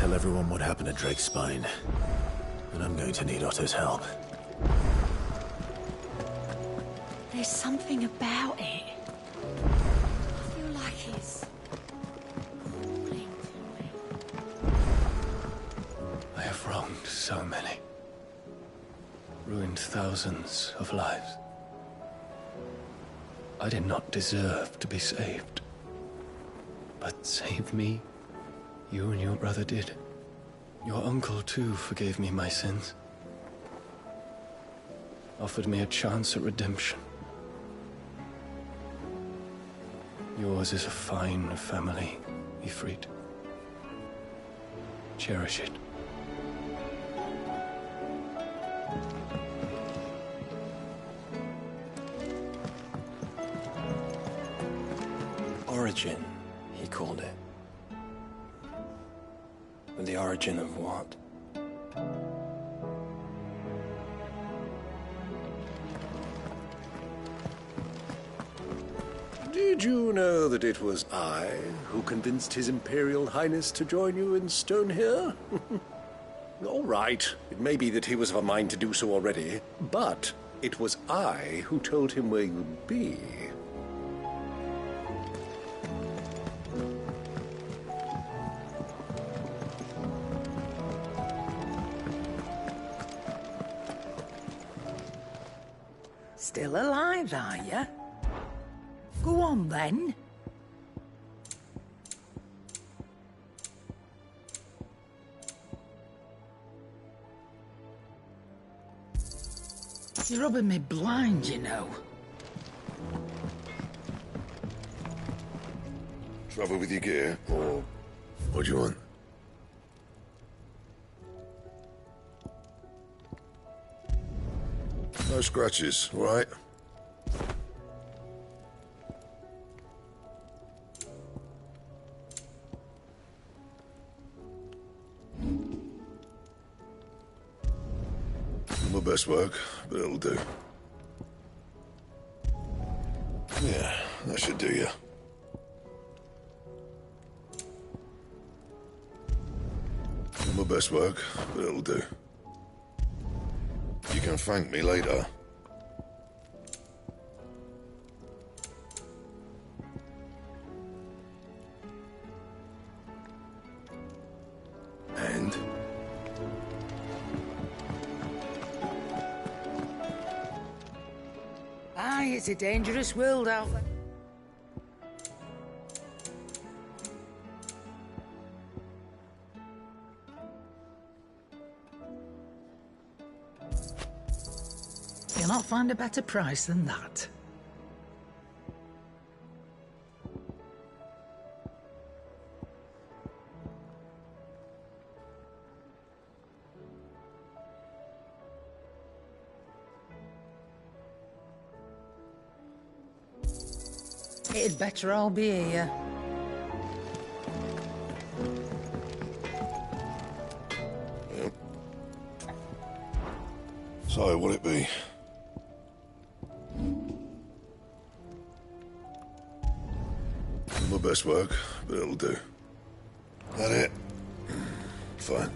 tell everyone what happened at Drake's Spine. And I'm going to need Otto's help. There's something about it. I feel like it's calling to me. I have wronged so many. Ruined thousands of lives. I did not deserve to be saved. But save me, you and your brother did. Your uncle, too, forgave me my sins. Offered me a chance at redemption. Yours is a fine family, Ifrit. Cherish it. Origin, he called it. But the origin of what? Did you know that it was I who convinced His Imperial Highness to join you in stone here? All right, it may be that he was of a mind to do so already, but it was I who told him where you'd be. Still alive, are you? Go on, then. You're rubbing me blind, you know. Trouble with your gear, or what do you want? No scratches, all right? My best work, but it'll do. Yeah, that should do you. My best work, but it'll do. You can thank me later. And? Aye, it's a dangerous world out there. You'll not find a better price than that. It'd better all be here. Yep. So, what'll it be? My best work, but it'll do. That it? Fine.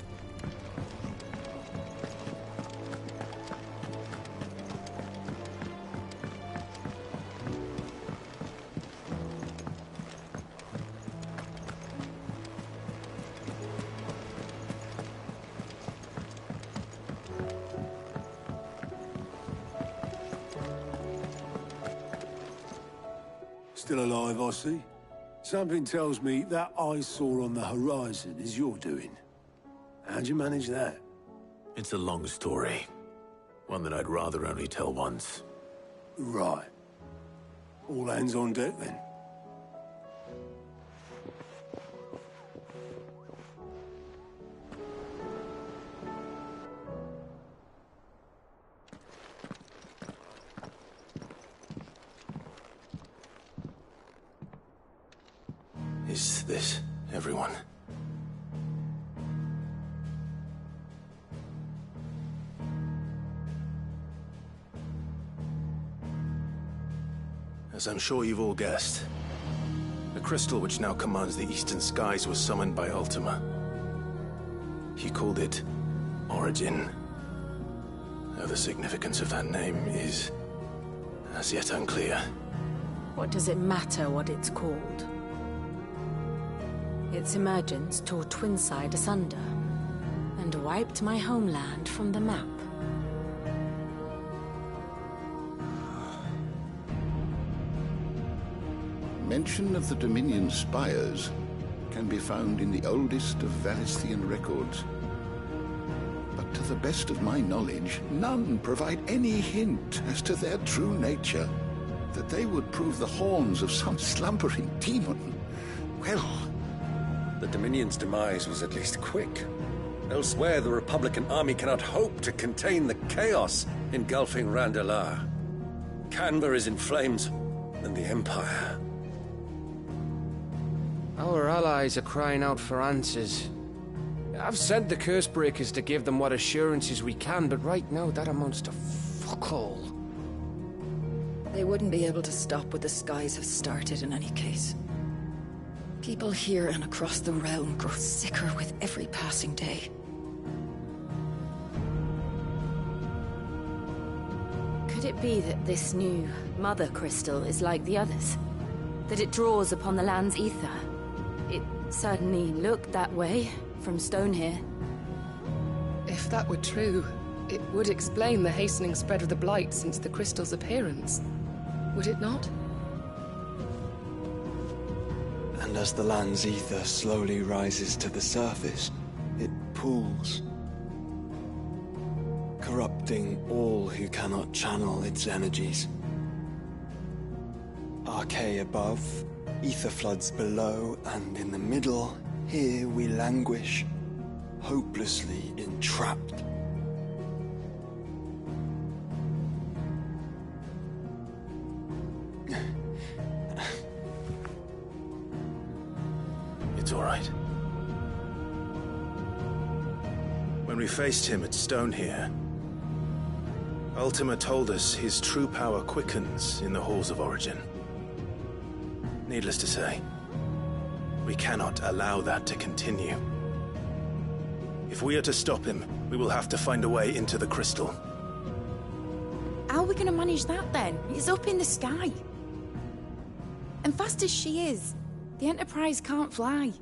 Still alive, I see. Something tells me that eyesore on the horizon is your doing. How'd you manage that? It's a long story. One that I'd rather only tell once. Right. All hands on deck, then. Is this everyone? As I'm sure you've all guessed, the crystal which now commands the eastern skies was summoned by Ultima. He called it Origin. Though the significance of that name is as yet unclear. What does it matter what it's called? Its emergence tore Twinside asunder, and wiped my homeland from the map. Mention of the Dominion spires can be found in the oldest of Variscian records. But to the best of my knowledge, none provide any hint as to their true nature. That they would prove the horns of some slumbering demon. Well, The Dominion's demise was at least quick. Elsewhere, the Republican army cannot hope to contain the chaos engulfing Randalar. Canberra is in flames, and the Empire. Our allies are crying out for answers. I've sent the Cursebreakers to give them what assurances we can, but right now that amounts to fuck all. They wouldn't be able to stop what the skies have started in any case. People here and across the realm grow sicker with every passing day. Could it be that this new Mother Crystal is like the others? That it draws upon the land's ether? It certainly looked that way from stone here. If that were true, it would explain the hastening spread of the Blight since the crystal's appearance. Would it not? And as the land's ether slowly rises to the surface, it pools, corrupting all who cannot channel its energies. Archay above, ether floods below, and in the middle, here we languish, hopelessly entrapped. It's all right. When we faced him at Stone here, Ultima told us his true power quickens in the halls of Origin. Needless to say, we cannot allow that to continue. If we are to stop him, we will have to find a way into the crystal. How are we gonna manage that then? It's up in the sky. And fast as she is, the Enterprise can't fly.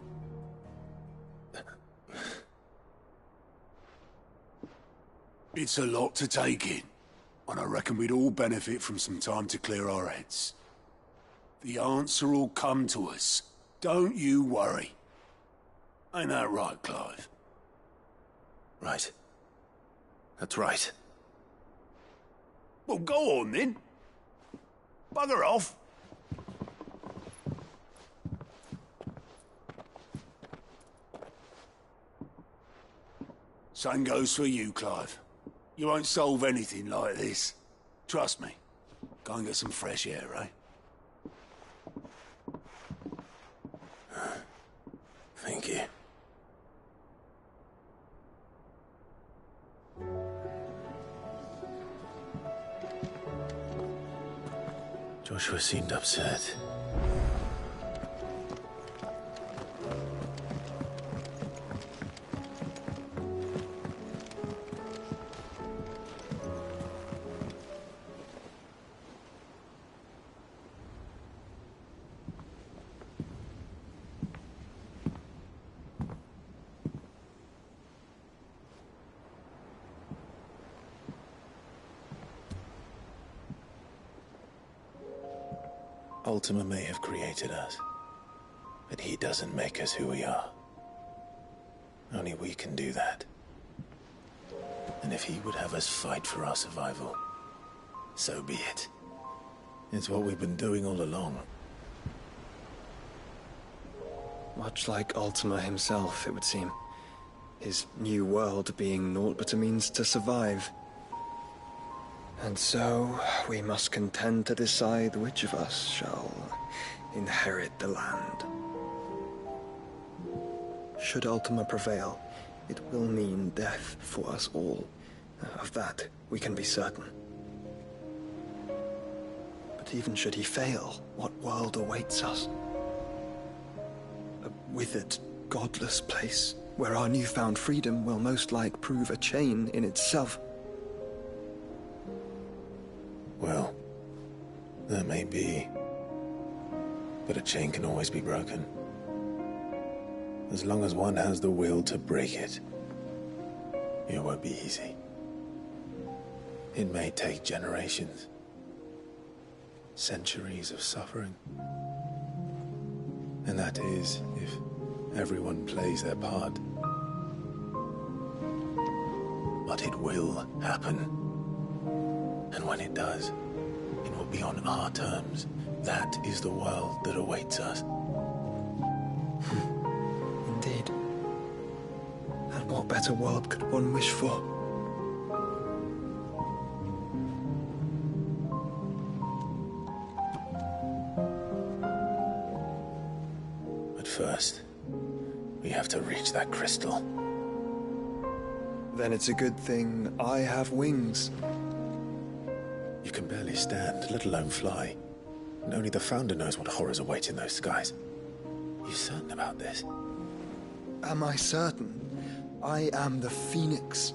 It's a lot to take in, and I reckon we'd all benefit from some time to clear our heads. The answer will come to us. Don't you worry. Ain't that right, Clive? Right. That's right. Well, go on then. Bugger off. Same goes for you, Clive. You won't solve anything like this. Trust me. Go and get some fresh air, eh? Thank you. Joshua seemed upset. Ultima may have created us, but he doesn't make us who we are. Only we can do that. And if he would have us fight for our survival, so be it. It's what we've been doing all along. Much like Ultima himself, it would seem. His new world being naught but a means to survive. And so, we must contend to decide which of us shall inherit the land. Should Ultima prevail, it will mean death for us all. Of that, we can be certain. But even should he fail, what world awaits us? A withered, godless place, where our newfound freedom will most like prove a chain in itself. Well, that may be. But a chain can always be broken. As long as one has the will to break it. It won't be easy. It may take generations. Centuries of suffering. And that is if everyone plays their part. But it will happen. And when it does, it will be on our terms. That is the world that awaits us. Indeed. And what better world could one wish for? But first, we have to reach that crystal. Then it's a good thing I have wings. You can barely stand, let alone fly. And only the Founder knows what horrors await in those skies. You certain about this? Am I certain? I am the Phoenix.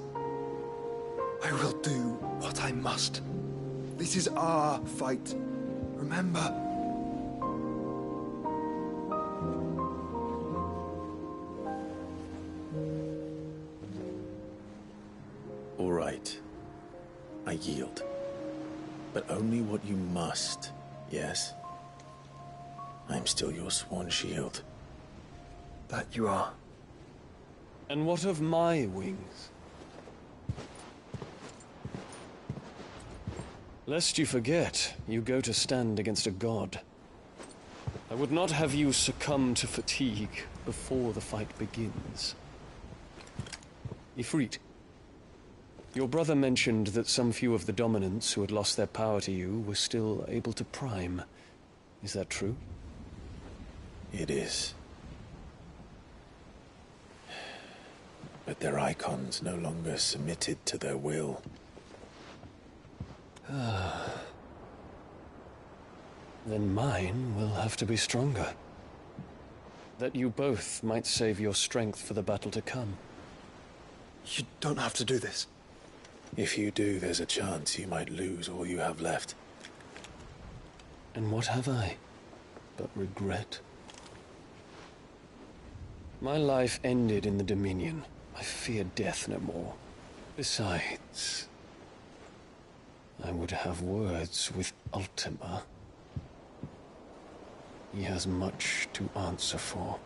I will do what I must. This is our fight. Remember? All right. I yield. But only what you must, yes? I'm still your sworn shield. That you are. And what of my wings? Lest you forget, you go to stand against a god. I would not have you succumb to fatigue before the fight begins. Ifrit, your brother mentioned that some few of the dominants who had lost their power to you were still able to prime. Is that true? It is. But their icons no longer submitted to their will. Then mine will have to be stronger. That you both might save your strength for the battle to come. You don't have to do this. If you do, there's a chance you might lose all you have left. And what have I but regret? My life ended in the Dominion. I fear death no more. Besides, I would have words with Ultima. He has much to answer for.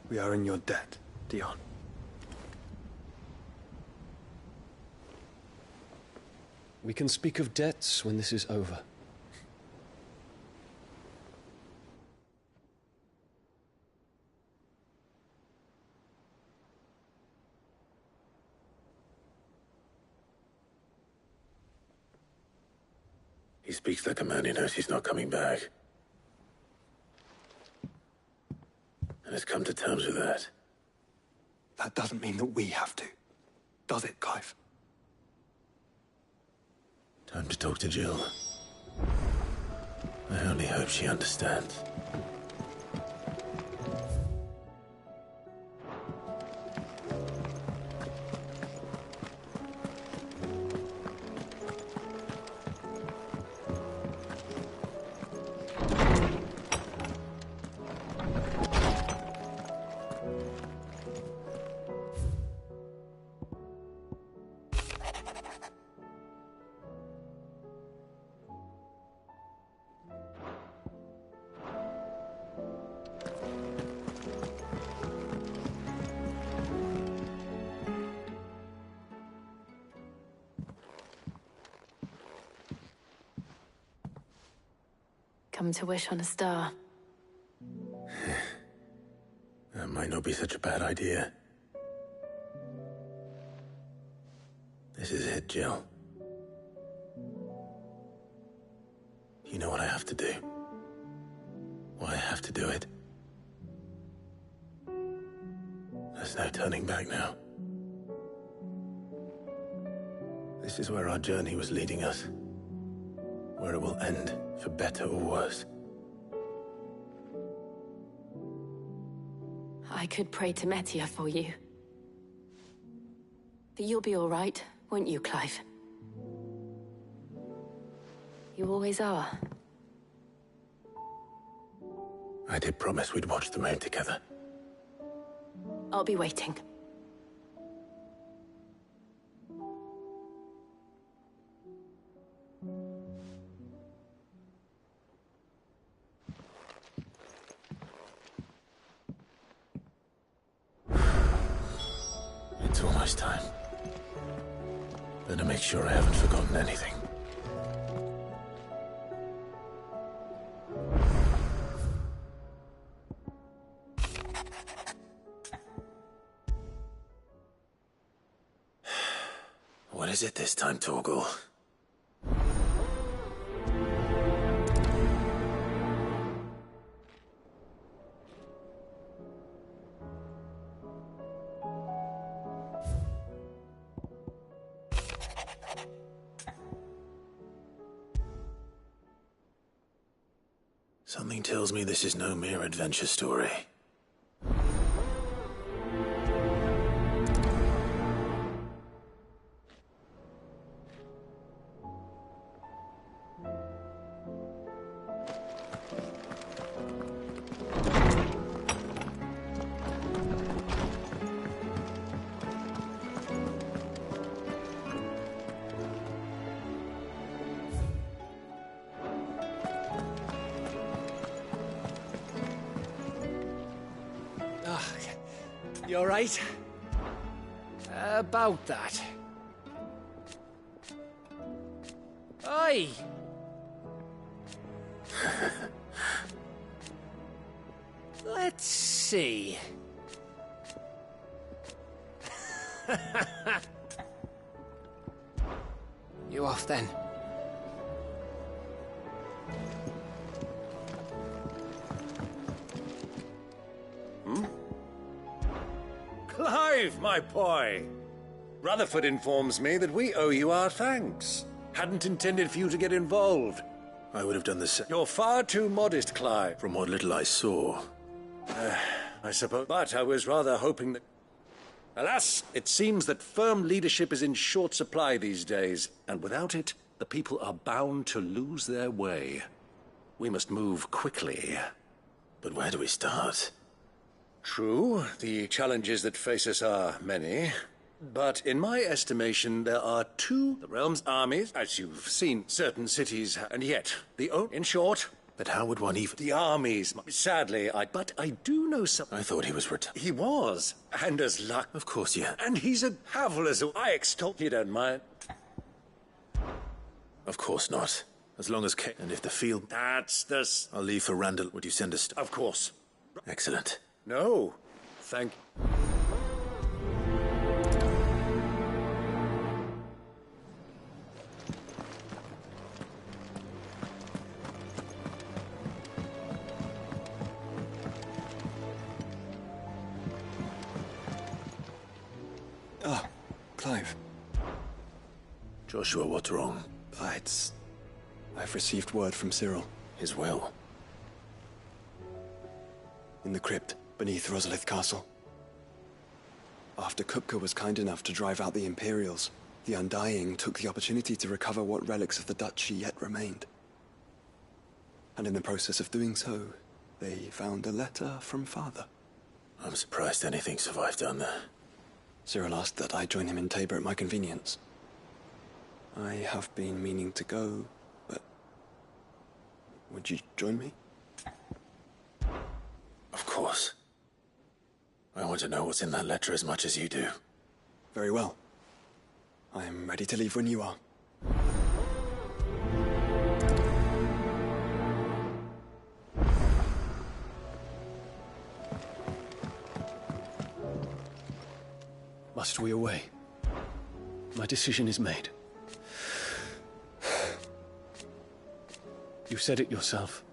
We are in your debt, Dion. We can speak of debts when this is over. He speaks like a man who knows he's not coming back. And has come to terms with that. That doesn't mean that we have to, does it, Clive? Time to talk to Jill. I only hope she understands. Come to wish on a star. That might not be such a bad idea. This is it, Jill. You know what I have to do. Why I have to do it. There's no turning back now. This is where our journey was leading us. where it will end, for better or worse. I could pray to Metia for you. But you'll be all right, won't you, Clive? You always are. I did promise we'd watch the moon together. I'll be waiting. It's almost time. Better make sure I haven't forgotten anything. What is it this time, Torgal? Something tells me this is no mere adventure story. You all right? About that. Oi! Let's see. You off then? Clive, my boy! Rutherford informs me that we owe you our thanks. Hadn't intended for you to get involved. I would have done the same. You're far too modest, Clive. From what little I saw. I suppose. But I was rather hoping that... Alas, it seems that firm leadership is in short supply these days, and without it, the people are bound to lose their way. We must move quickly. But where do we start? True, the challenges that face us are many. But in my estimation, there are two the realm's armies, as you've seen certain cities, and yet, in short... But how would one even... The armies, sadly, But I do know something. I thought he was retired. He was, and as luck... Of course, yeah. And he's a Havel as I extol... You don't mind? Of course not. As long as and if the field... That's the... I'll leave for Randall. Would you send us... Of course. Excellent. No, thank... Ah, Clive. Joshua, what's wrong? I've received word from Cyril. His will? In the crypt, beneath Rosalith Castle. After Kupka was kind enough to drive out the Imperials, the Undying took the opportunity to recover what relics of the Duchy yet remained. And in the process of doing so, they found a letter from Father. I'm surprised anything survived down there. Cyril asked that I join him in Tabor at my convenience. I have been meaning to go, but... Would you join me? Of course. I want to know what's in that letter as much as you do. Very well. I am ready to leave when you are. Must we away? My decision is made. You said it yourself.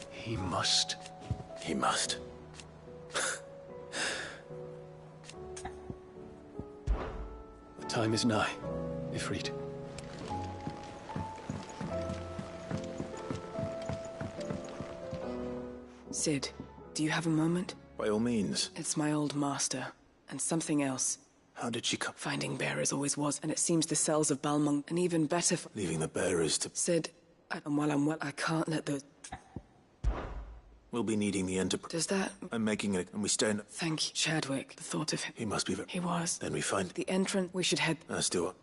He must. He must. The time is nigh, Ifrit. Sid, do you have a moment? By all means. It's my old master, and something else. How did she come? Finding bearers always was, and it seems the cells of Balmung, and even better for... Leaving the bearers to... Sid, and while I'm well, I can't let those... We'll be needing the Enterprise. Does that... I'm making it, and we stay in... Thank you, Chadwick. The thought of him... He must be... He was. Then we find... The entrance, we should head... Still...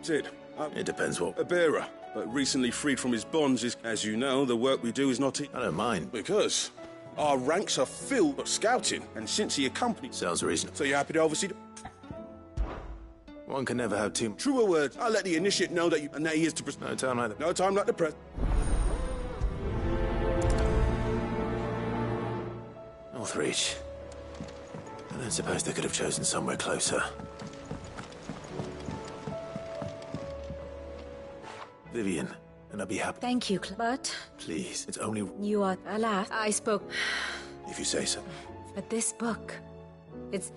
Sid, it depends what... A bearer, but recently freed from his bonds is, as you know, the work we do is not... I don't mind. Because our ranks are filled with scouting, and since he accompanied... Sounds reasonable. So you're happy to oversee... One can never have too... Truer words. I'll let the initiate know that you... and that he is to... No time like that. No time like the present. Northreach. I don't suppose they could have chosen somewhere closer. Vivian, and I'll be happy. Thank you, but... Please, it's only... You are... Alas, I spoke... If you say so. But this book... It's...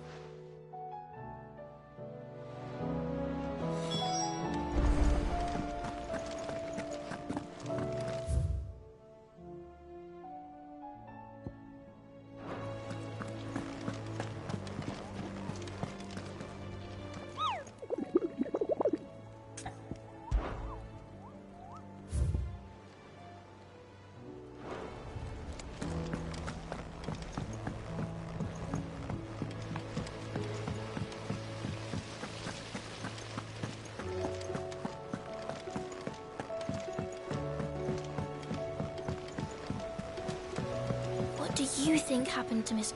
What do you think happened to Miss...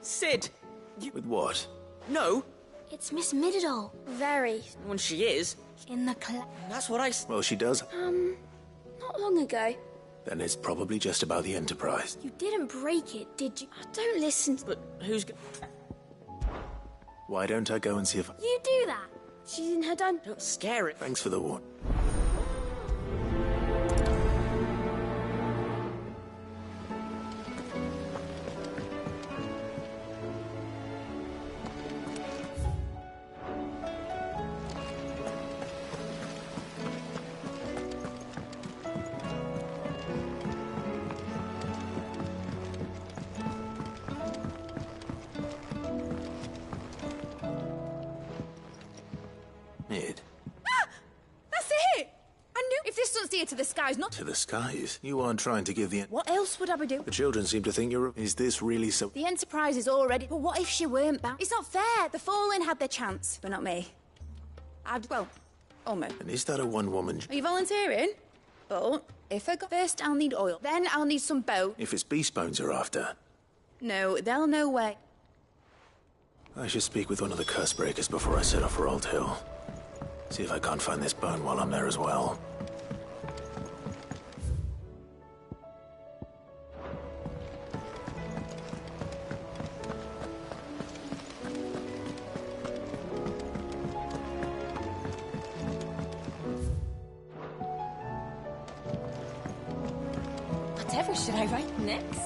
Sid! With what? No! It's Miss Middledal. Very. When she is. In the class. That's what I... Well, she does. Not long ago. Then it's probably just about the Enterprise. You didn't break it, did you? Don't listen. But who's... Why don't I go and see if... You do that. She's in her done. Don't scare it. Thanks for the warning. To the skies, not to the skies. You aren't trying to give the... What else would I be doing? The children seem to think you're... Is this really so... The Enterprise is already... But what if she weren't back? It's not fair. The Fallen had their chance, but not me. Well, almost. And is that a one-woman... Are you volunteering? But if I go first, I'll need oil. Then I'll need some boat. If it's beast bones you're after. No, they'll know where. I should speak with one of the curse breakers before I set off for Old Hill. See if I can't find this bone while I'm there as well. Whatever should I write next?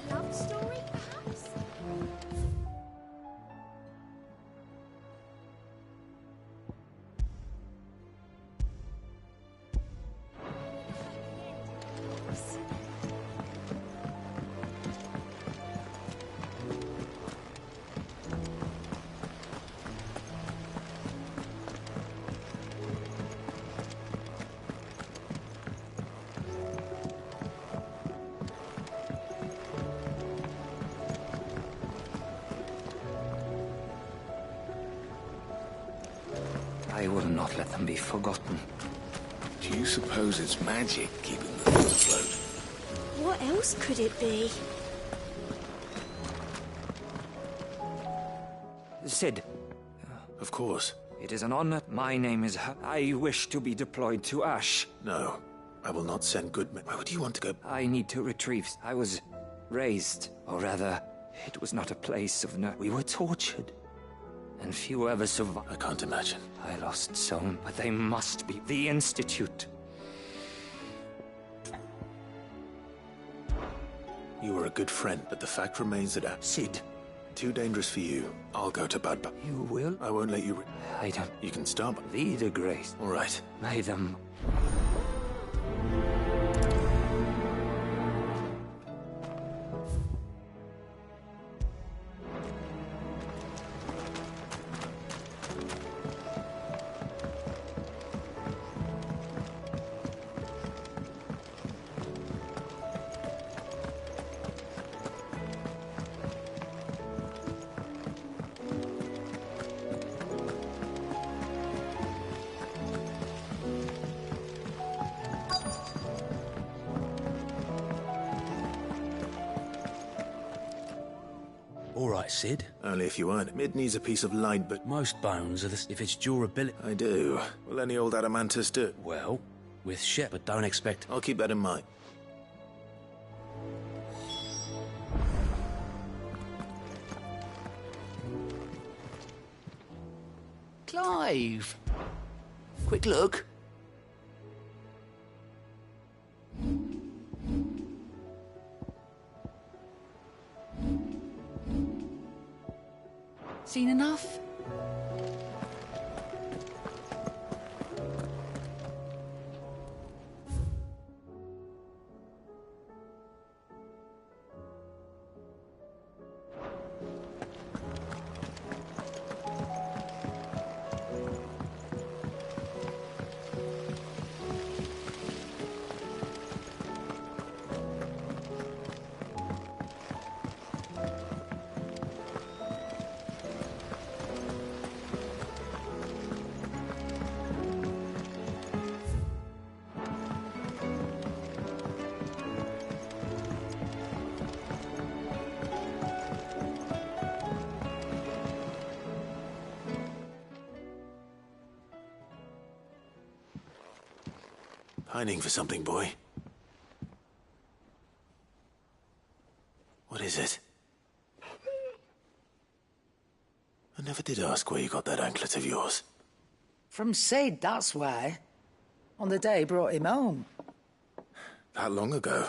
A love story, perhaps? I will not let them be forgotten. Do you suppose it's magic keeping them afloat? What else could it be? Sid. Of course. It is an honor. My name is... I wish to be deployed to Ash. No, I will not send good men. Why would you want to go? I need to retrieve... I was raised, or rather, it was not a place of... We were tortured. And few ever survived. I can't imagine. I lost some, but they must be. The Institute. You were a good friend, but the fact remains that Sid. Too dangerous for you. I'll go to Budba. You will? I won't let you... I don't... You can stop. Be grace. All right. May them... All right, Sid. Only if you earn it. Mid needs a piece of light, but... Most bones are if it's durability. I do. Will any old adamantus do? Well, with Shepard, don't expect... I'll keep that in mind. Clive! Quick look. Seen enough? Pining for something, boy. What is it? I never did ask where you got that anklet of yours. From Sid, that's why. On the day he brought him home. That long ago?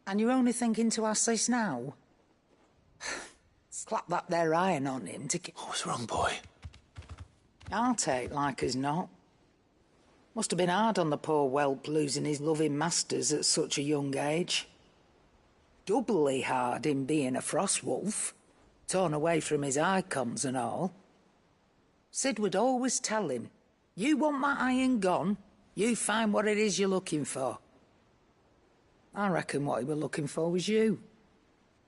And you're only thinking to ask this now? Slap that there iron on him to... What was wrong, boy? I'll take like as not. Must have been hard on the poor whelp losing his loving masters at such a young age. Doubly hard in being a frost wolf, torn away from his icons and all. Sid would always tell him, you want that iron gone, you find what it is you're looking for. I reckon what he were looking for was you.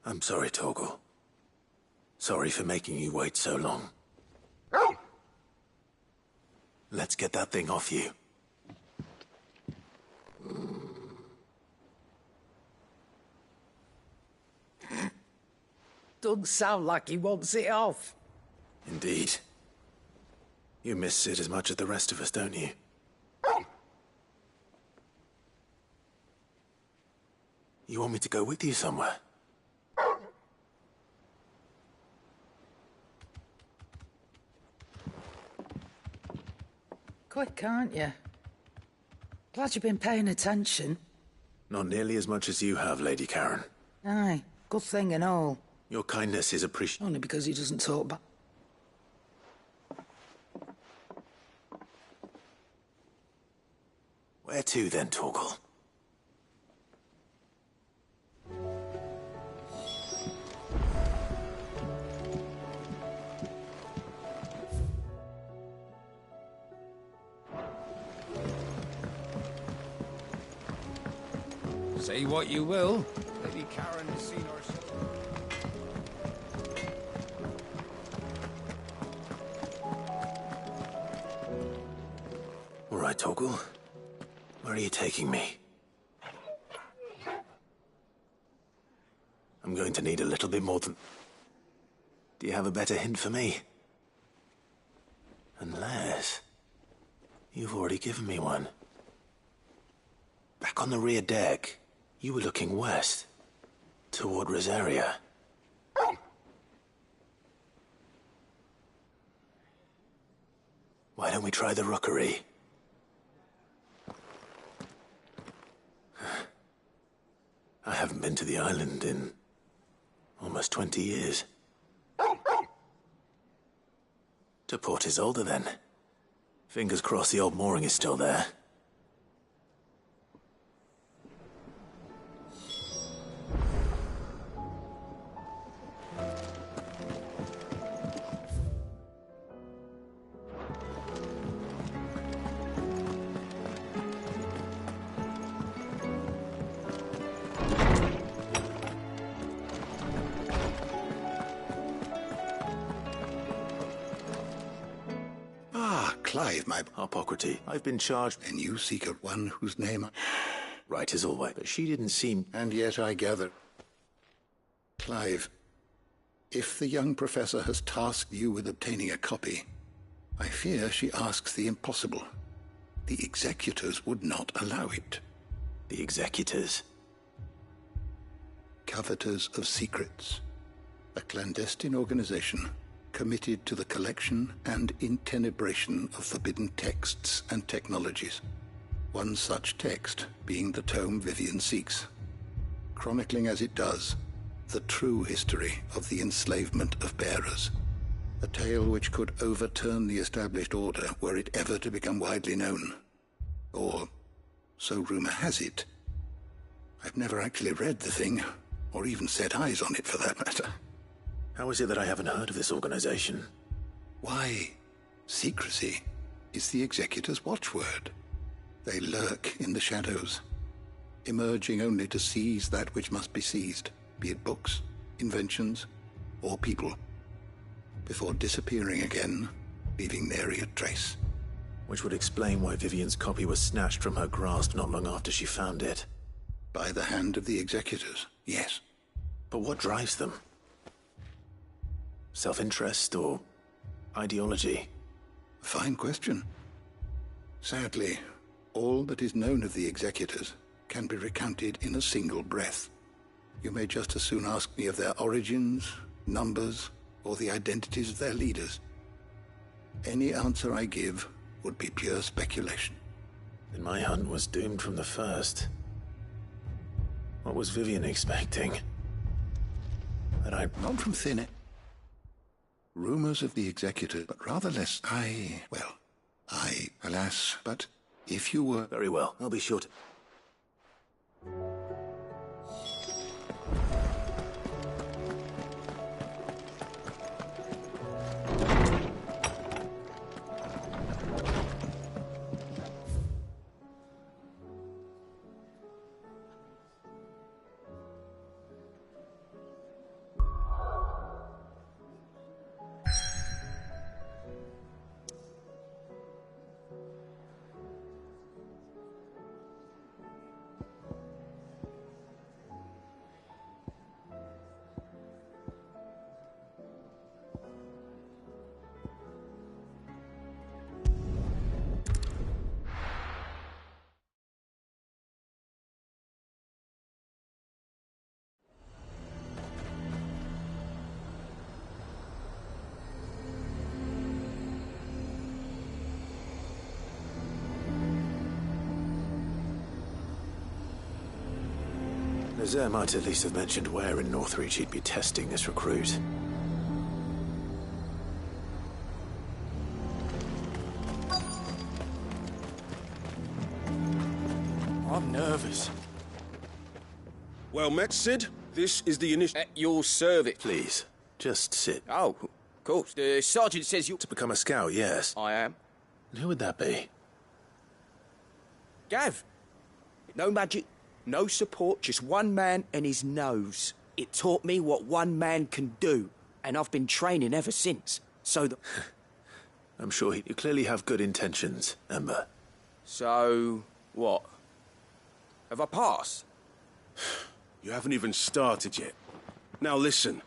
I'm sorry, Torgal. Sorry for making you wait so long. Let's get that thing off you. Doesn't sound like he wants it off. Indeed. You miss Sid as much as the rest of us, don't you? You want me to go with you somewhere? Quick, aren't you? Glad you've been paying attention. Not nearly as much as you have, Lady Karen. Aye, good thing and all. Your kindness is appreciated. Only because he doesn't talk back. Where to then, Torgal? Say what you will, Lady Karen has seen herself. All right, Torgal. Where are you taking me? I'm going to need a little bit more than... Do you have a better hint for me? Unless... You've already given me one. Back on the rear deck, you were looking west, toward Rosaria. Why don't we try the rookery? I haven't been to the island in almost 20 years. To Port Isolde, then. Fingers crossed the old mooring is still there. Clive, my... Harpocrates, I've been charged... And you seek out one whose name... Right as always, but she didn't seem... And yet I gather... Clive, if the young professor has tasked you with obtaining a copy, I fear she asks the impossible. The executors would not allow it. The executors? Coveters of secrets. A clandestine organization committed to the collection and intenebration of forbidden texts and technologies. One such text being the tome Vivian seeks, chronicling as it does the true history of the enslavement of bearers. A tale which could overturn the established order were it ever to become widely known. Or, so rumor has it. I've never actually read the thing, or even set eyes on it for that matter. How is it that I haven't heard of this organization? Why, secrecy is the executor's watchword. They lurk in the shadows, emerging only to seize that which must be seized, be it books, inventions, or people, before disappearing again, leaving nary a trace. Which would explain why Vivian's copy was snatched from her grasp not long after she found it. By the hand of the executors, yes. But what drives them? Self-interest or ideology? A fine question. Sadly, all that is known of the executors can be recounted in a single breath. You may just as soon ask me of their origins, numbers, or the identities of their leaders. Any answer I give would be pure speculation. Then my hunt was doomed from the first. What was Vivian expecting? That I'd... Not from thin air. Rumors of the executor, but rather less alas, but if you were... Very well, I'll be sure to... Zer might at least have mentioned where in Northreach he'd be testing this recruit. I'm nervous. Well met, Sid. This is the initial... At your service. Please, just sit. Oh, of course. The sergeant says you... To become a scout, yes. I am. And who would that be? Gav. No magic, no support, just one man and his nose. It taught me what one man can do, and I've been training ever since. So that... I'm sure you clearly have good intentions, Ember. So, what? Have I passed? You haven't even started yet. Now listen.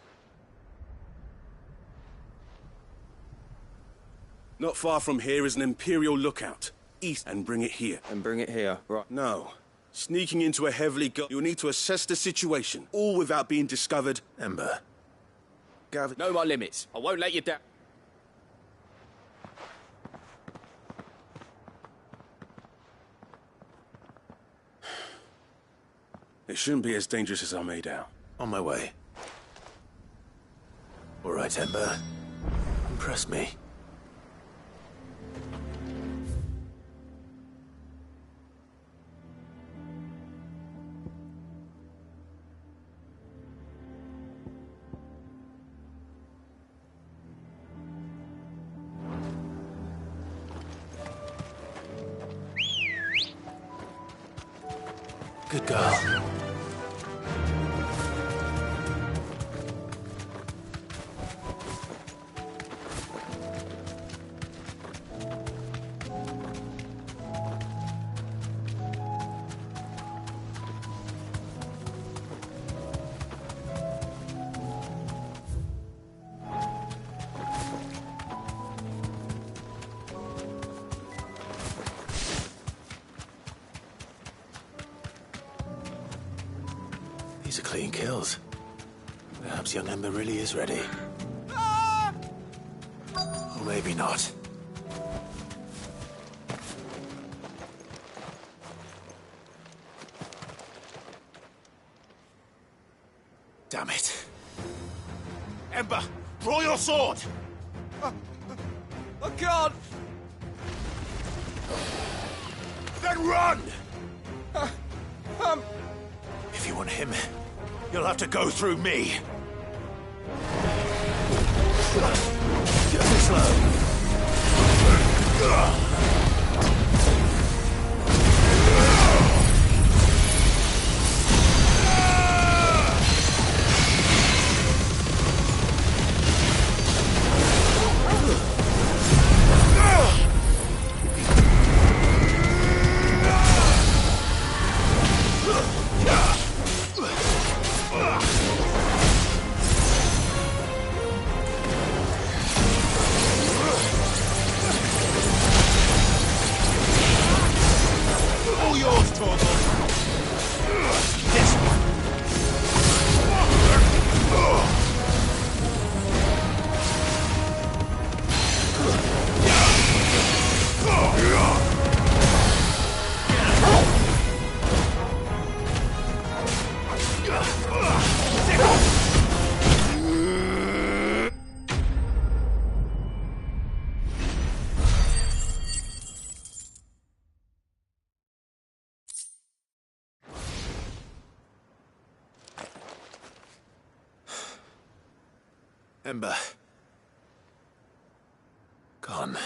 Not far from here is an Imperial lookout. East, and bring it here. And bring it here, right. No. Sneaking into a heavily you'll need to assess the situation, all without being discovered. Ember. Gav... Know my limits. I won't let you down. It shouldn't be as dangerous as I made out. On my way. All right, Ember. Impress me. Good girl. These are clean kills. Perhaps young Ember really is ready. Or maybe not. Damn it. Ember, draw your sword! I can't! Then run! If you want him, you'll have to go through me. Slow. All yours, Torgal. Ember. Gone.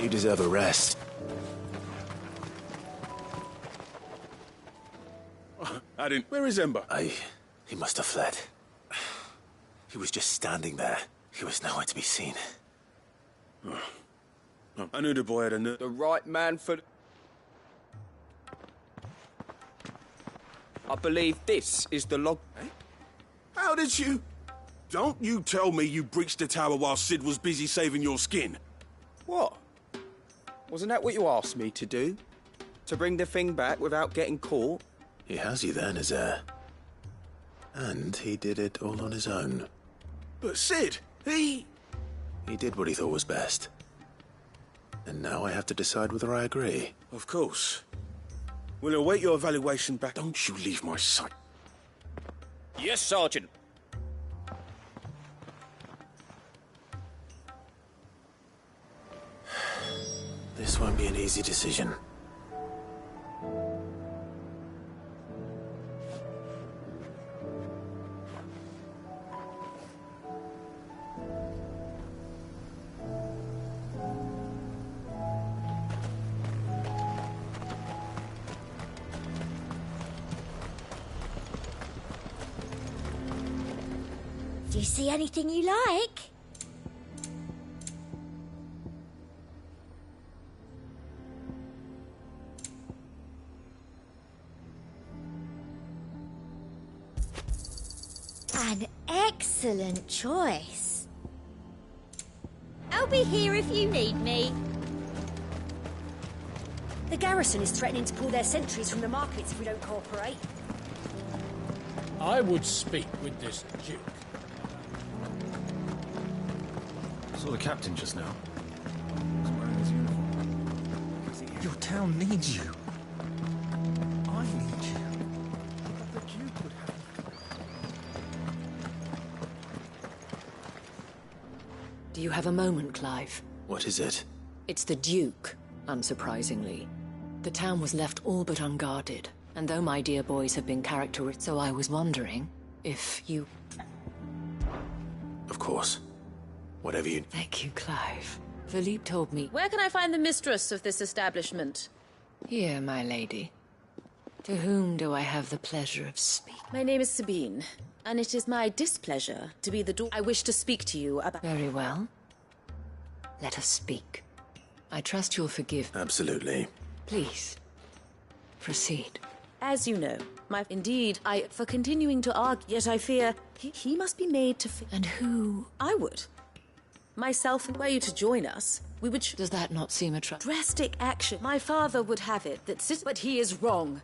You deserve a rest. I didn't... Where is Ember? He must have fled. He was just standing there. He was nowhere to be seen. I knew the boy had The right man for... I believe this is the log... Eh? How did you... Don't you tell me you breached the tower while Sid was busy saving your skin. What? Wasn't that what you asked me to do? To bring the thing back without getting caught? He has you then, as heir. And he did it all on his own. But Sid, he did what he thought was best. And now I have to decide whether I agree. Of course. We'll await your evaluation back. Don't you leave my sight. Yes, Sergeant. This won't be an easy decision. Do you see anything you like? An excellent choice. I'll be here if you need me. The garrison is threatening to pull their sentries from the markets if we don't cooperate. I would speak with this duke. Saw the captain just now. He's wearing his uniform. Your town needs you. I need you. But the Duke would have... Do you have a moment, Clive? What is it? It's the Duke, unsurprisingly. The town was left all but unguarded, and though my dear boys have been characteristic, so I was wondering if you... Of course. Whatever you... Thank you, Clive. Philippe told me... Where can I find the mistress of this establishment? Here, my lady. To whom do I have the pleasure of speaking? My name is Sabine, and it is my displeasure to be the daughter. I wish to speak to you about... Very well. Let us speak. I trust you'll forgive... Absolutely. Please. Proceed. As you know, Indeed, for continuing to argue, yet I fear he must be made to... And who? I would. Myself, were you to join us, we would... Does that not seem a drastic action? My father would have it that but he is wrong.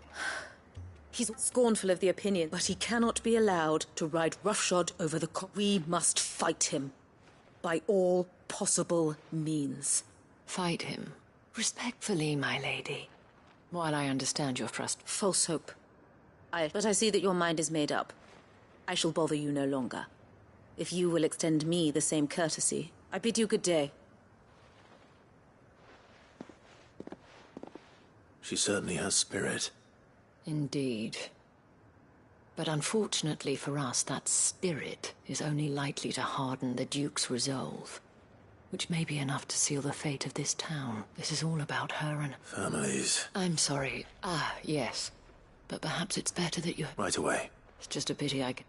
He's scornful of the opinion, but he cannot be allowed to ride roughshod over the We must fight him. By all possible means. Fight him? Respectfully, my lady. While I understand your frustration. False hope. But I see that your mind is made up. I shall bother you no longer. If you will extend me the same courtesy, I bid you good day. She certainly has spirit. Indeed. But unfortunately for us, that spirit is only likely to harden the Duke's resolve, which may be enough to seal the fate of this town. This is all about her and... Families. I'm sorry. Yes. But perhaps it's better that you... Right away. It's just a pity I can...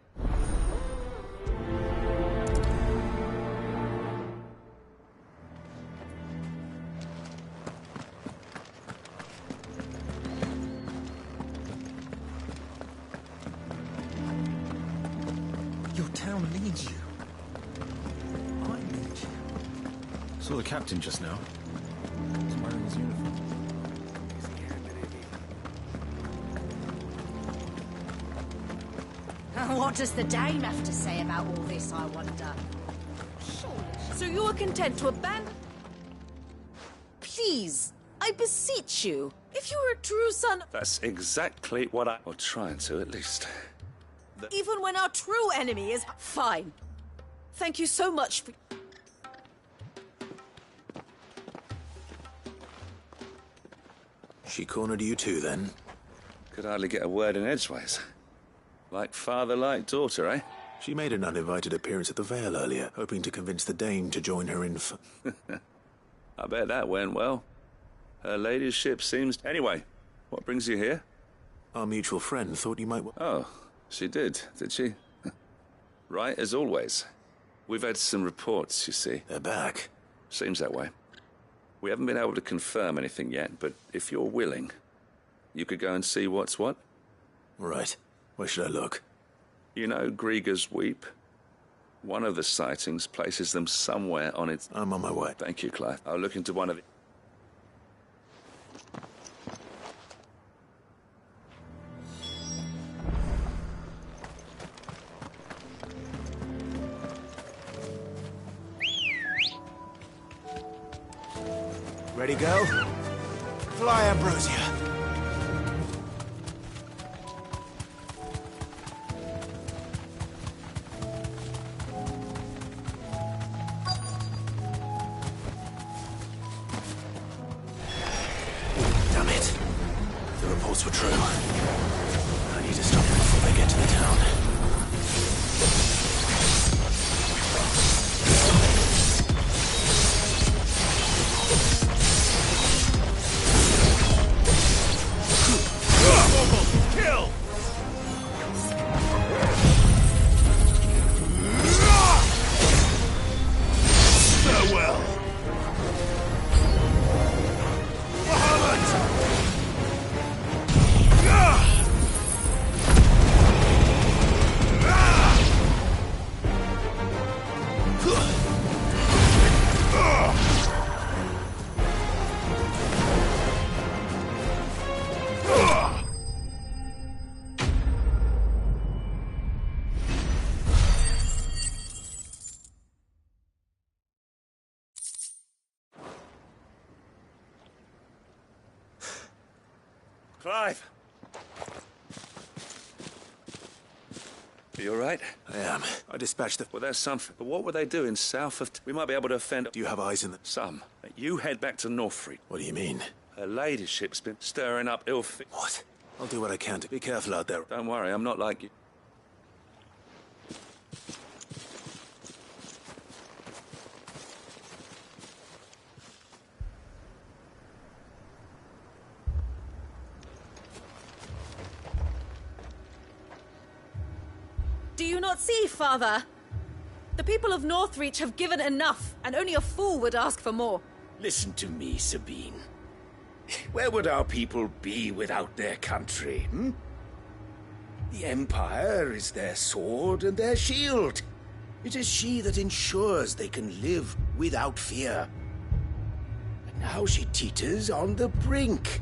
Your town needs you. I need you. Saw the captain just now. He's wearing his uniform. What does the dame have to say about all this, I wonder? So you are content to abandon... Please, I beseech you, if you were a true son... That's exactly what I... Or trying to, at least. Even when our true enemy is... Fine. Thank you so much for... She cornered you too, then? Could hardly get a word in edgeways. Like father, like daughter, eh? She made an uninvited appearance at the Vale earlier, hoping to convince the Dame to join her in... I bet that went well. Her ladyship seems... Anyway, what brings you here? Our mutual friend thought you might... Oh, she did she? Right, as always. We've had some reports, you see. They're back. Seems that way. We haven't been able to confirm anything yet, but if you're willing, you could go and see what's what. Right. Where should I look? You know ㅍㅍ's Weep? One of the sightings places them somewhere on its... I'm on my way. Thank you, Clive. I'll look into one of the... Ready, go? Fly, Ambrosia. reports were true. I need to stop them before they get to the town. Kill! Farewell! Clive! Are you all right? I am. I dispatched the... Well, there's something. But what were they doing south of... We might be able to offend... Do you have eyes in the... Some. You head back to Northfleet. What do you mean? Her ladyship's been stirring up ill... What? I'll do what I can to... Be careful out there. Don't worry, I'm not like you. Do you not see, Father? The people of Northreach have given enough, and only a fool would ask for more. Listen to me, Sabine. Where would our people be without their country, hmm? The Empire is their sword and their shield. It is she that ensures they can live without fear. And now she teeters on the brink.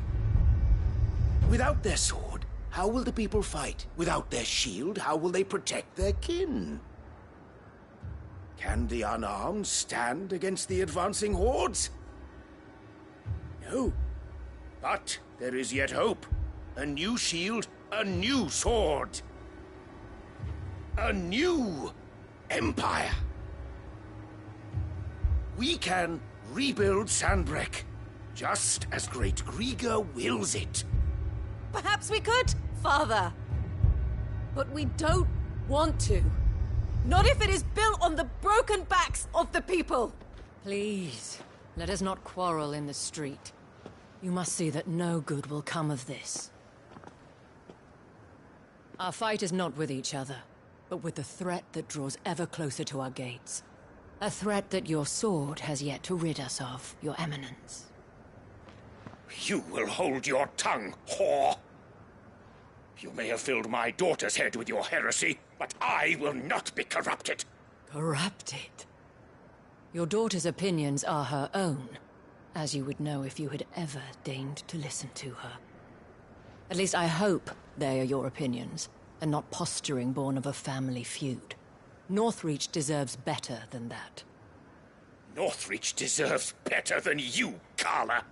Without their sword, how will the people fight? Without their shield, how will they protect their kin? Can the unarmed stand against the advancing hordes? No. But there is yet hope. A new shield, a new sword. A new empire. We can rebuild Sandbreck, just as Great ̍rígr wills it. Perhaps we could, Father. But we don't want to. Not if it is built on the broken backs of the people. Please, let us not quarrel in the street. You must see that no good will come of this. Our fight is not with each other, but with the threat that draws ever closer to our gates. A threat that your sword has yet to rid us of, Your Eminence. You will hold your tongue, whore! You may have filled my daughter's head with your heresy, but I will not be corrupted. Corrupted? Your daughter's opinions are her own, as you would know if you had ever deigned to listen to her. At least I hope they are your opinions, and not posturing born of a family feud. Northreach deserves better than that. Northreach deserves better than you, Carla.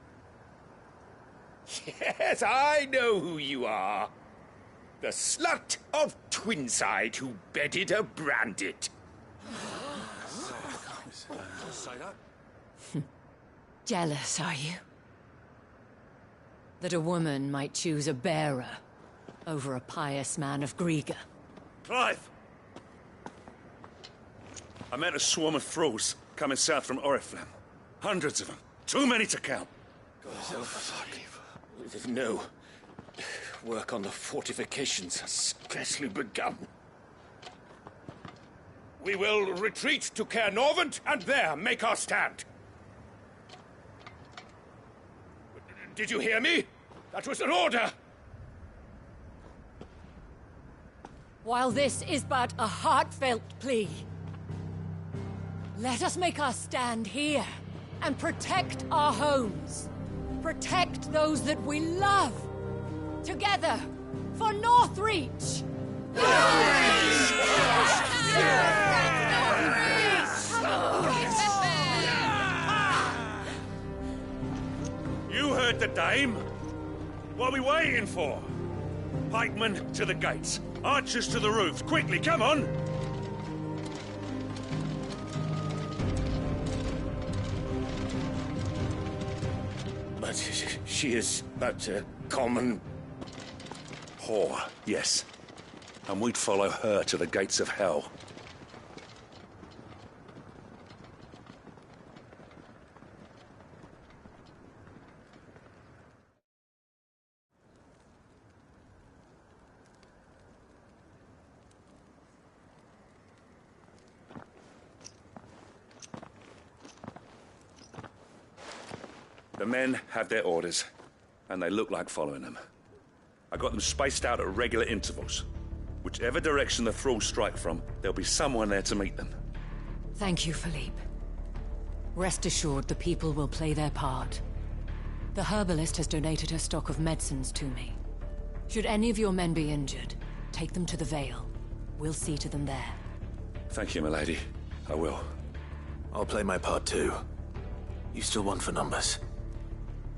Yes, I know who you are. The slut of Twinside who bedded a Branded. Jealous, are you? That a woman might choose a bearer over a pious man of ̍rígr. Clive! I met a swarm of thralls coming south from Oriflamme. Hundreds of them. Too many to count. No. Work on the fortifications has scarcely begun. We will retreat to Caer Norvent and there make our stand. Did you hear me? That was an order! While this is but a heartfelt plea, let us make our stand here and protect our homes. Protect those that we love. Together, for Northreach! You heard the dame. What are we waiting for? Pikemen to the gates. Archers to the roofs. Quickly, come on! But she is but a common whore, yes. And we'd follow her to the gates of hell. The men have their orders, and they look like following them. I got them spaced out at regular intervals. Whichever direction the thralls strike from, there'll be someone there to meet them. Thank you, Philippe. Rest assured the people will play their part. The herbalist has donated her stock of medicines to me. Should any of your men be injured, take them to the Vale. We'll see to them there. Thank you, milady. I will. I'll play my part too. You still won for numbers.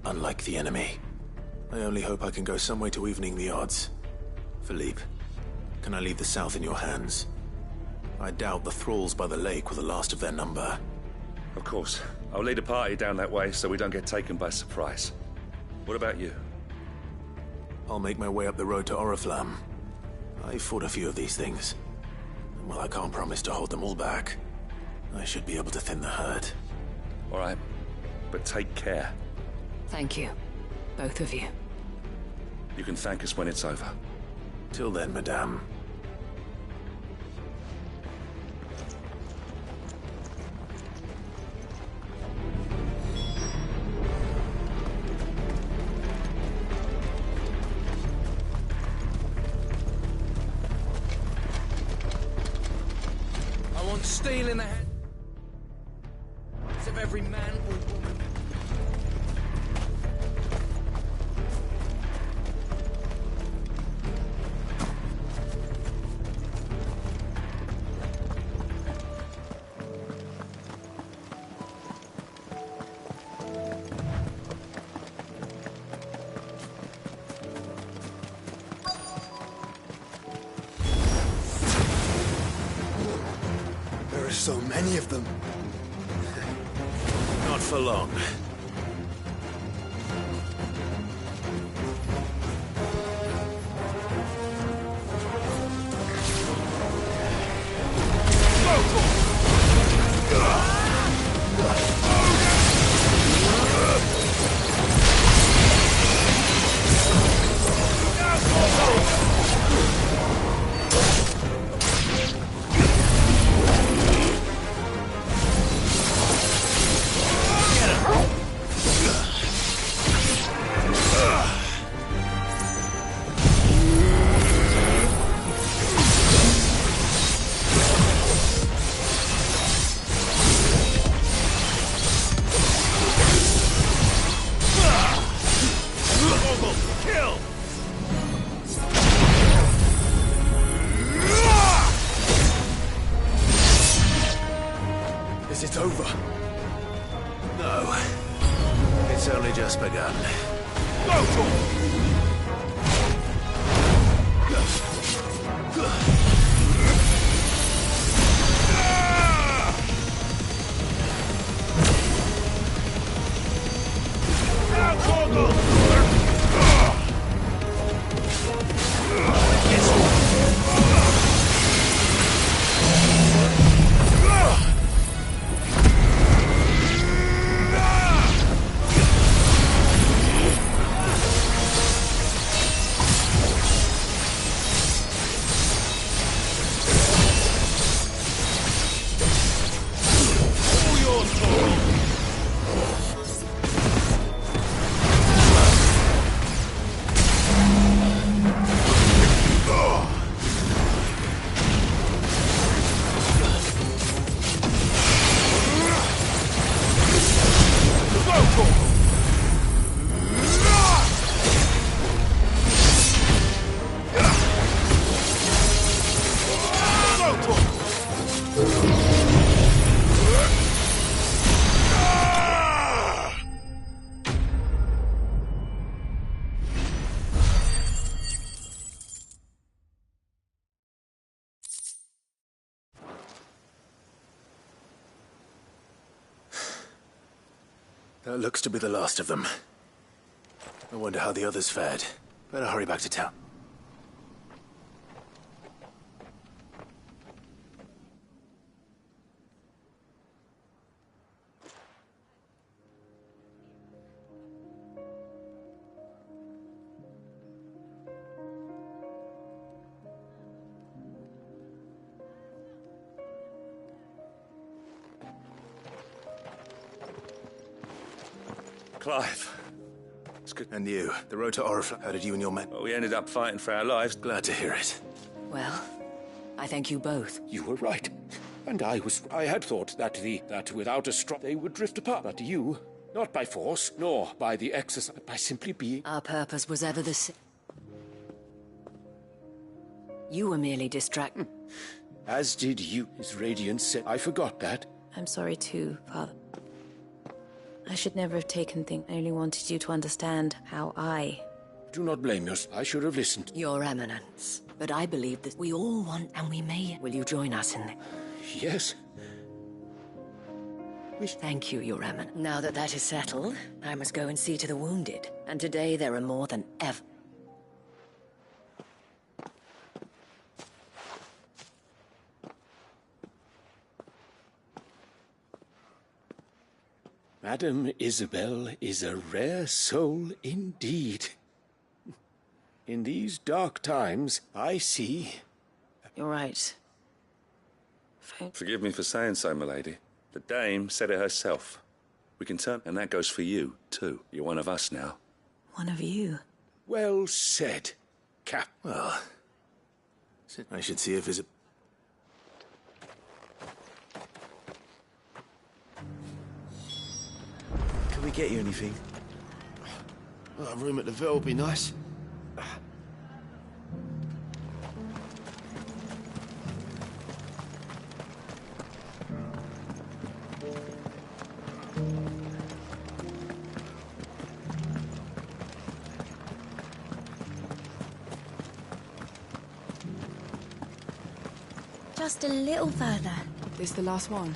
Unlike the enemy. I only hope I can go some way to evening the odds. Philippe, can I leave the south in your hands? I doubt the thralls by the lake were the last of their number. Of course. I'll lead a party down that way so we don't get taken by surprise. What about you? I'll make my way up the road to Oriflamme. I fought a few of these things. Well, I can't promise to hold them all back. I should be able to thin the herd. All right, but take care. Thank you. Both of you. You can thank us when it's over. Till then, madame. I want steel in the hands of every man or woman. There are so many of them. Not for long. Is it over? No. It's only just begun. That looks to be the last of them. I wonder how the others fared. Better hurry back to town. Clive. It's good. And you, the road to Oriflamme, how did you and your men? Well, we ended up fighting for our lives. Glad to hear it. Well, I thank you both. You were right. And I had thought that without a struggle they would drift apart. But you, not by force, nor by the exercise, but by simply being... Our purpose was ever the same. You were merely distracted. As did you. His radiance said, I forgot that. I'm sorry too, Father. I should never have taken things. I only wanted you to understand how I... Do not blame us. I should have listened. Your Eminence. But I believe that we all want, and we may... Will you join us in the... Yes. Thank you, Your Eminence. Now that that is settled, I must go and see to the wounded. And today there are more than ever. Madame Isabel is a rare soul indeed. In these dark times, I see... You're right. Forgive me for saying so, milady. The dame said it herself. We can turn... And that goes for you, too. You're one of us now. One of you? Well said, Cap. Well, I should see if Isabel... Can we get you anything? Well, a room at the Ville would be nice. Just a little further. This the last one?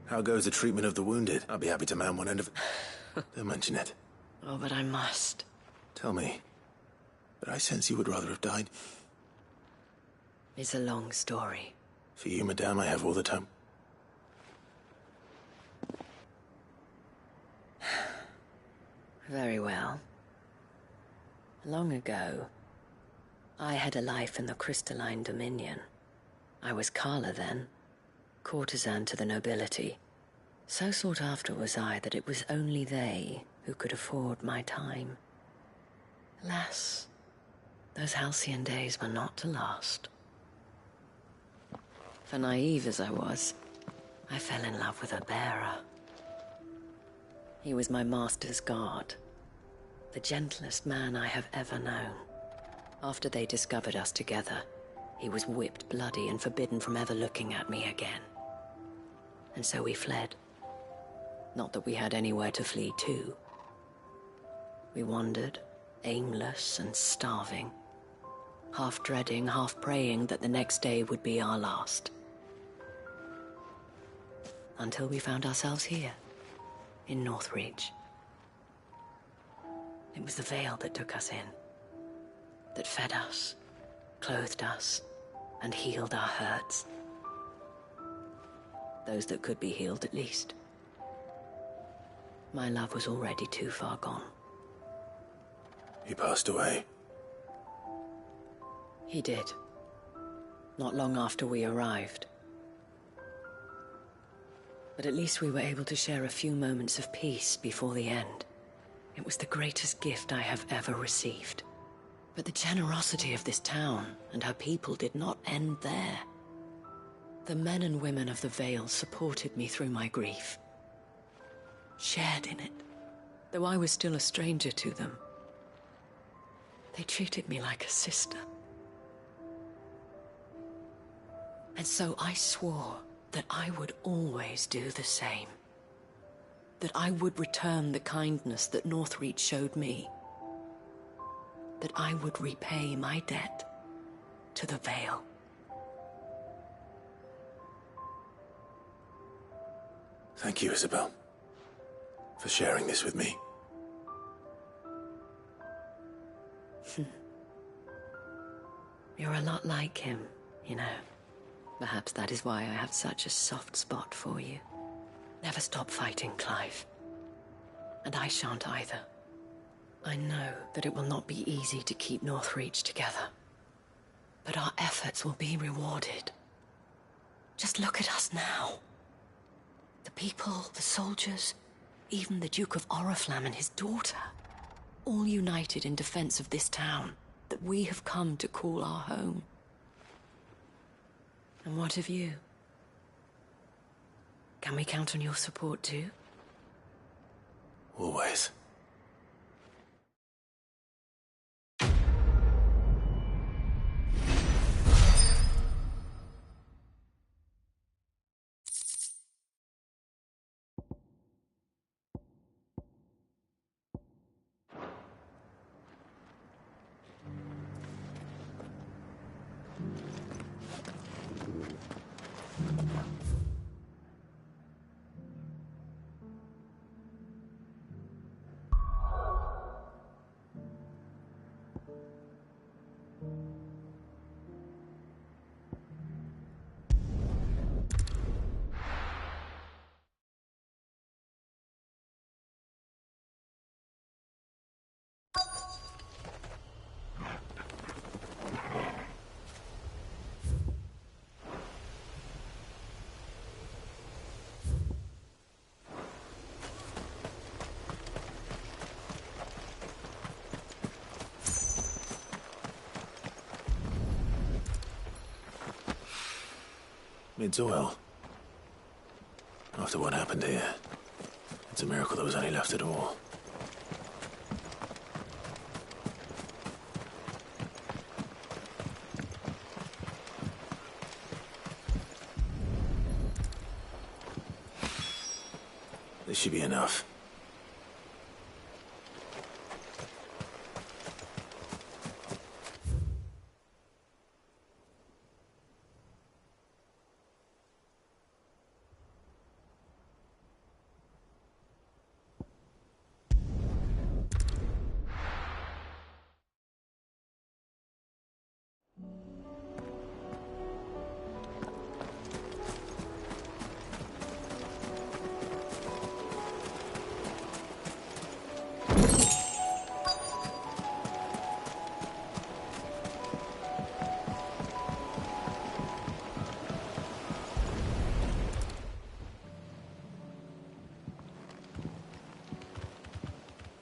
How goes the treatment of the wounded? I'll be happy to man one end of it. Don't mention it. Oh, but I must. Tell me. But I sense you would rather have died. It's a long story. For you, madame, I have all the time. Very well. Long ago, I had a life in the crystalline dominion. I was Carla then, courtesan to the nobility. So sought after was I that it was only they who could afford my time. Alas, those halcyon days were not to last. For naive as I was, I fell in love with a bearer. He was my master's guard, the gentlest man I have ever known. After they discovered us together, he was whipped bloody and forbidden from ever looking at me again. And so we fled. Not that we had anywhere to flee to. We wandered, aimless and starving, half dreading, half praying that the next day would be our last. Until we found ourselves here, in Northreach. It was the Vale that took us in, that fed us, clothed us, and healed our hurts. Those that could be healed, at least. My love was already too far gone. He passed away. He did. Not long after we arrived. But at least we were able to share a few moments of peace before the end. It was the greatest gift I have ever received. But the generosity of this town and her people did not end there. The men and women of the Vale supported me through my grief. Shared in it, though I was still a stranger to them. They treated me like a sister. And so I swore that I would always do the same. That I would return the kindness that Northreach showed me. That I would repay my debt to the Vale. Thank you, Isabel, for sharing this with me. You're a lot like him, you know. Perhaps that is why I have such a soft spot for you. Never stop fighting, Clive. And I shan't either. I know that it will not be easy to keep Northreach together. But our efforts will be rewarded. Just look at us now. The people, the soldiers, even the Duke of Oriflamme and his daughter, all united in defense of this town that we have come to call our home. And what of you? Can we count on your support too? Always. It's oil. After what happened here, it's a miracle there was any left at all. This should be enough.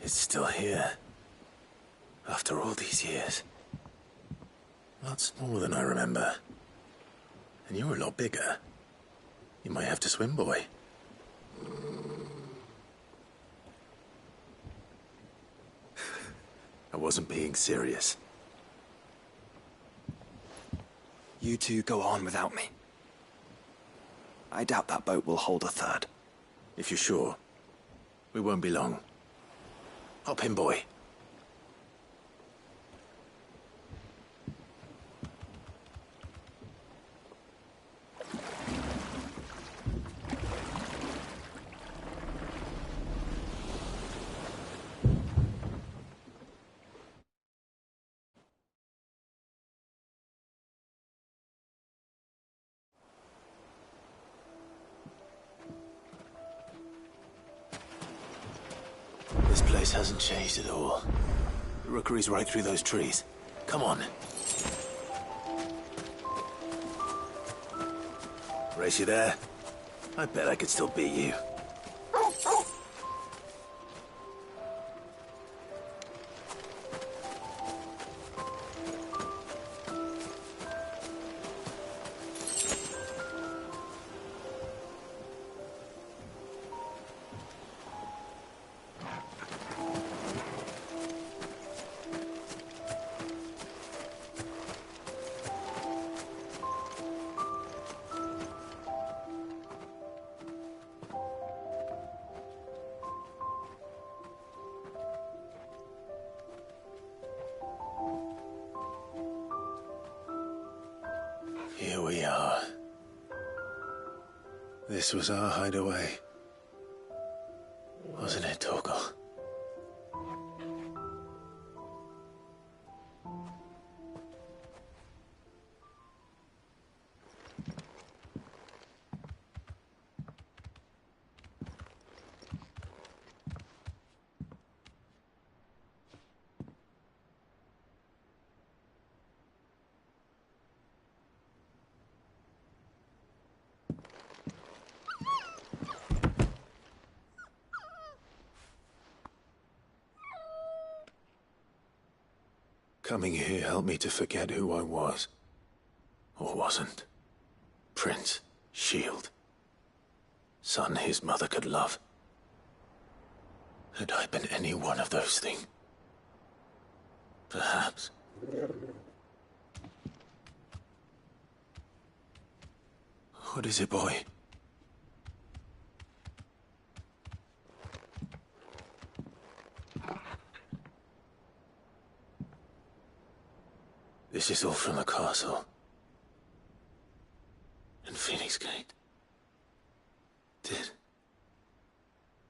It's still here. After all these years. Lots more than I remember. And you're a lot bigger. You might have to swim, boy. I wasn't being serious. You two go on without me. I doubt that boat will hold a third. If you're sure, we won't be long. Hop in, boy. This place hasn't changed at all. The rookery's right through those trees. Come on. Race you there? I bet I could still beat you. Here we are. This was our hideaway. Wasn't it, Torgal? Coming here helped me to forget who I was. Or wasn't. Prince, shield. Son his mother could love. Had I been any one of those things? Perhaps. What is it, boy? This is all from the castle. In Phoenix Gate. Did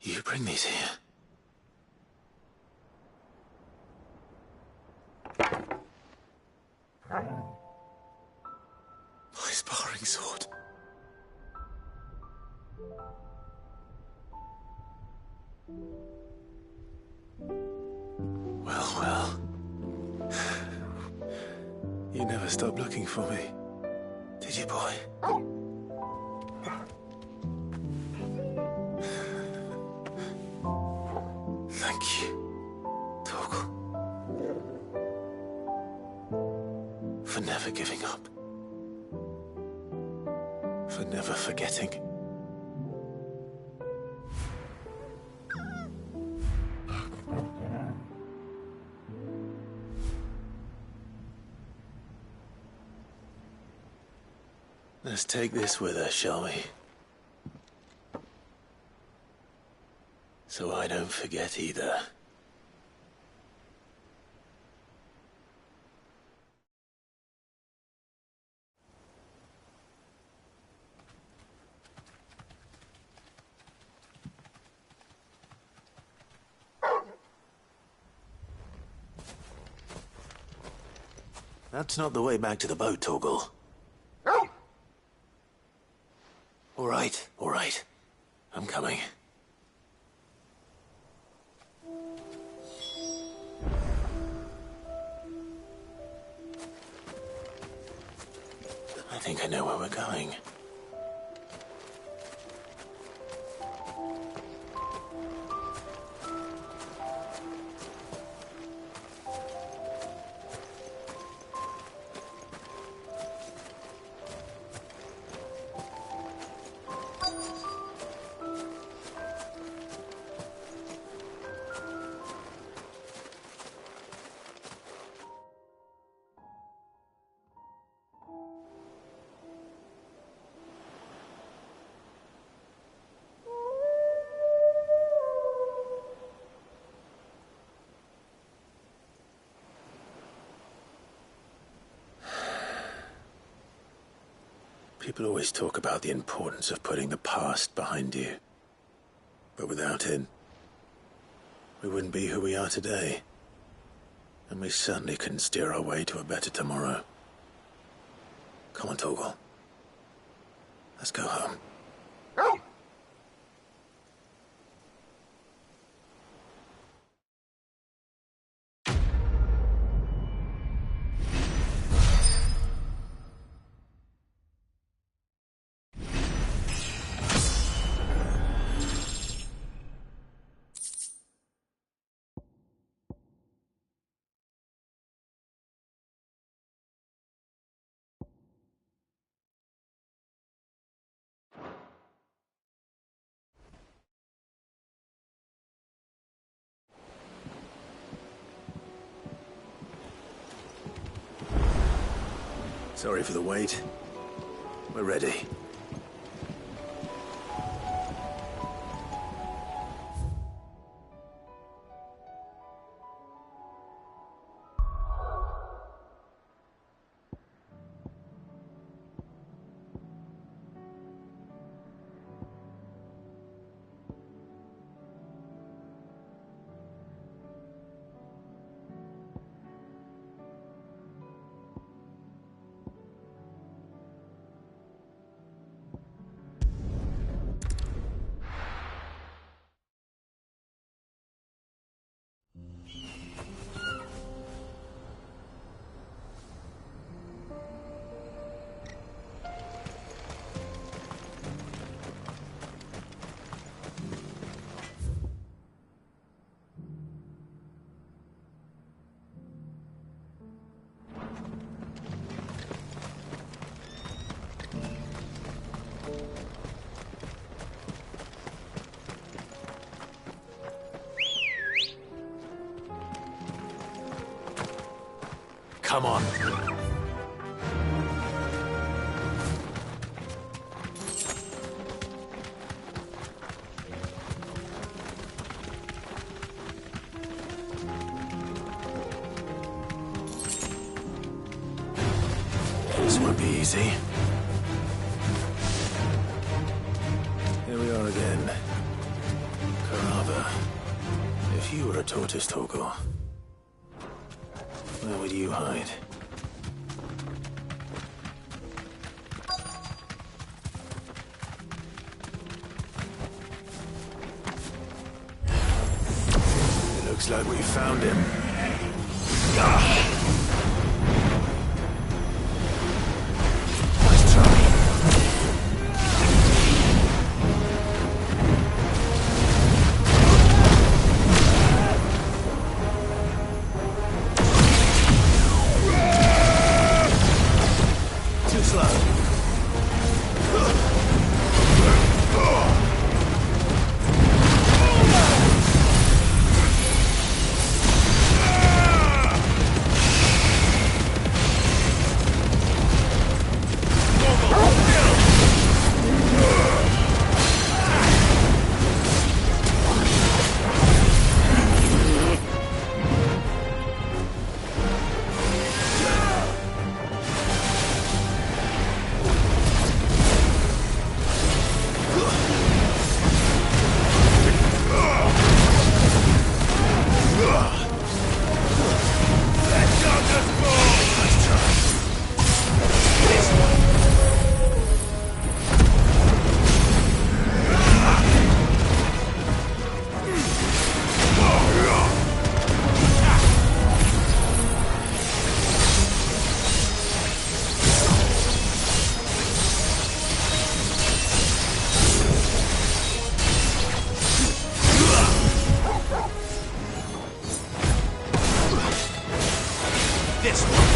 you bring these here? My sparring sword. Well, well. You never stopped looking for me, did you, boy? Thank you, Torgal, for never giving up, for never forgetting. Let's take this with us, shall we? So I don't forget either. That's not the way back to the boat, Torgal. All right. I'm coming. I think I know where we're going. People always talk about the importance of putting the past behind you. But without it, we wouldn't be who we are today. And we certainly couldn't steer our way to a better tomorrow. Come on, Torgal. Let's go home. Sorry for the wait. We're ready. come on. This won't be easy. Here we are again. Carava. If you were a tortoise, Torgor, where would you hide? It looks like we found him. Nice try. Too slow. This one.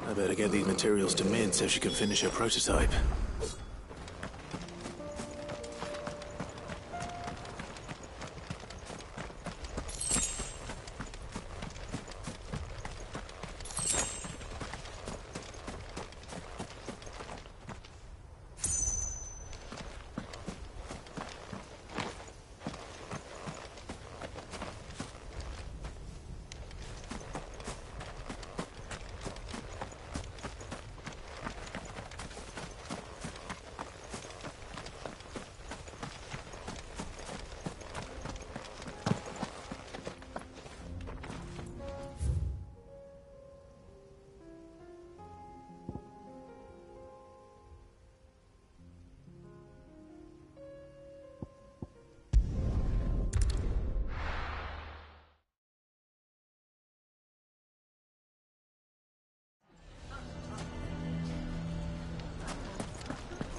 I better get these materials to Min so she can finish her prototype.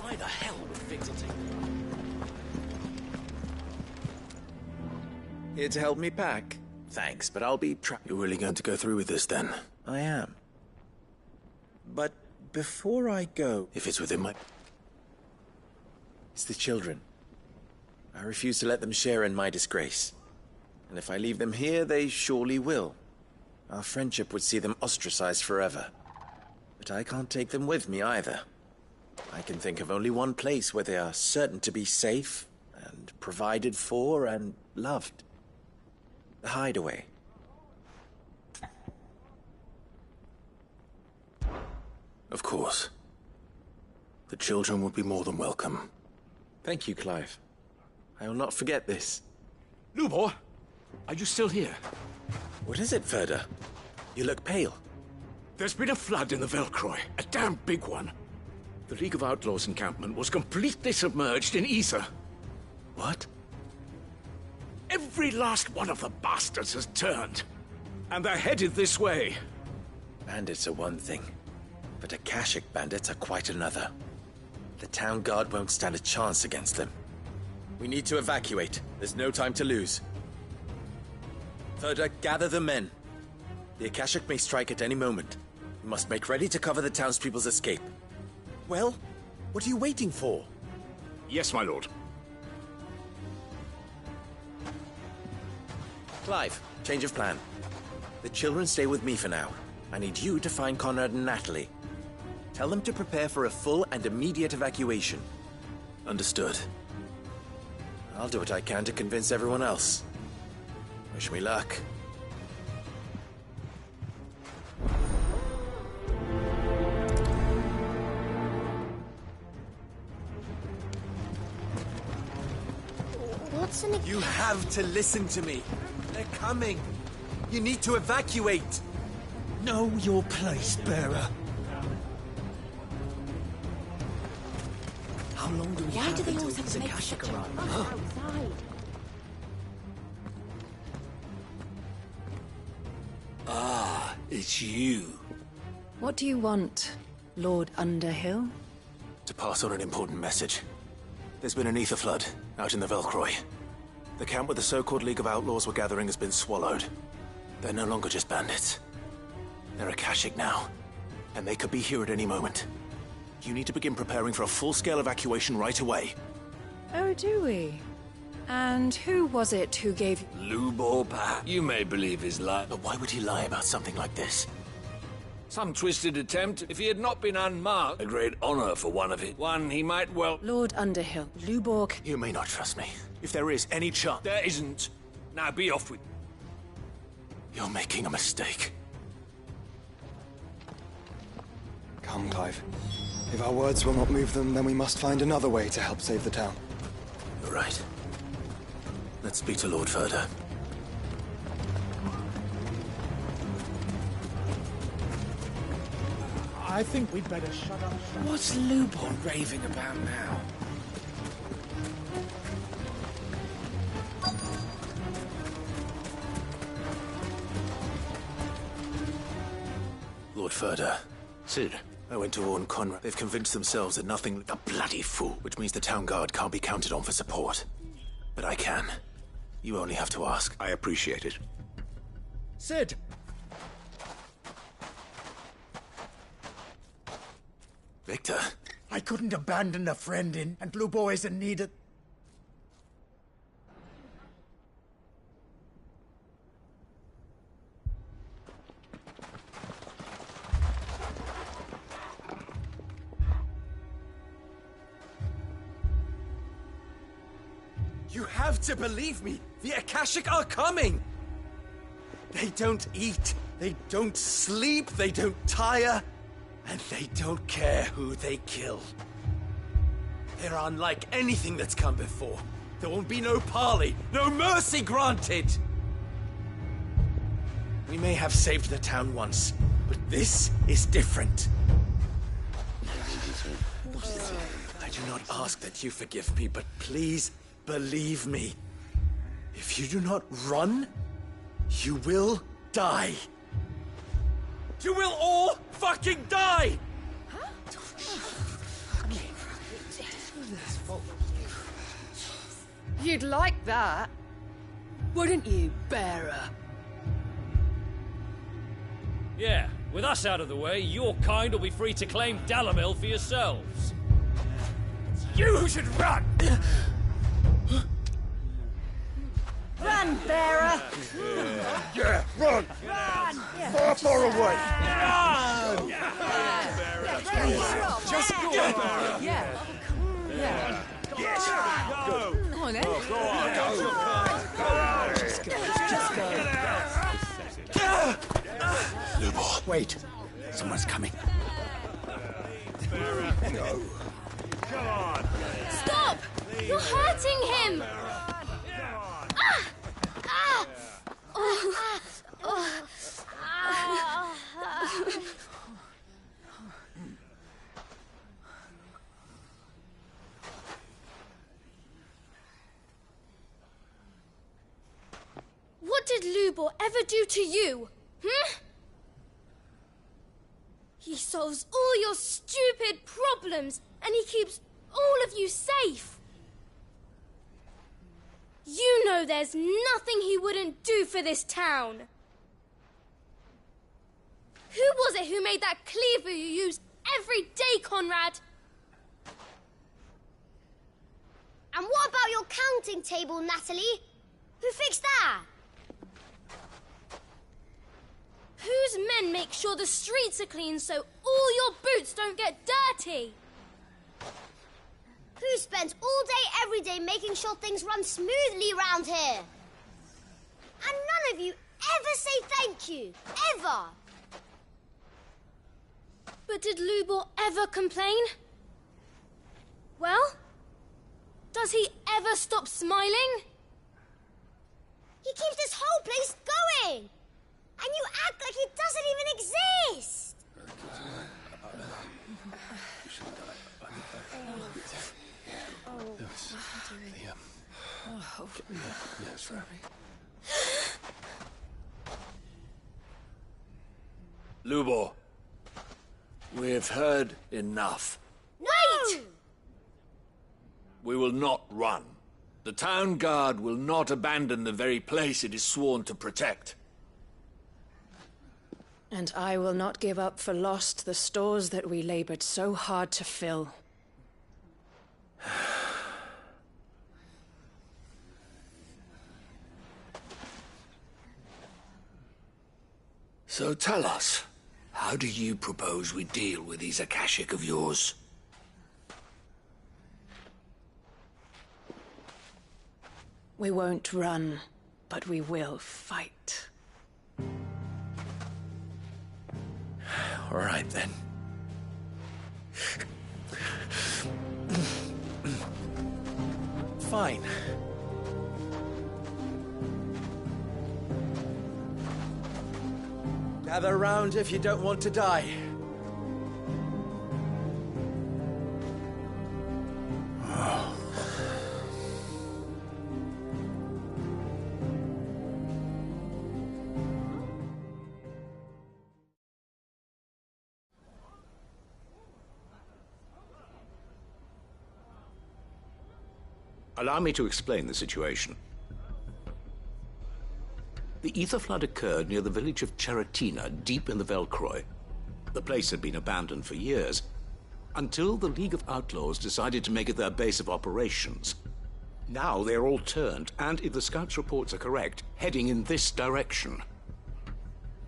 Why the hell would Victor take Here to help me pack? Thanks, but I'll be You're really going to go through with this, then? I am. But before I go... If it's within my... It's the children. I refuse to let them share in my disgrace. And if I leave them here, they surely will. Our friendship would see them ostracized forever. But I can't take them with me either. I can think of only one place where they are certain to be safe, and provided for, and loved. The Hideaway. Of course. The children would be more than welcome. Thank you, Clive. I will not forget this. Lubor, are you still here? What is it, Ferda? You look pale. There's been a flood in the Velcroy, a damn big one. The League of Outlaws encampment was completely submerged in ether. What? Every last one of the bastards has turned. And they're headed this way. Bandits are one thing, but Akashic bandits are quite another. The town guard won't stand a chance against them. We need to evacuate. There's no time to lose. Further, gather the men. The Akashic may strike at any moment. We must make ready to cover the townspeople's escape. Well, what are you waiting for? Yes, my lord. Clive, change of plan. The children stay with me for now. I need you to find Conrad and Natalie. Tell them to prepare for a full and immediate evacuation. Understood. I'll do what I can to convince everyone else. Wish me luck. What's an... You have to listen to me. They're coming. You need to evacuate. Know your place, bearer. How long do we Why have do they until always have these to make Akashic such a arrive? fuss outside? Ah, it's you. What do you want, Lord Underhill? To pass on an important message. There's been an ether flood out in the Velcroy. The camp where the so-called League of Outlaws were gathering has been swallowed. They're no longer just bandits. They're Akashic now, and they could be here at any moment. You need to begin preparing for a full-scale evacuation right away. Oh, do we? And who was it who gave... Lubor, you may believe his lie. But why would he lie about something like this? Some twisted attempt. If he had not been unmarked... A great honor for one of it. One he might well... Lord Underhill, Luborg... You may not trust me. If there is any chance... There isn't. Now be off with... You're making a mistake. Come, Clive. If our words will not move them, then we must find another way to help save the town. You're right. Let's speak to Lord Further. I think we'd better shut up. What's Lubor raving about now? Lord Further. Cid. I went to warn Conrad. They've convinced themselves that nothing... A bloody fool. Which means the town guard can't be counted on for support. But I can. You only have to ask. I appreciate it. Cid! Victor? I couldn't abandon a friend in, and Lubor is in need of... You have to believe me! The Akashic are coming! They don't eat, they don't sleep, they don't tire, and they don't care who they kill. They're unlike anything that's come before. There won't be no parley, no mercy granted! We may have saved the town once, but this is different. I do not ask that you forgive me, but please believe me. If you do not run, you will die. You will all fucking die! You'd like that, wouldn't you, bearer? Yeah, with us out of the way, your kind will be free to claim Dalamil for yourselves. It's you who should run! Run, bearer! Yeah, run! Run! Far, far away! Run! Just go! Yeah. Yeah. Yes! Go! Come on, then. Go on! Just go. Lubor, wait. Someone's coming. No. Come on! Stop! You're hurting him! What did Lubor ever do to you? He solves all your stupid problems, and he keeps all of you safe. You know there's nothing he wouldn't do for this town. Who was it who made that cleaver you use every day, Conrad? And what about your counting table, Natalie? Who fixed that? Whose men make sure the streets are clean so all your boots don't get dirty? Who spends all day, every day making sure things run smoothly round here? And none of you ever say thank you. Ever. But did Lubor ever complain? Well, does he ever stop smiling? He keeps this whole place going. And you act like he doesn't even exist. Yes, right. Lubor, we've heard enough. Wait! We will not run. The town guard will not abandon the very place it is sworn to protect. And I will not give up for lost the stores that we labored so hard to fill. So tell us, how do you propose we deal with these Akashic of yours? We won't run, but we will fight. All right, then. Fine. Gather round if you don't want to die. Allow me to explain the situation. The ether flood occurred near the village of Cheratina, deep in the Velcroy. The place had been abandoned for years, until the League of Outlaws decided to make it their base of operations. Now they're all turned, and if the scouts' reports are correct, heading in this direction.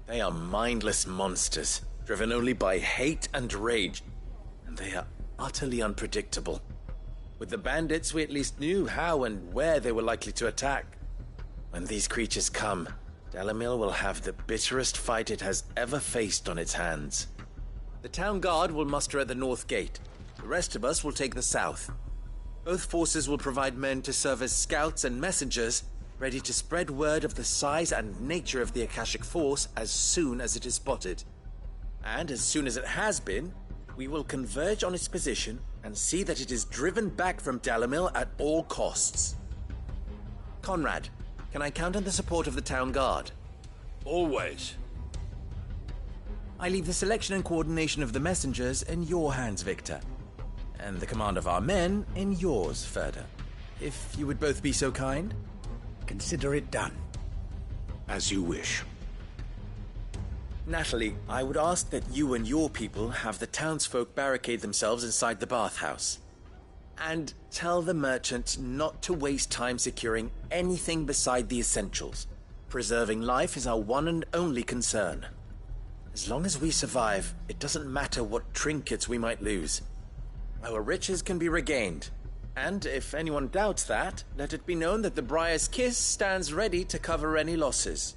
They are mindless monsters, driven only by hate and rage, and they are utterly unpredictable. With the bandits, we at least knew how and where they were likely to attack. When these creatures come, Dalamil will have the bitterest fight it has ever faced on its hands. The town guard will muster at the north gate. The rest of us will take the south. Both forces will provide men to serve as scouts and messengers, ready to spread word of the size and nature of the Akashic force as soon as it is spotted. And as soon as it has been, we will converge on its position and see that it is driven back from Dalamil at all costs. Conrad, can I count on the support of the town guard? Always. I leave the selection and coordination of the messengers in your hands, Victor. And the command of our men in yours, Ferda. If you would both be so kind. Consider it done. As you wish. Natalie, I would ask that you and your people have the townsfolk barricade themselves inside the bathhouse. And tell the merchant not to waste time securing anything beside the essentials. Preserving life is our one and only concern. As long as we survive, it doesn't matter what trinkets we might lose. Our riches can be regained. And if anyone doubts that, let it be known that the Briar's Kiss stands ready to cover any losses.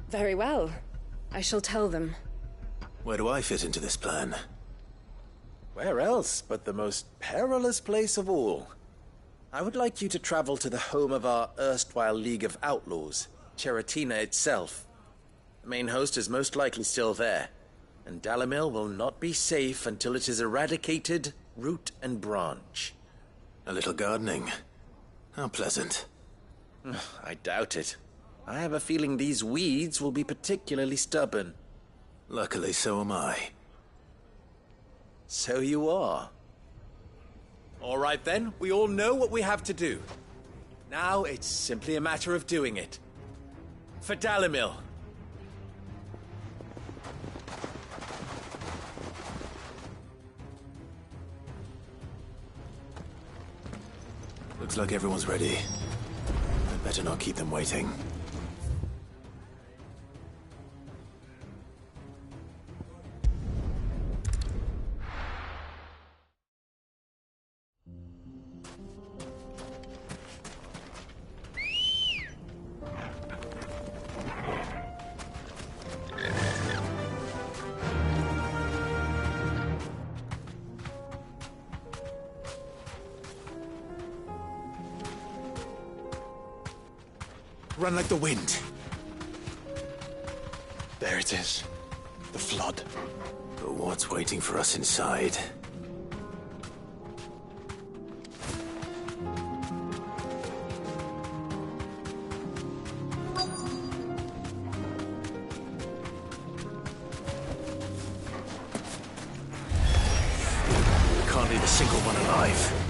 Very well. I shall tell them. Where do I fit into this plan? Where else but the most perilous place of all? I would like you to travel to the home of our erstwhile League of Outlaws, Cheratina itself. The main host is most likely still there, and Dalamil will not be safe until it is eradicated, root and branch. A little gardening. How pleasant. I doubt it. I have a feeling these weeds will be particularly stubborn. Luckily, so am I. So you are. All right then, we all know what we have to do. Now it's simply a matter of doing it. For Dalimil. Looks like everyone's ready. I'd better not keep them waiting. Run like the wind. There it is. The flood. But what's waiting for us inside? Can't leave a single one alive.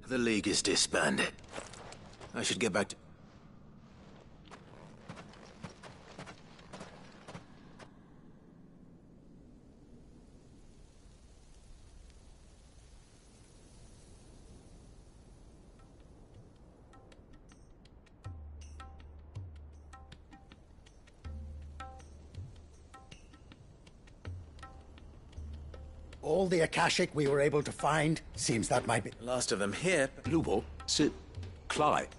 The League is disbanded. I should get back to... All the Akashic we were able to find seems that might be... Last of them here. Lubo, Sid, Clive.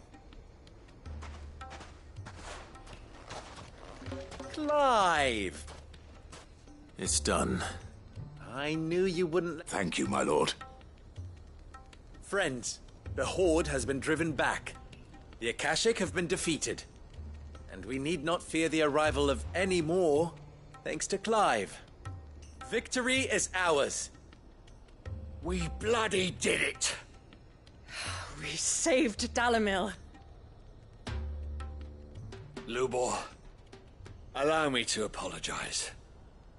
Clive! It's done. I knew you wouldn't... Thank you, my lord. Friends, the Horde has been driven back. The Akashic have been defeated. And we need not fear the arrival of any more, thanks to Clive. Victory is ours. We bloody did it! We saved Dalimil. Lubor, allow me to apologize.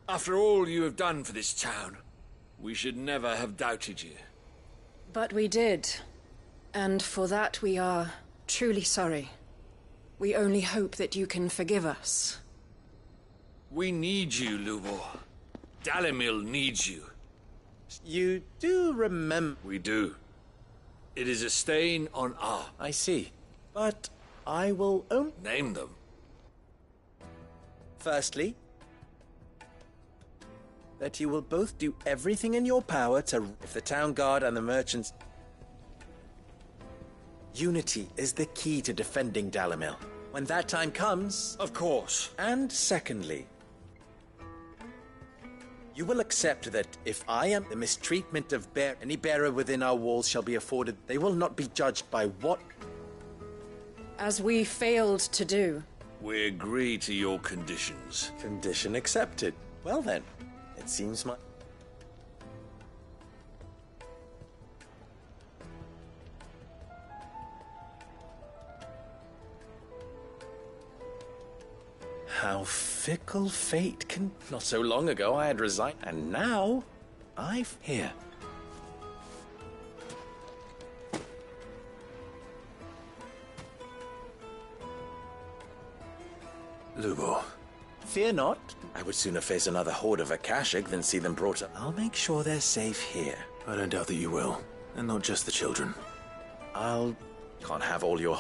After all you have done for this town, we should never have doubted you. But we did. And for that we are truly sorry. We only hope that you can forgive us. We need you, Lubor. Dalimil needs you. You do remember... We do. It is a stain on our... I see. But I will only... Name them. Firstly, that you will both do everything in your power to... If the town guard and the merchants... Unity is the key to defending Dalimil. When that time comes... Of course. And secondly, you will accept that if I am the mistreatment of any bearer within our walls shall be afforded, they will not be judged by what... As we failed to do. We agree to your conditions. Condition accepted. Well then, it seems my... How fickle fate can... Not so long ago I had resigned, and now I've here. Lubo. Fear not. I would sooner face another horde of Akashic than see them brought up. I'll make sure they're safe here. I don't doubt that you will. And not just the children. Can't have all your...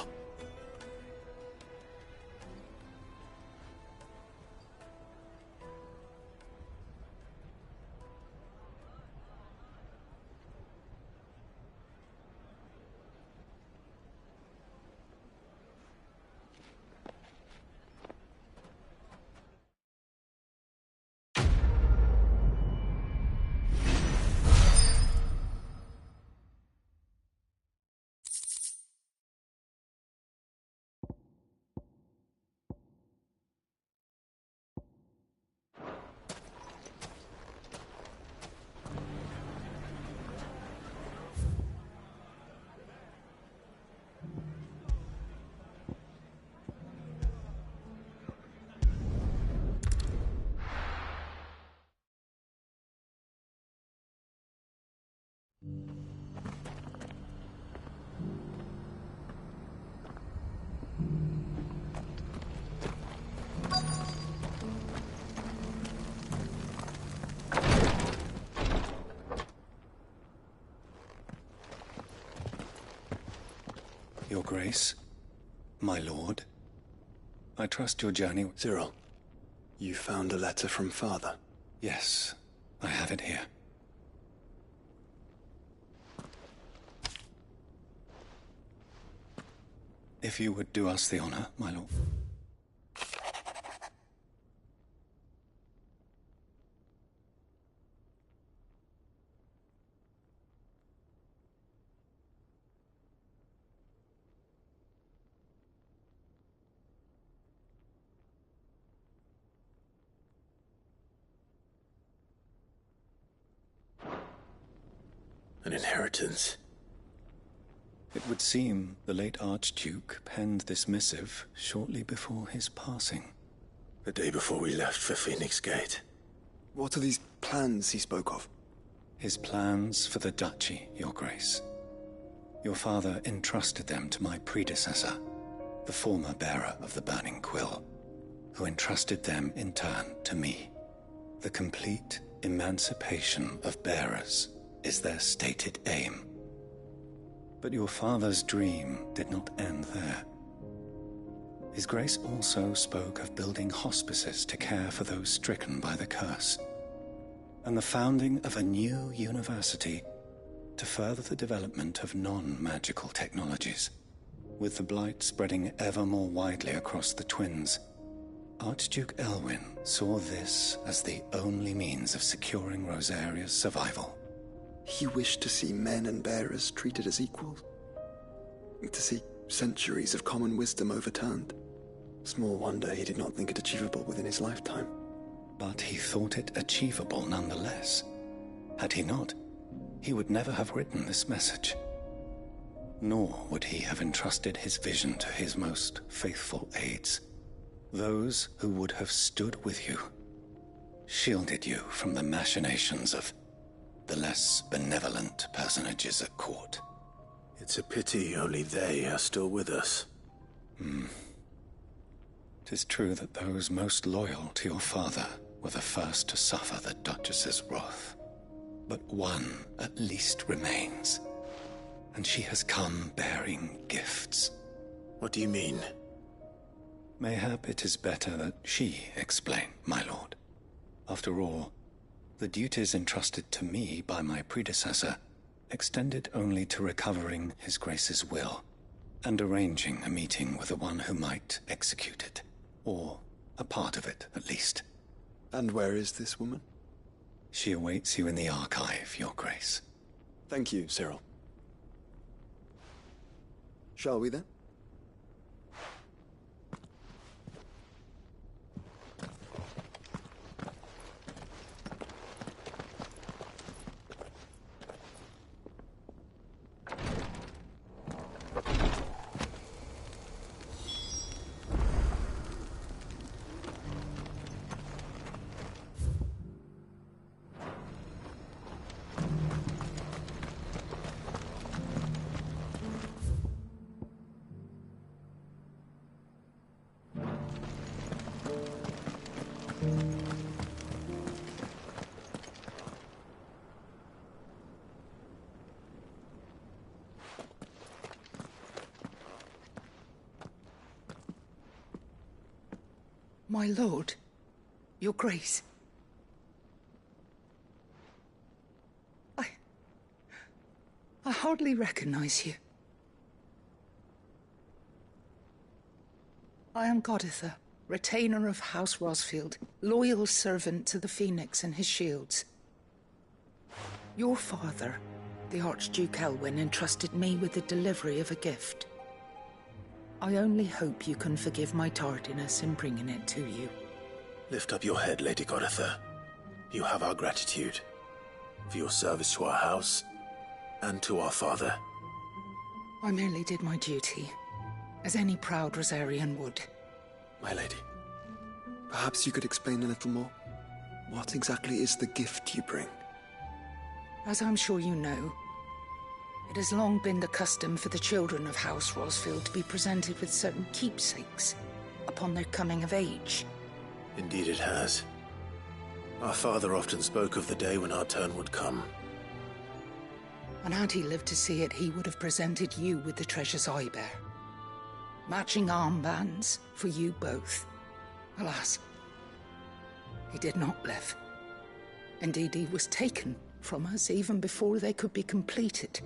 Your Grace, my lord, I trust your journey... Cyril, you found a letter from Father? Yes, I have it here. If you would do us the honor, my lord. An inheritance. It would seem the late Archduke penned this missive shortly before his passing. The day before we left for Phoenix Gate. What are these plans he spoke of? His plans for the duchy, Your Grace. Your father entrusted them to my predecessor, the former bearer of the Burning Quill, who entrusted them in turn to me. The complete emancipation of bearers is their stated aim. But your father's dream did not end there. His Grace also spoke of building hospices to care for those stricken by the curse, and the founding of a new university to further the development of non-magical technologies. With the blight spreading ever more widely across the twins, Archduke Elwyn saw this as the only means of securing Rosaria's survival. He wished to see men and bearers treated as equals. To see centuries of common wisdom overturned. Small wonder he did not think it achievable within his lifetime. But he thought it achievable nonetheless. Had he not, he would never have written this message. Nor would he have entrusted his vision to his most faithful aides. Those who would have stood with you, shielded you from the machinations of the less benevolent personages at court. It's a pity only they are still with us. 'Tis true that those most loyal to your father were the first to suffer the Duchess's wrath. But one at least remains, and she has come bearing gifts. What do you mean? Mayhap it is better that she explain, my lord. After all, the duties entrusted to me by my predecessor extended only to recovering His Grace's will and arranging a meeting with the one who might execute it, or a part of it, at least. And where is this woman? She awaits you in the archive, Your Grace. Thank you, Cyril. Shall we then? My lord, Your Grace. I hardly recognize you. I am ㅍㅍ, retainer of House Rosfield, loyal servant to the Phoenix and his shields. Your father, the Archduke Elwyn, entrusted me with the delivery of a gift. I only hope you can forgive my tardiness in bringing it to you. Lift up your head, Lady ㅍㅍ. You have our gratitude for your service to our house and to our father. I merely did my duty, as any proud Rosarian would. My lady, perhaps you could explain a little more? What exactly is the gift you bring? As I'm sure you know, it has long been the custom for the children of House Rosfield to be presented with certain keepsakes upon their coming of age. Indeed it has. Our father often spoke of the day when our turn would come. And had he lived to see it, he would have presented you with the treasures I bear. Matching armbands for you both. Alas, he did not live. Indeed, he was taken from us even before they could be completed.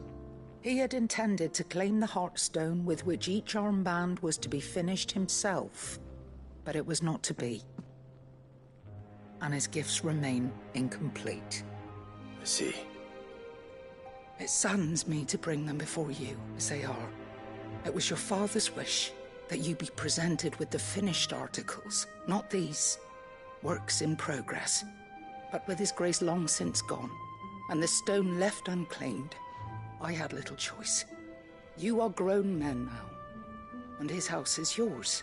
He had intended to claim the Heartstone with which each armband was to be finished himself, but it was not to be. And his gifts remain incomplete. I see. It saddens me to bring them before you, as they are. It was your father's wish that you be presented with the finished articles, not these, works in progress. But with his grace long since gone, and the stone left unclaimed, I had little choice. You are grown men now, and his house is yours.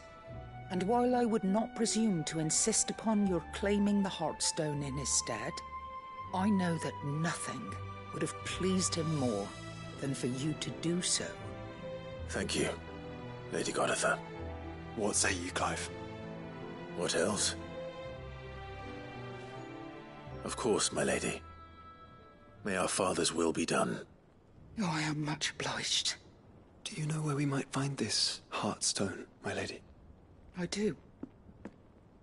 And while I would not presume to insist upon your claiming the Heartstone in his stead, I know that nothing would have pleased him more than for you to do so. Thank you, Lady ㅍㅍ. What say you, Clive? What else? Of course, my lady. May our father's will be done. Oh, I am much obliged. Do you know where we might find this Heartstone, my lady? I do.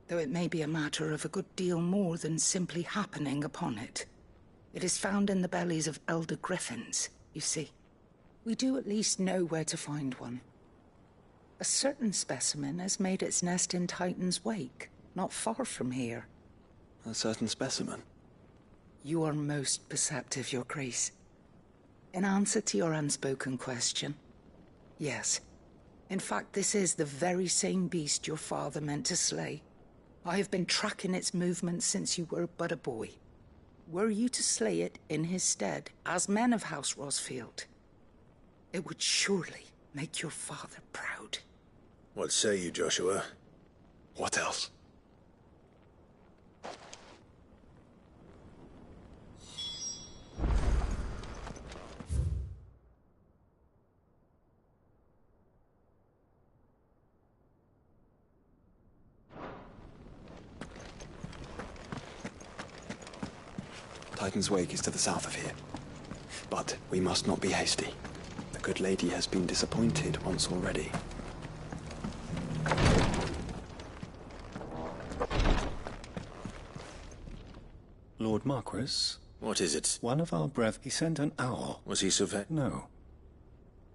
Though it may be a matter of a good deal more than simply happening upon it. It is found in the bellies of elder griffins, you see. We do at least know where to find one. A certain specimen has made its nest in Titan's Wake, not far from here. A certain specimen? You are most perceptive, Your Grace. In answer to your unspoken question, yes. In fact, this is the very same beast your father meant to slay. I have been tracking its movements since you were but a boy. Were you to slay it in his stead, as men of House Rosfield, it would surely make your father proud. What say you, Joshua? What else? Titan's Wake is to the south of here. But we must not be hasty. The good lady has been disappointed once already. Lord Marquis? What is it? One of our brethren, he sent an owl. Was he so very... No.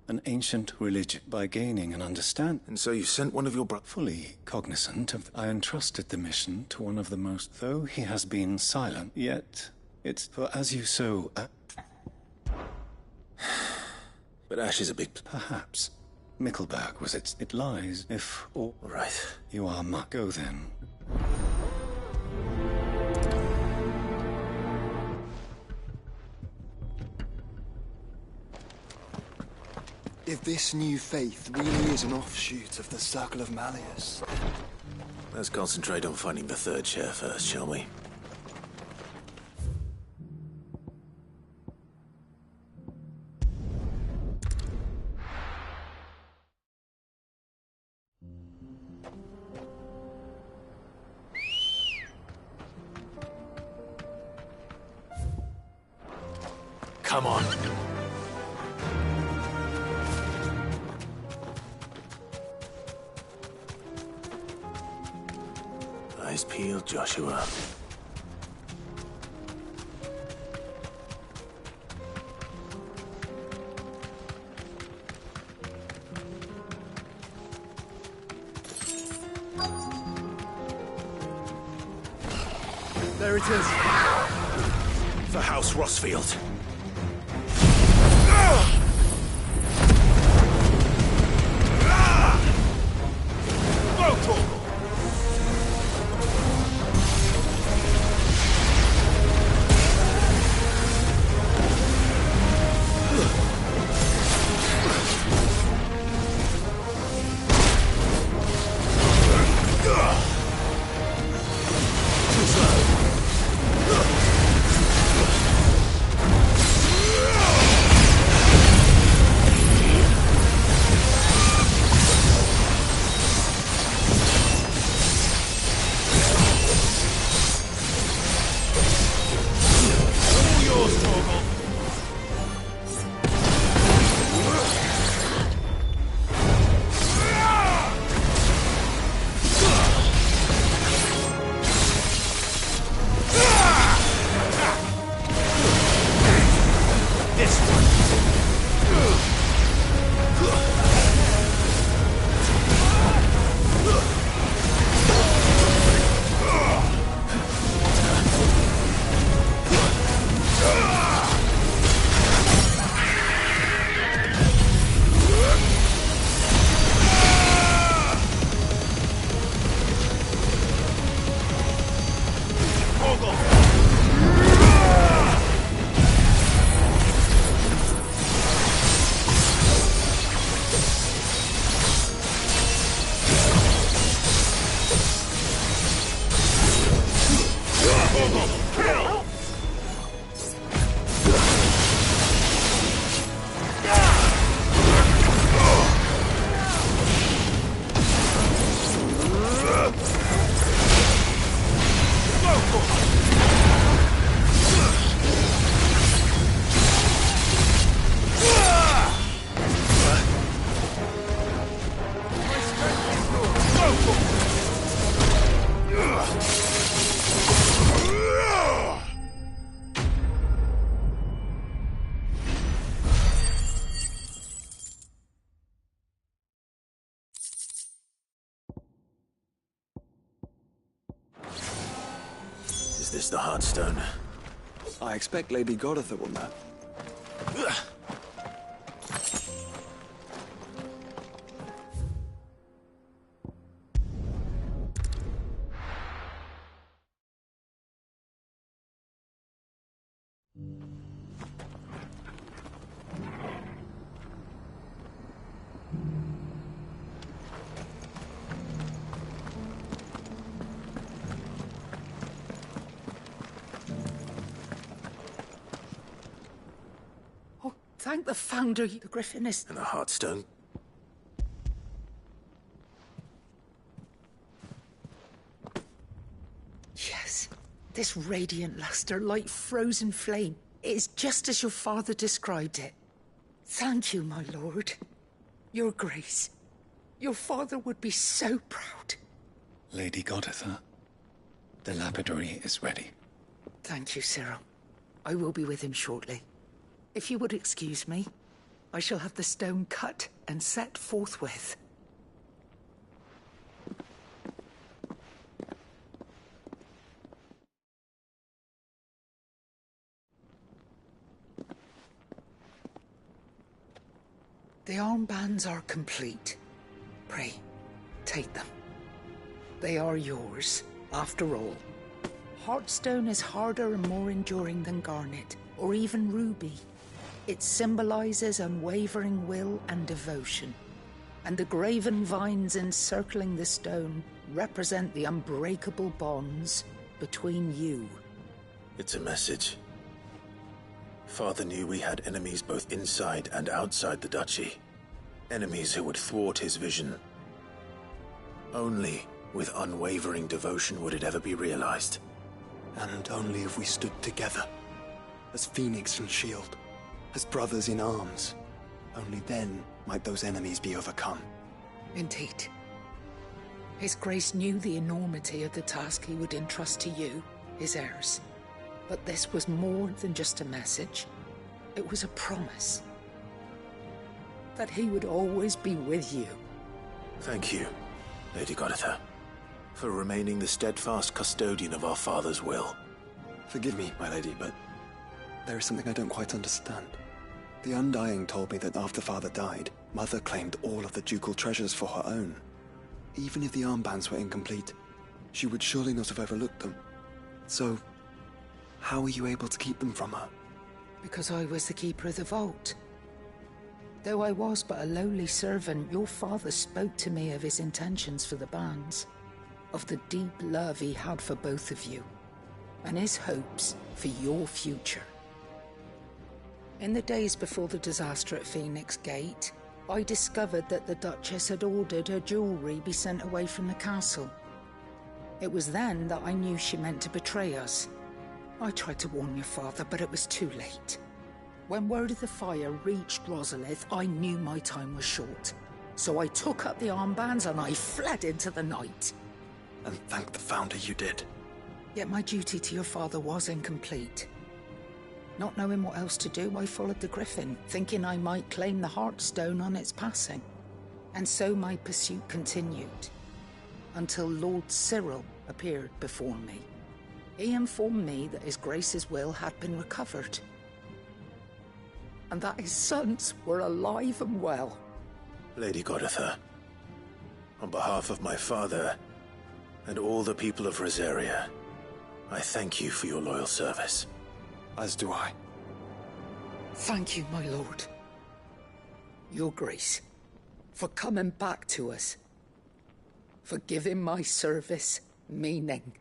An ancient religion by gaining an understanding. And so you sent one of your brothers? Fully cognizant of... I entrusted the mission to one of the most... Though he has been silent, yet it's... For as you so... But Ash is a big... Perhaps. Mickleburg was it. It lies, if... All right. You are Go then. If this new faith really is an offshoot of the Circle of Malleus... Let's concentrate on finding the third chair first, shall we? Come on. Eyes peeled, Joshua. There it is. For House Rossfield. Is this the Heartstone? I expect Lady Goditha will know. Thank the Founder, the Griffin is... And the Heartstone? Yes. This radiant luster, like frozen flame, is just as your father described it. Thank you, my lord. Your Grace. Your father would be so proud. Lady Goditha, the lapidary is ready. Thank you, Cyril. I will be with him shortly. If you would excuse me, I shall have the stone cut and set forthwith. The armbands are complete. Pray, take them. They are yours, after all. Heartstone is harder and more enduring than garnet, or even ruby. It symbolizes unwavering will and devotion, and the graven vines encircling the stone represent the unbreakable bonds between you. It's a message. Father knew we had enemies both inside and outside the duchy. Enemies who would thwart his vision. Only with unwavering devotion would it ever be realized. And only if we stood together, as Phoenix and Shield, as brothers in arms. Only then might those enemies be overcome. Indeed. His Grace knew the enormity of the task he would entrust to you, his heirs. But this was more than just a message. It was a promise. That he would always be with you. Thank you, Lady Goditha, for remaining the steadfast custodian of our father's will. Forgive me, my lady, but there is something I don't quite understand. The Undying told me that after Father died, Mother claimed all of the ducal treasures for her own. Even if the armbands were incomplete, she would surely not have overlooked them. So, how were you able to keep them from her? Because I was the keeper of the vault. Though I was but a lowly servant, your father spoke to me of his intentions for the bands, of the deep love he had for both of you, and his hopes for your future. In the days before the disaster at Phoenix Gate, I discovered that the Duchess had ordered her jewelry be sent away from the castle. It was then that I knew she meant to betray us. I tried to warn your father, but it was too late. When word of the fire reached Rosalith, I knew my time was short. So I took up the armbands and I fled into the night. And thank the Founder you did. Yet my duty to your father was incomplete. Not knowing what else to do, I followed the Griffin, thinking I might claim the Heartstone on its passing. And so my pursuit continued, until Lord Cyril appeared before me. He informed me that His Grace's will had been recovered, and that his sons were alive and well. Lady Goditha, on behalf of my father and all the people of Rosaria, I thank you for your loyal service. As do I. Thank you, my lord. Your Grace, for coming back to us, for giving my service meaning.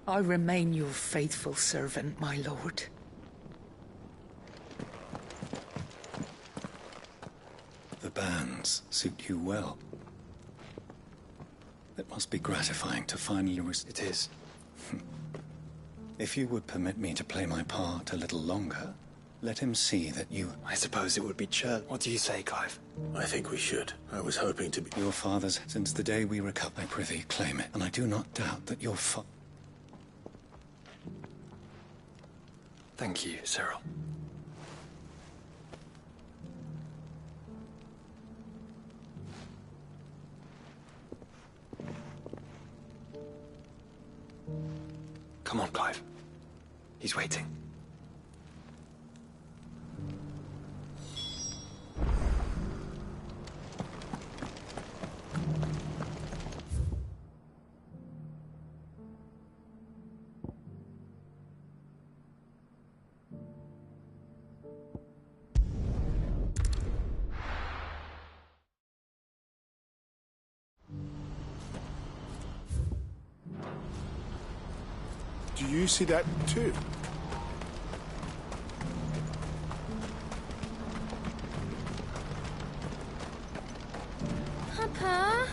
I remain your faithful servant, my lord. The bands suit you well. It must be gratifying to finally It is. If you would permit me to play my part a little longer, let him see that you... I suppose it would be church. What do you say, Clive? I think we should. I was hoping to be... Your father's, since the day we recover, I prithee, claim it, and I do not doubt that your Thank you, Cyril. Come on, Clive. He's waiting. Do you see that too? Papa?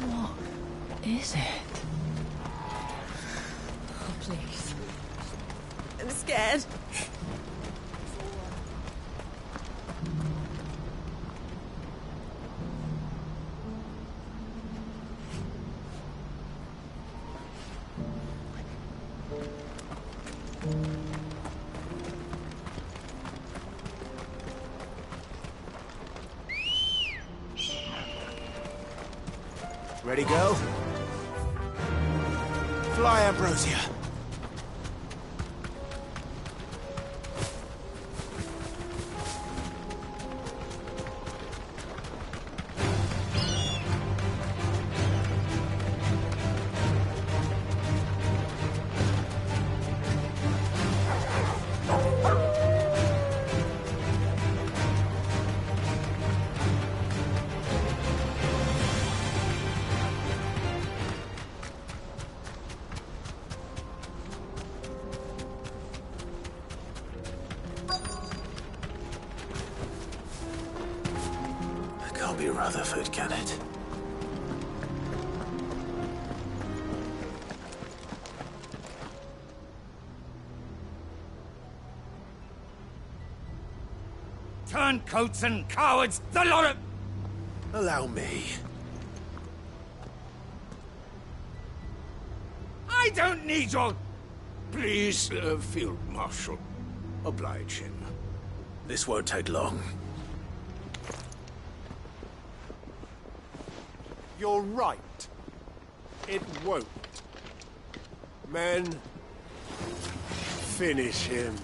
What is it? Oh, please. I'm scared. Ready, girl? Fly, Ambrosia. Can't be Rutherford, can it? Turncoats and cowards, the lot of... Allow me. I don't need your... Please, Field Marshal, oblige him. This won't take long. You're right. It won't. Men, finish him.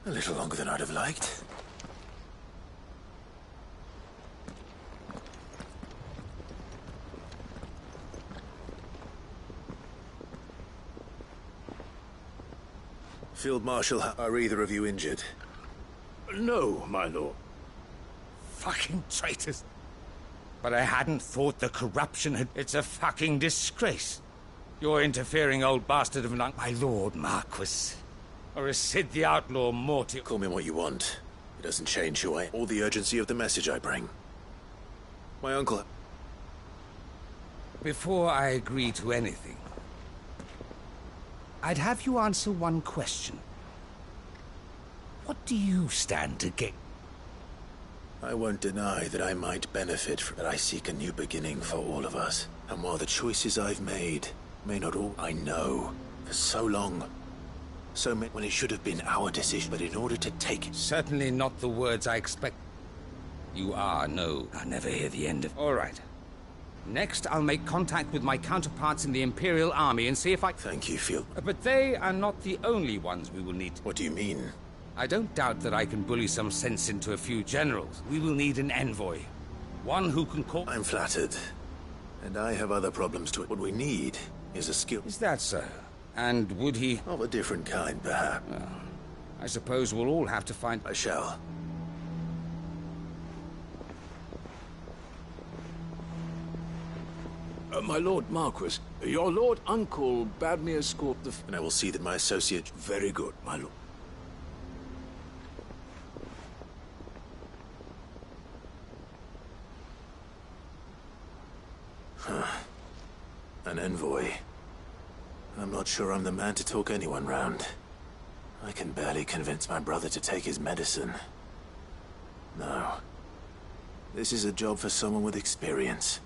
A little longer than I'd have liked. Field Marshal, are either of you injured? No, my lord. Fucking traitors. But I hadn't thought the corruption had... It's a fucking disgrace. You're interfering, old bastard of an... My lord Marquis. Or is Sid the outlaw more to... Call me what you want. It doesn't change who I am or the urgency of the message I bring. My uncle... Before I agree to anything, I'd have you answer one question. What do you stand to gain? I won't deny that I might benefit from that. I seek a new beginning for all of us. And while the choices I've made may not all... I know, for so long... So many, when it should have been our decision, but in order to take it... Certainly not the words I expect. You are, no. I'll never hear the end of... All right. Next, I'll make contact with my counterparts in the Imperial Army and see if I... Thank you, Field. But they are not the only ones we will need. What do you mean? I don't doubt that I can bully some sense into a few generals. We will need an envoy. One who can call... I'm flattered. And I have other problems to it. What we need is a skill... Is that so? And would he... Of a different kind, perhaps. I suppose we'll all have to find... I shall. My Lord Marquis, your Lord Uncle bade me escort the... And I will see that my associate... Very good, my lord. An envoy. I'm not sure I'm the man to talk anyone round. I can barely convince my brother to take his medicine. No. This is a job for someone with experience.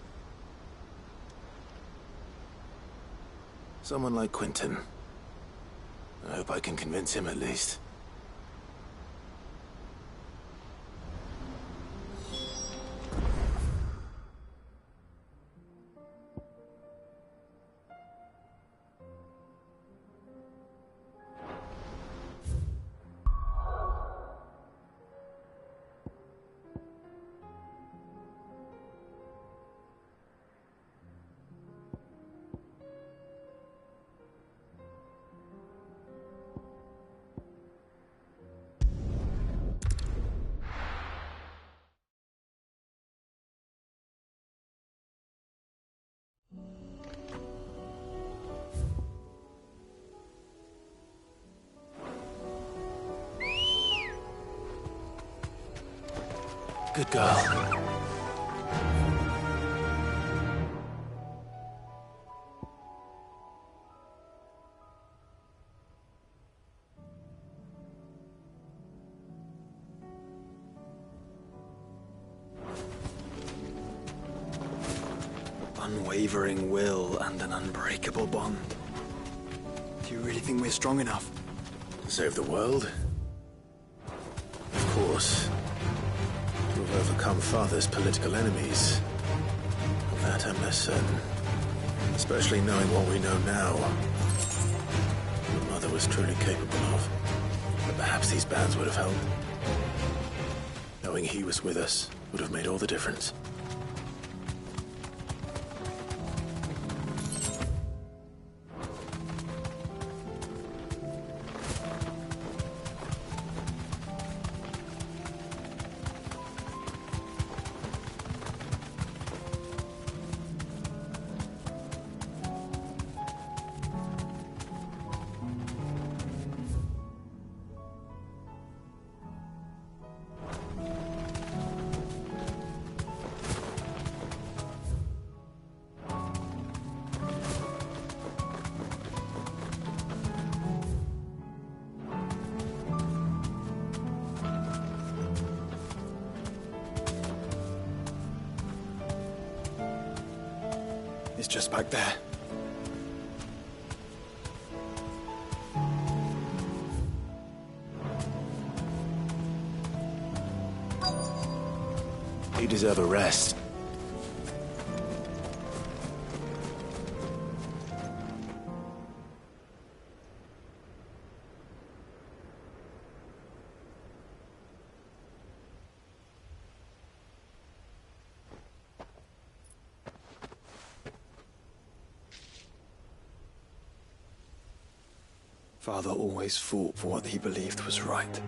Someone like Quentin. I hope I can convince him at least. Good girl. Unwavering will and an unbreakable bond. Do you really think we're strong enough? To save the world? Of course. To have overcome Father's political enemies. Of that I'm less certain. Especially knowing what we know now. What Mother was truly capable of. But perhaps these bands would have helped. Knowing he was with us would have made all the difference. It's just back there. You deserve a rest. Father always fought for what he believed was right.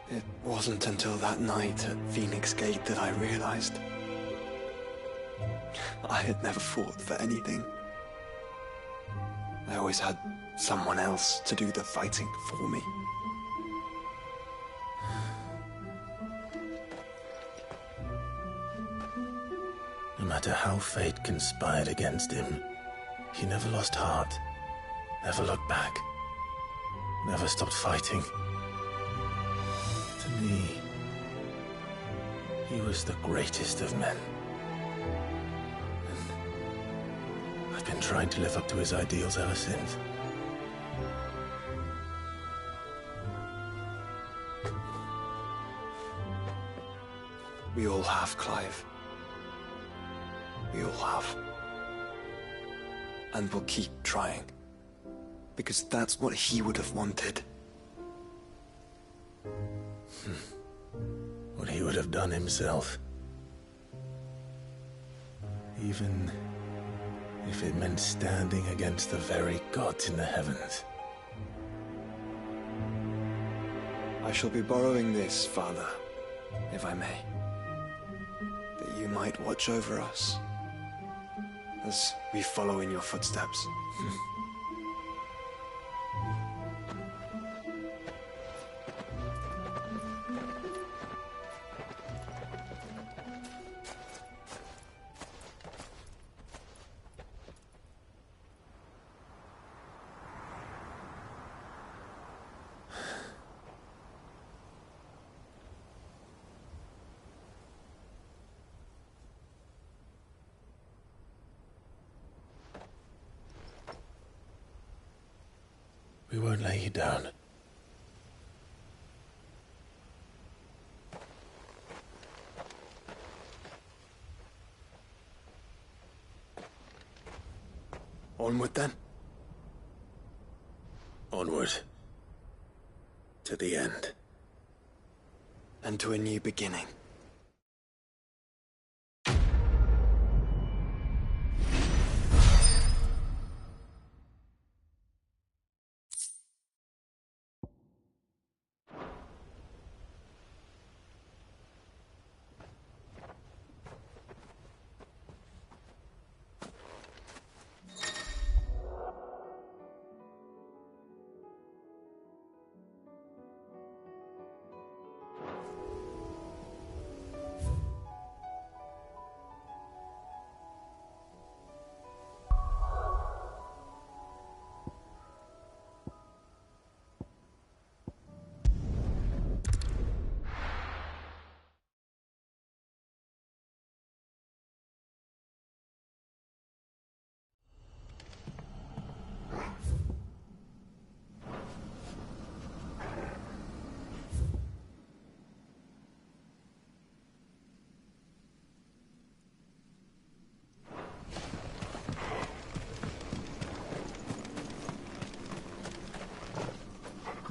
It wasn't until that night at Phoenix Gate that I realized I had never fought for anything. I always had someone else to do the fighting for me. No matter how fate conspired against him, he never lost heart, never looked back, never stopped fighting. To me, he was the greatest of men. And I've been trying to live up to his ideals ever since. We all have, Clive. We all have. And we'll keep trying. Because that's what he would have wanted. What he would have done himself. Even if it meant standing against the very gods in the heavens. I shall be borrowing this, Father, if I may. That you might watch over us as we follow in your footsteps. We won't lay you down. Onward, then? Onward. To the end. And to a new beginning.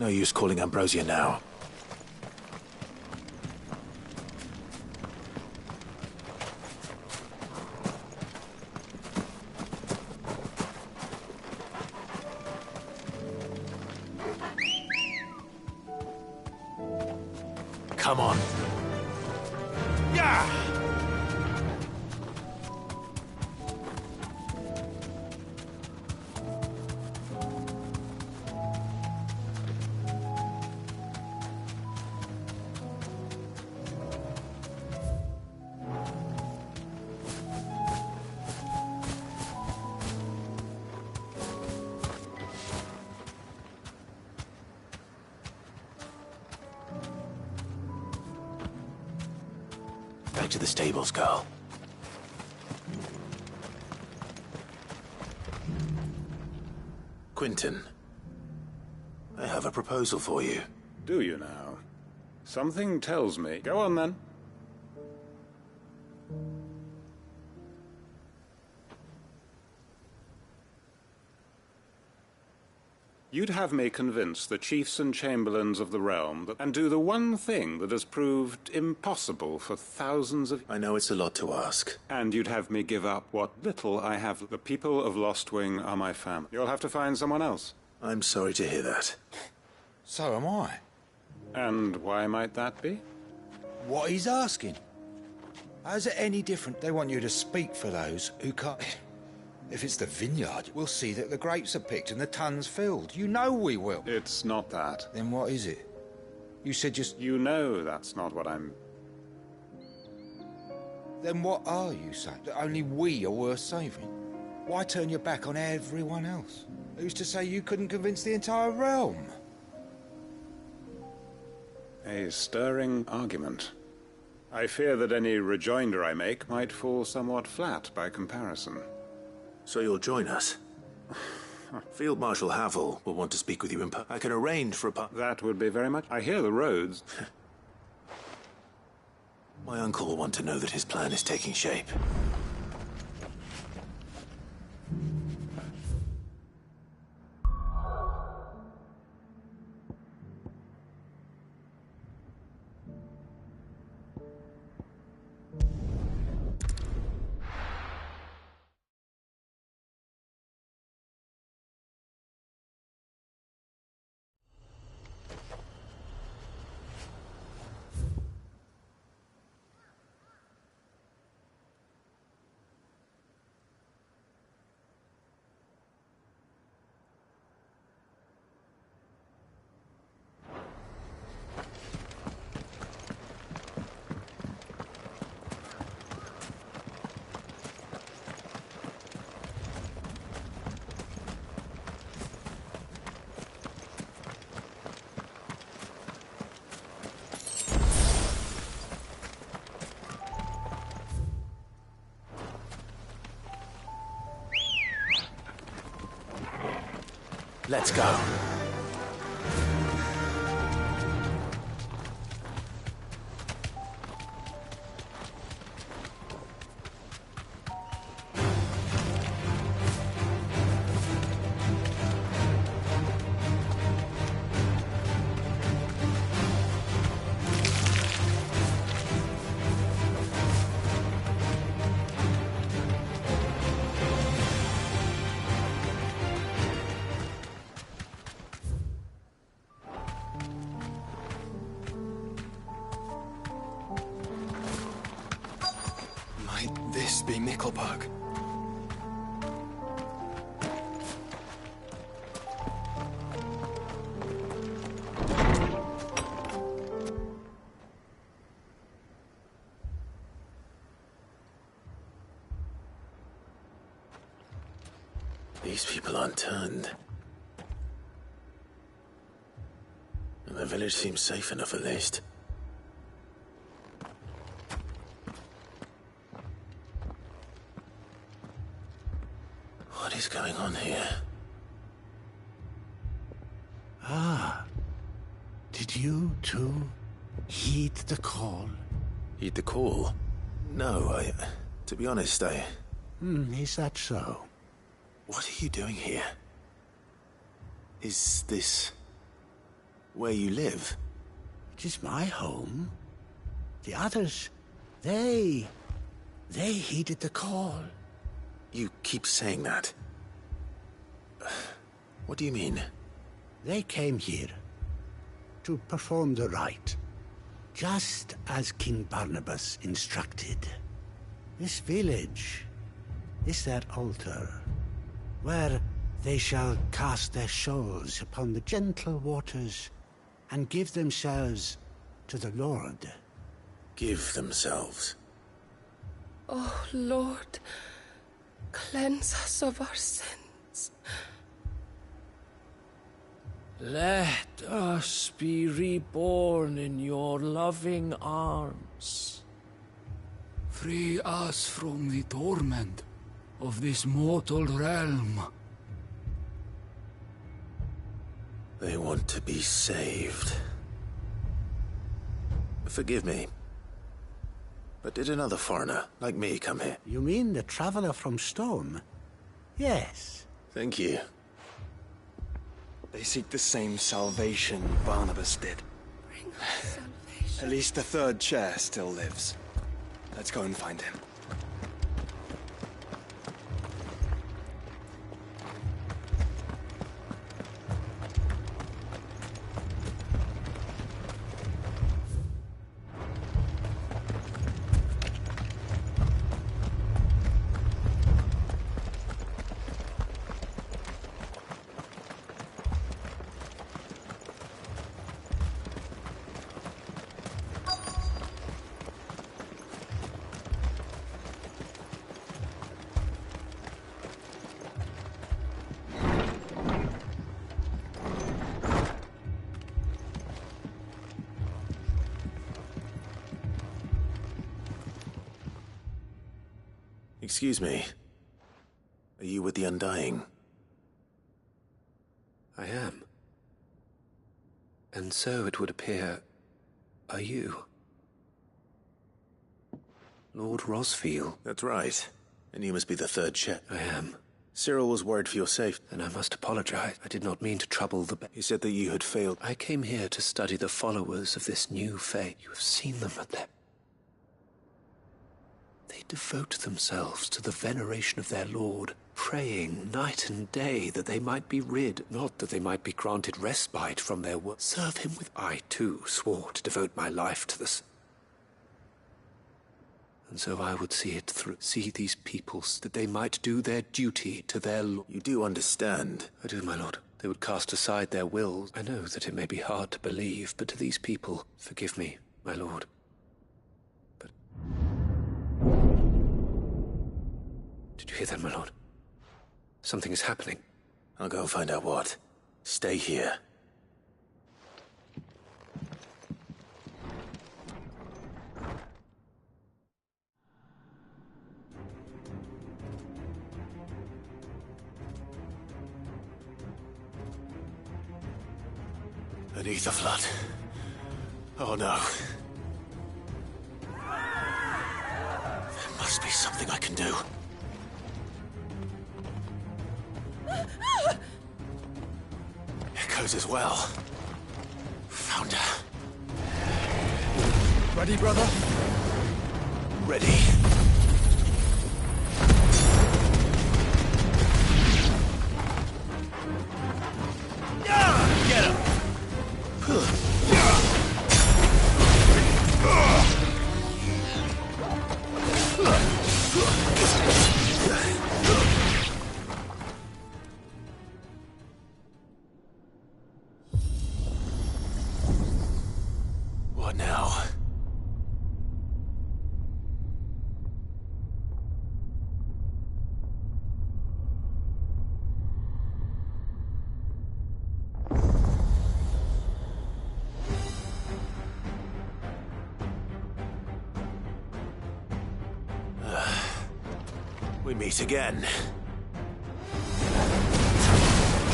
No use calling Ambrosia now. Come on. Yeah! Back to the stables, girl. Quentin, I have a proposal for you. Do you now? Something tells me. Go on, then. You'd have me convince the chiefs and chamberlains of the realm and do the one thing that has proved impossible for thousands of... I know it's a lot to ask. And you'd have me give up what little I have. The people of Lost Wing are my family. You'll have to find someone else. I'm sorry to hear that. So am I. And why might that be? What he's asking. How's it any different? They want you to speak for those who can't... If it's the vineyard, we'll see that the grapes are picked and the tons filled. You know we will. It's not that. Then what is it? You said just... You know that's not what I'm... Then what are you saying? That only we are worth saving? Why turn your back on everyone else? Who's to say you couldn't convince the entire realm? A stirring argument. I fear that any rejoinder I make might fall somewhat flat by comparison. So you'll join us? Field Marshal Havel will want to speak with you in I can arrange for a That would be very much... I hear the roads. My uncle will want to know that his plan is taking shape. Let's go. Might this be Mikkelberg? These people aren't turned. And the village seems safe enough at least. What is going on here? Ah. Did you, too, heed the call? Heed the call? No, to be honest, Is that so? What are you doing here? Is this where you live? It is my home. The others, they heeded the call. You keep saying that. What do you mean? They came here to perform the rite, just as King Barnabas instructed. This village is their altar, where they shall cast their souls upon the gentle waters and give themselves to the Lord. Give themselves? Oh, Lord, cleanse us of our sins. Let us be reborn in your loving arms. Free us from the torment of this mortal realm. They want to be saved. Forgive me, but did another foreigner like me come here? You mean the traveler from Stone? Yes. Thank you. They seek the same salvation Barnabas did. Bring us salvation. At least the third chair still lives. Let's go and find him. Excuse me. Are you with the Undying? I am. And so it would appear, are you? Lord Rosfield? That's right. And you must be the third Chet. I am. Cyril was worried for your safety. And I must apologize. I did not mean to trouble the... He said that you had failed. I came here to study the followers of this new faith. You have seen them at their... They devote themselves to the veneration of their Lord, praying night and day that they might be rid, not that they might be granted respite from their work. Serve him with... I, too, swore to devote my life to this. And so I would see it through. See these peoples, that they might do their duty to their Lord. You do understand? I do, my lord. They would cast aside their wills. I know that it may be hard to believe, but to these people, forgive me, my lord. But... Did you hear that, my lord? Something is happening. I'll go and find out what. Stay here. An ether flood. Oh no. There must be something I can do. Echoes as well. Found her. Ready, brother? Ready. Get him! What now? We meet again.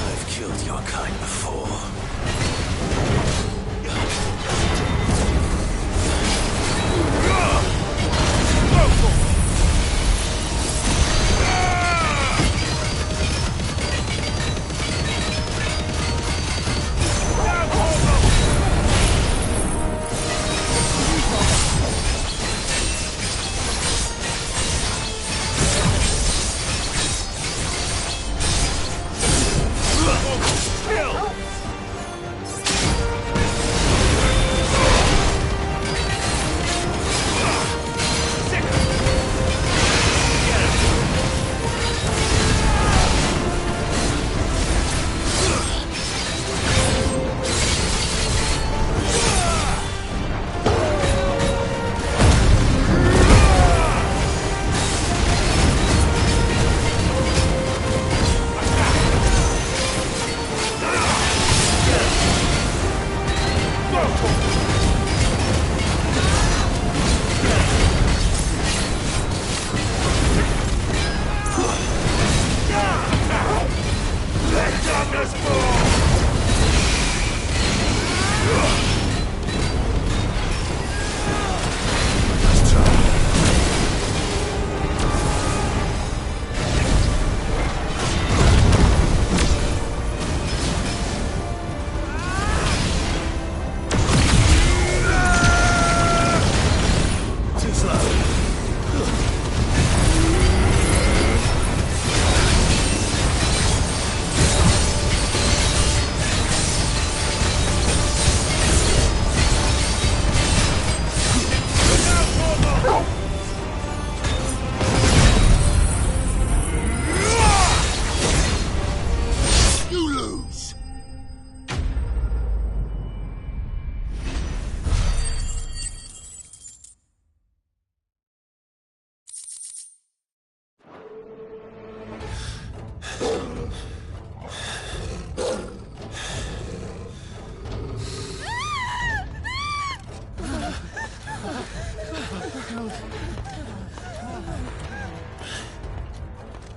I've killed your kind before.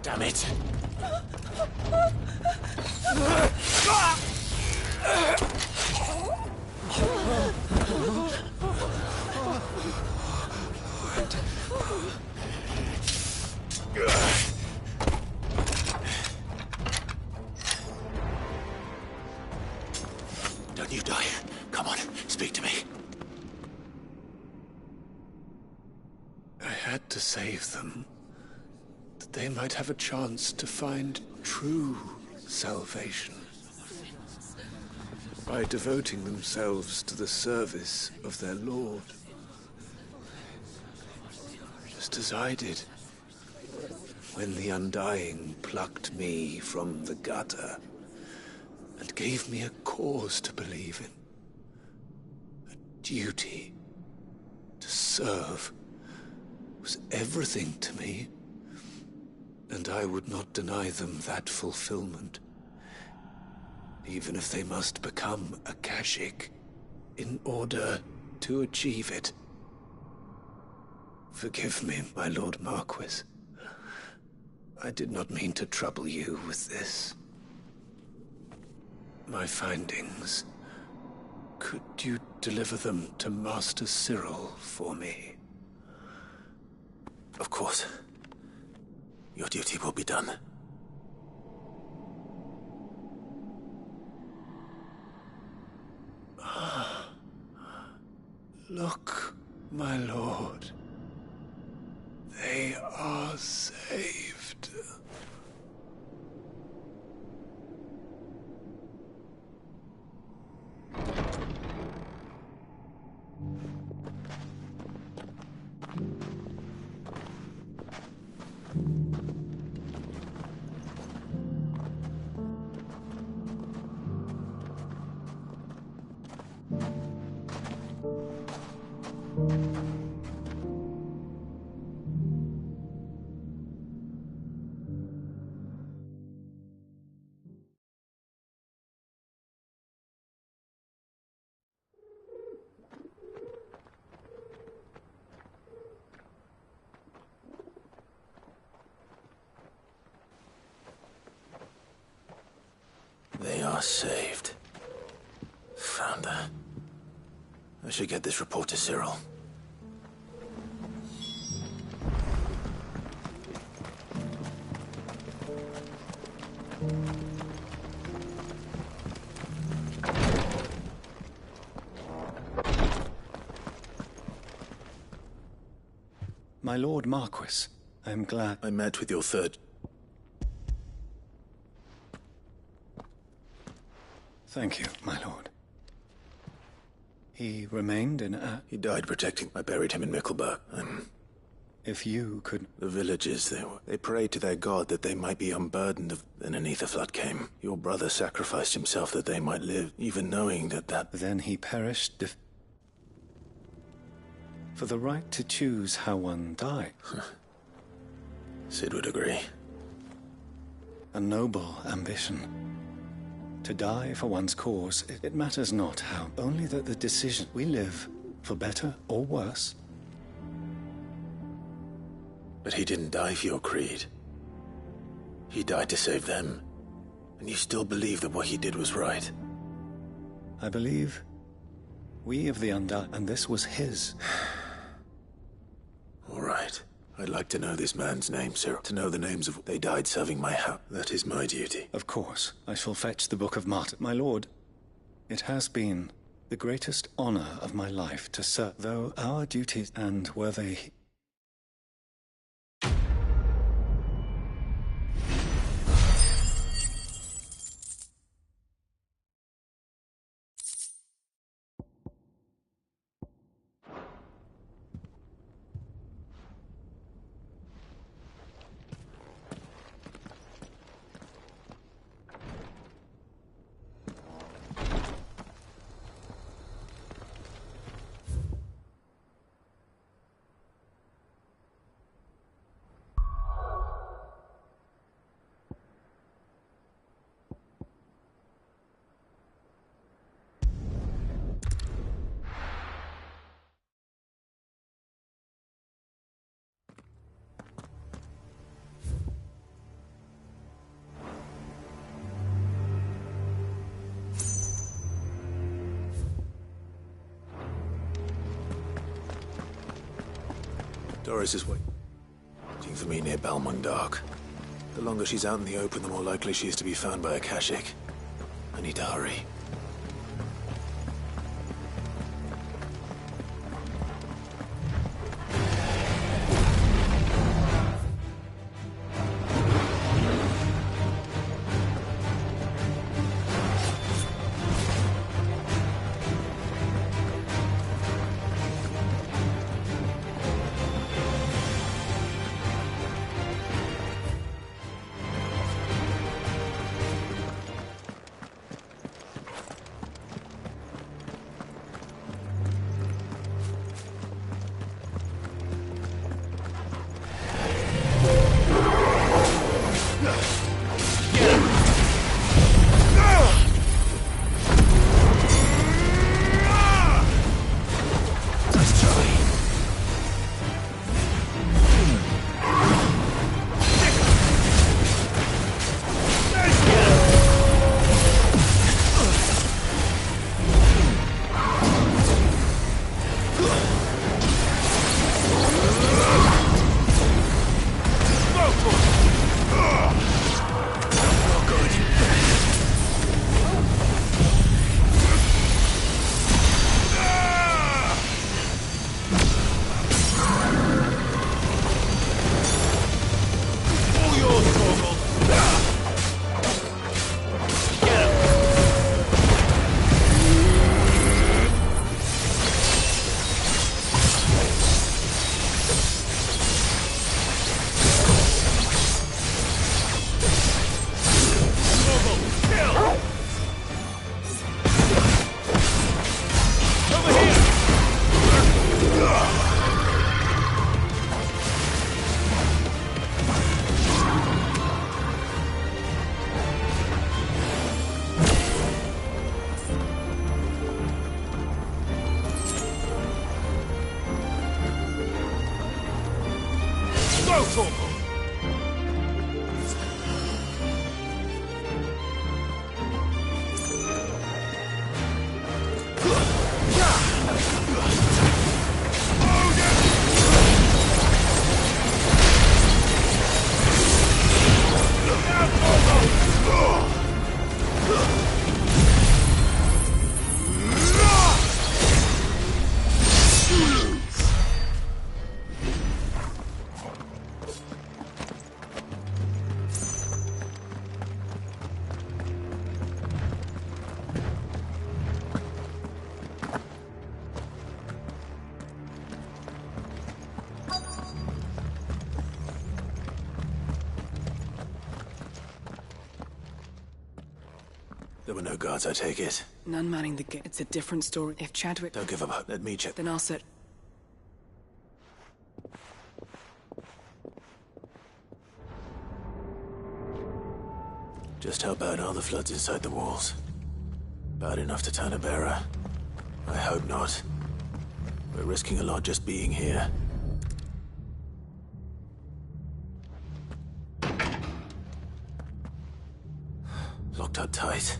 Damn it. Don't you die. Come on, speak to me. I had to save them, that they might have a chance to find true salvation. By devoting themselves to the service of their Lord. Just as I did, when the Undying plucked me from the gutter and gave me a cause to believe in. A duty to serve was everything to me, and I would not deny them that fulfillment, even if they must become Akashic in order to achieve it. Forgive me, my Lord Marquis. I did not mean to trouble you with this. My findings Could you deliver them to Master Cyril for me? Of course. Your duty will be done. Look, my lord. They are saved. They are saved. Founder. I should get this report to Cyril. My Lord Marquis, I am glad... I met with your third... Thank you, my lord. He remained in He died protecting... I buried him in Mickelberg. If you could... The villagers, they prayed to their god that they might be unburdened of... Then an ether flood came. Your brother sacrificed himself that they might live, even knowing that... Then he perished for the right to choose how one died. Sid would agree. A noble ambition. To die for one's cause, it matters not how. Only that the decision we live, for better or worse. But he didn't die for your creed. He died to save them. And you still believe that what he did was right. I believe we of the Undone, and this was his. All right. I'd like to know this man's name, Cyril. To know the names of... They died serving my house. That is my duty. Of course. I shall fetch the Book of Martyrs. My lord, it has been the greatest honor of my life to serve, though our duties, and were they... Doris is waiting for me near Balmundark. The longer she's out in the open, the more likely she is to be found by Akashic. I need to hurry. There were no guards, I take it. None manning the gate. It's a different story. If Chadwick... Don't give up. Let me check. Then I'll set... Just how bad are the floods inside the walls? Bad enough to turn a bearer? I hope not. We're risking a lot just being here. Locked up tight.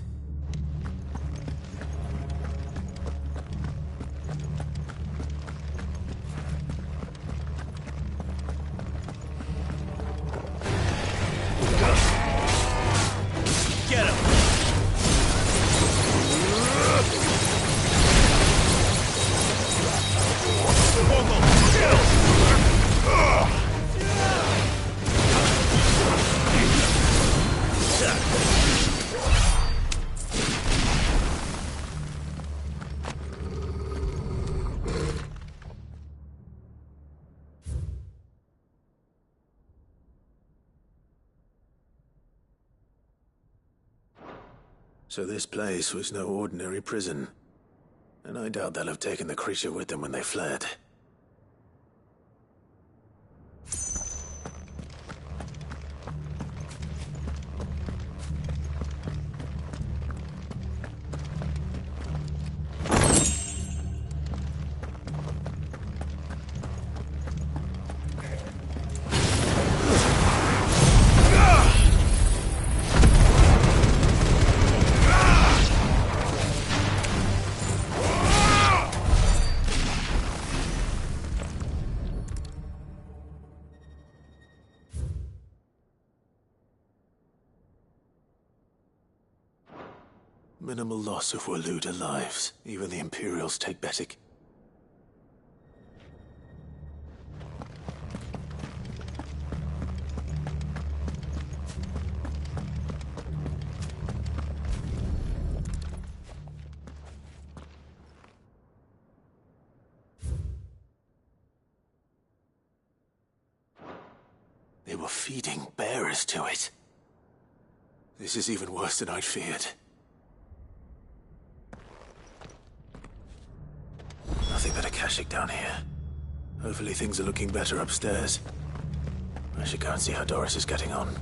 Get him! So this place was no ordinary prison. And I doubt they'll have taken the creature with them when they fled. Minimal loss of Waluda lives. Even the Imperials take better. They were feeding bearers to it. This is even worse than I'd feared. Nothing but a Akashic down here. Hopefully things are looking better upstairs. I should go and see how Doris is getting on.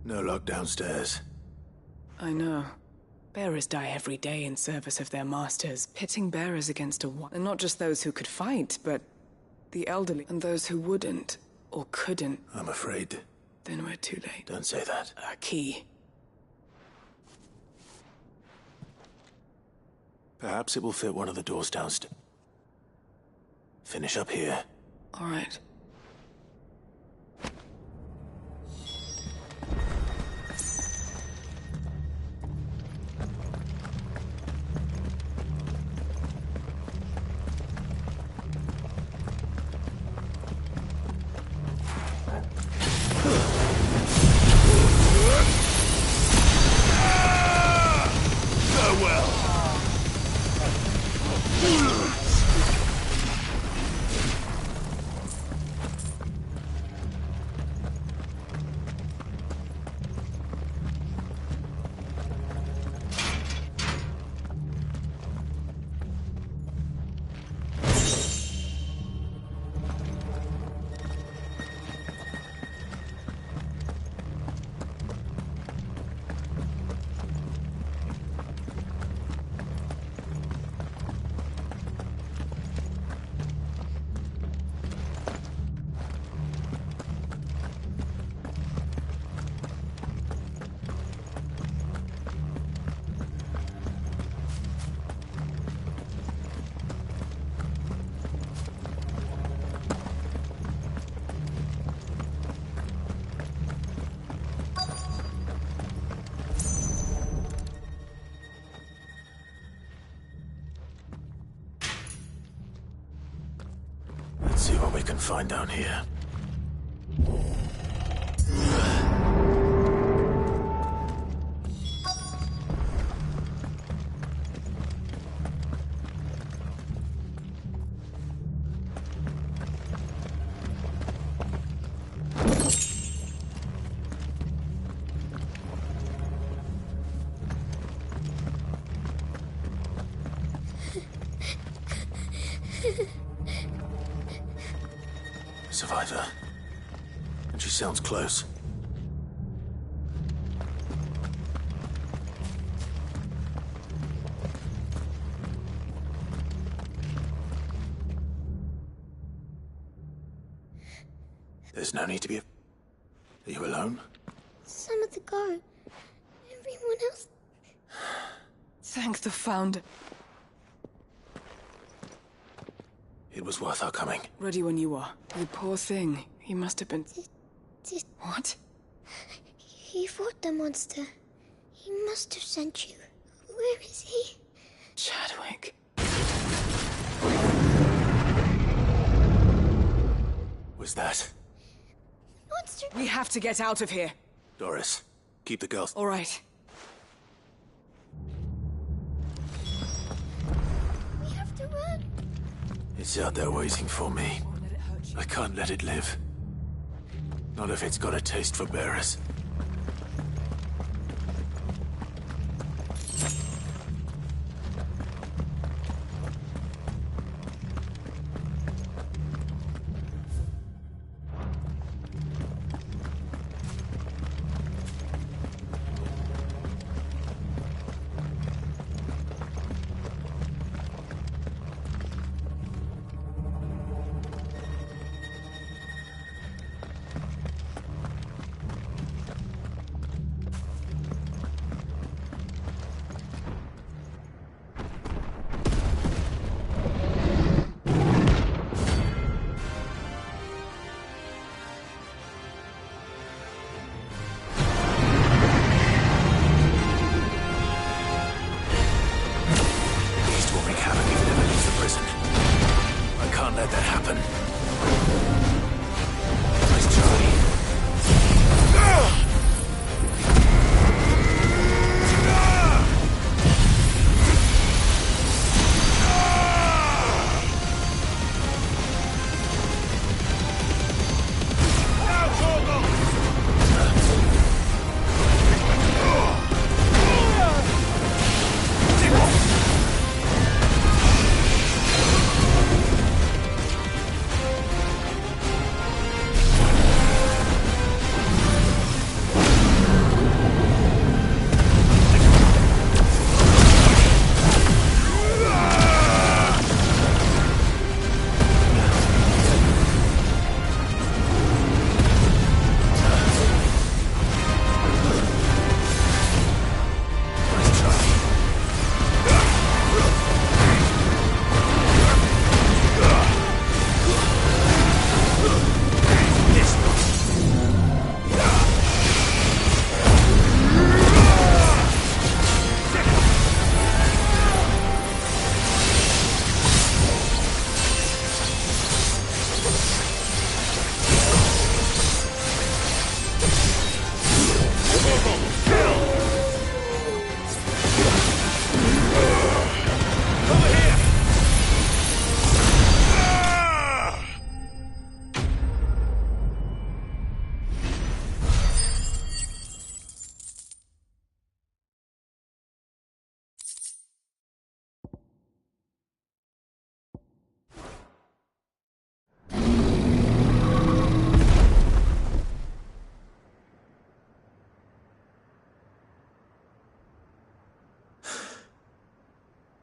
No luck downstairs. I know. Bearers die every day in service of their masters, pitting bearers against a wall. And not just those who could fight, but the elderly and those who wouldn't or couldn't. I'm afraid. Then we're too late. Don't say that. A key. Perhaps it will fit one of the doors downstairs. Finish up here. All right. see what we can find down here. Survivor. And she sounds close. There's no need to be... Are you alone? Some of the go. Everyone else... Thank the Founder. It was worth our coming. Ready when you are. You poor thing. He must have been... What? He fought the monster. He must have sent you. Where is he? Chadwick. Was that? Monster... We have to get out of here. Doris, keep the girls... All right. We have to run. It's out there waiting for me. I can't let it live. Not if it's got a taste for bearers.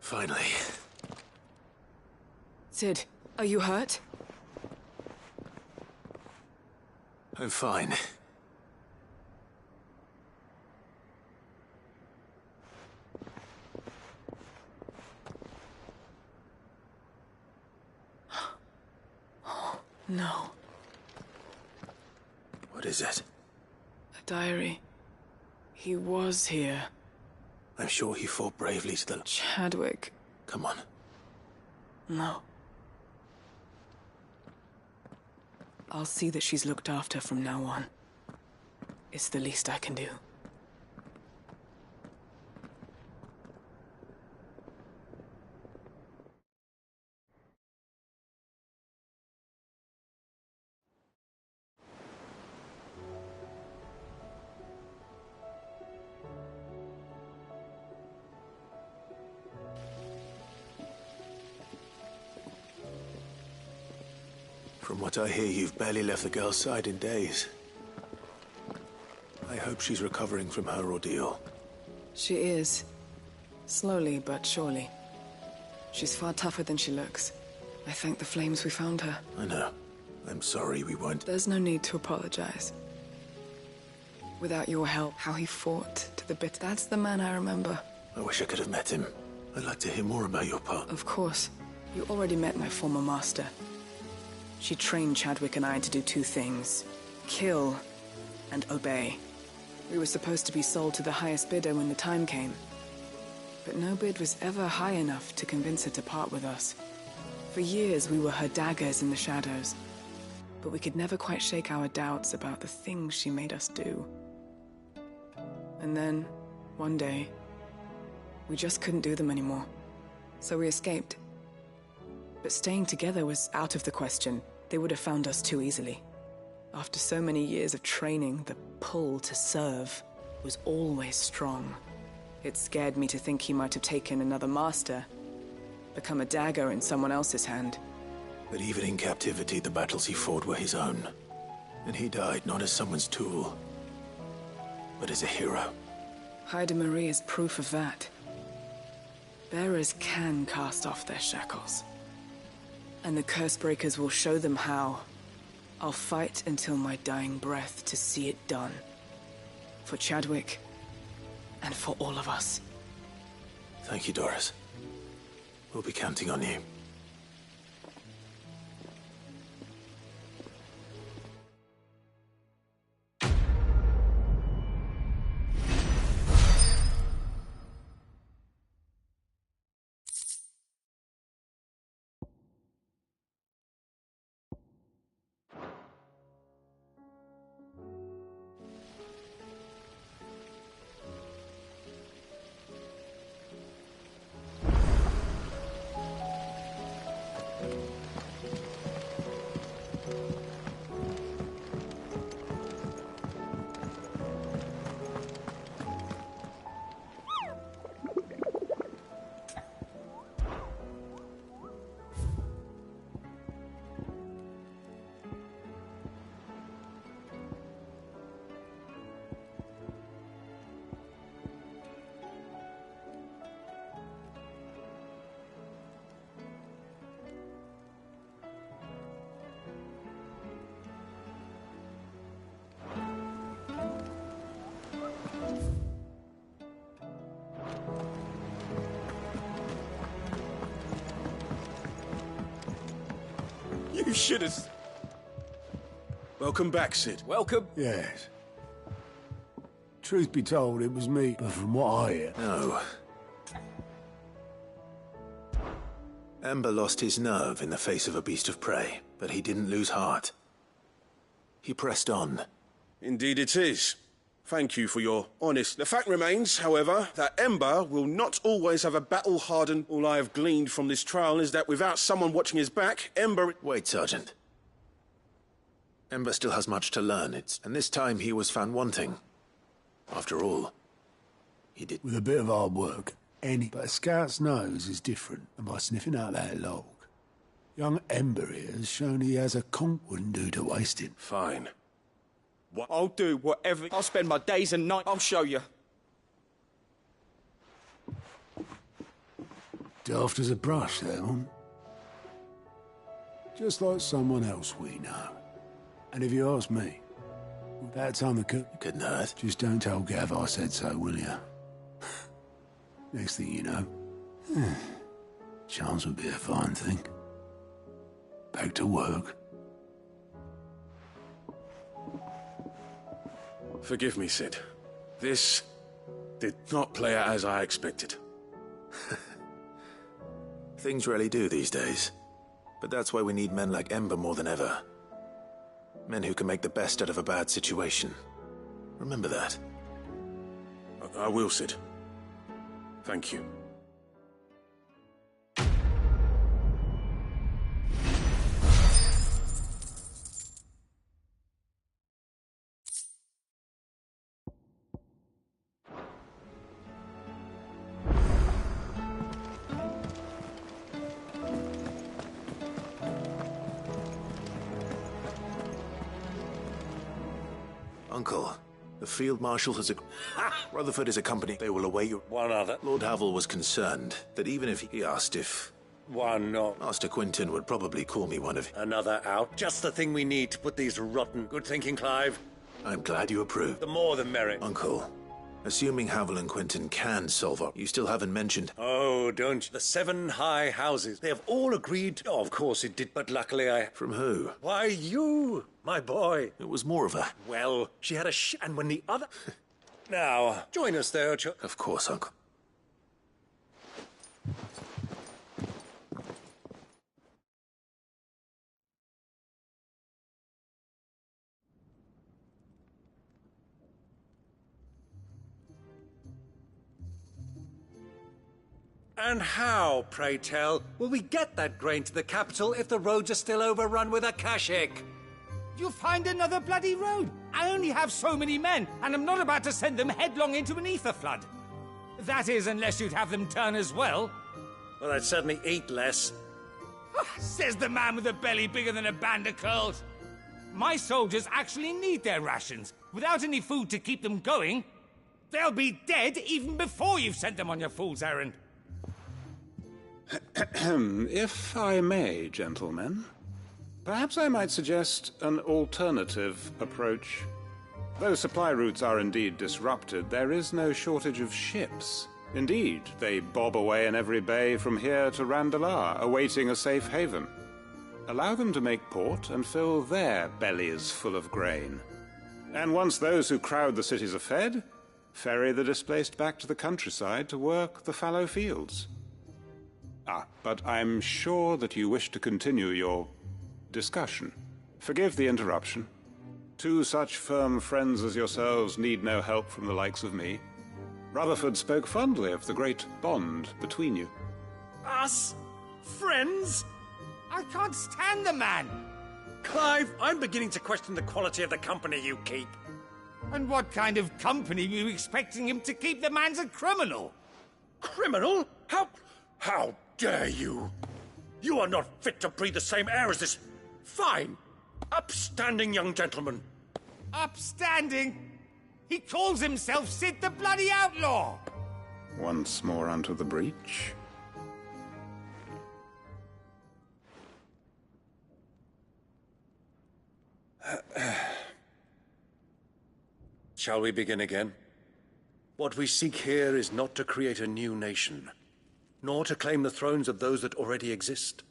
Finally. Sid, are you hurt? I'm fine. No. What is it? A diary. He was here. I'm sure he fought bravely to the... Chadwick. Come on. No. I'll see that she's looked after from now on. It's the least I can do. From what I hear, you've barely left the girl's side in days. I hope she's recovering from her ordeal. She is. Slowly but surely. She's far tougher than she looks. I thank the flames we found her. I know. I'm sorry we weren't... There's no need to apologize. Without your help, how he fought to the bit. That's the man I remember. I wish I could have met him. I'd like to hear more about your part. Of course. You already met my former master. She trained Chadwick and I to do two things. Kill and obey. We were supposed to be sold to the highest bidder when the time came. But no bid was ever high enough to convince her to part with us. For years we were her daggers in the shadows. But we could never quite shake our doubts about the things she made us do. And then, one day, we just couldn't do them anymore. So we escaped. But staying together was out of the question. They would have found us too easily. After so many years of training, the pull to serve was always strong. It scared me to think he might have taken another master, become a dagger in someone else's hand. But even in captivity, the battles he fought were his own. And he died not as someone's tool, but as a hero. Haida Marie is proof of that. Bearers can cast off their shackles. And the Cursebreakers will show them how. I'll fight until my dying breath to see it done. For Chadwick, and for all of us. Thank you, Doris. We'll be counting on you. You should have... Welcome back, Sid. Welcome. Yes. Truth be told, it was me, but from what I hear... No. Ember lost his nerve in the face of a beast of prey, but he didn't lose heart. He pressed on. Indeed it is. Thank you for your honest... The fact remains, however, that Ember will not always have a battle-hardened... All I have gleaned from this trial is that without someone watching his back, Ember... Wait, Sergeant. Ember still has much to learn, and this time he was found wanting. After all, he did... With a bit of hard work, but a scout's nose is different, and by sniffing out that log, young Ember here has shown he has a conch wouldn't do to waste it. Fine. What? I'll do whatever. I'll spend my days and nights. I'll show you. Daft as a brush, that one. Just like someone else we know. And if you ask me, without time to cook, couldn't hurt. Just don't tell Gav I said so, will you? Next thing you know, chance would be a fine thing. Back to work. Forgive me, Sid. This did not play out as I expected. Things rarely do these days. But that's why we need men like Ember more than ever. Men who can make the best out of a bad situation. Remember that. I will, Sid. Thank you. Uncle, the Field Marshal has Rutherford is a company. They will await you. One other. Lord Havel was concerned that even if he asked if... One not. Master Quinton would probably call me one of... Another out. Just the thing we need to put these rotten... Good thinking, Clive. I'm glad you approve. The more the merrick. Uncle, assuming Havel and Quinton can solve up, you still haven't mentioned... Oh, don't you? The 7 high houses. They have all agreed... Oh, of course it did, but luckily I... From who? Why, you, my boy. It was more of a... Well, she had a and when the other... Now, join us there, Of course, Uncle. And how, pray tell, will we get that grain to the capital if the roads are still overrun with Akashic? You'll find another bloody road. I only have so many men, and I'm not about to send them headlong into an ether flood. That is, unless you'd have them turn as well. Well, I'd certainly eat less. Says the man with a belly bigger than a band of curls. My soldiers actually need their rations. Without any food to keep them going, they'll be dead even before you've sent them on your fool's errand. If I may, gentlemen, perhaps I might suggest an alternative approach. Though supply routes are indeed disrupted, there is no shortage of ships. Indeed, they bob away in every bay from here to Randalar, awaiting a safe haven. Allow them to make port and fill their bellies full of grain. And once those who crowd the cities are fed, ferry the displaced back to the countryside to work the fallow fields. But I'm sure that you wish to continue your discussion. Forgive the interruption. 2 such firm friends as yourselves need no help from the likes of me. Rutherford spoke fondly of the great bond between you. Us? Friends? I can't stand the man! Clive, I'm beginning to question the quality of the company you keep. And what kind of company were you expecting him to keep? The man's a criminal! Criminal? How dare you? You are not fit to breathe the same air as this fine, upstanding young gentleman. Upstanding? He calls himself Sid the Bloody Outlaw! Once more onto the breach. Shall we begin again? What we seek here is not to create a new nation, nor to claim the thrones of those that already exist.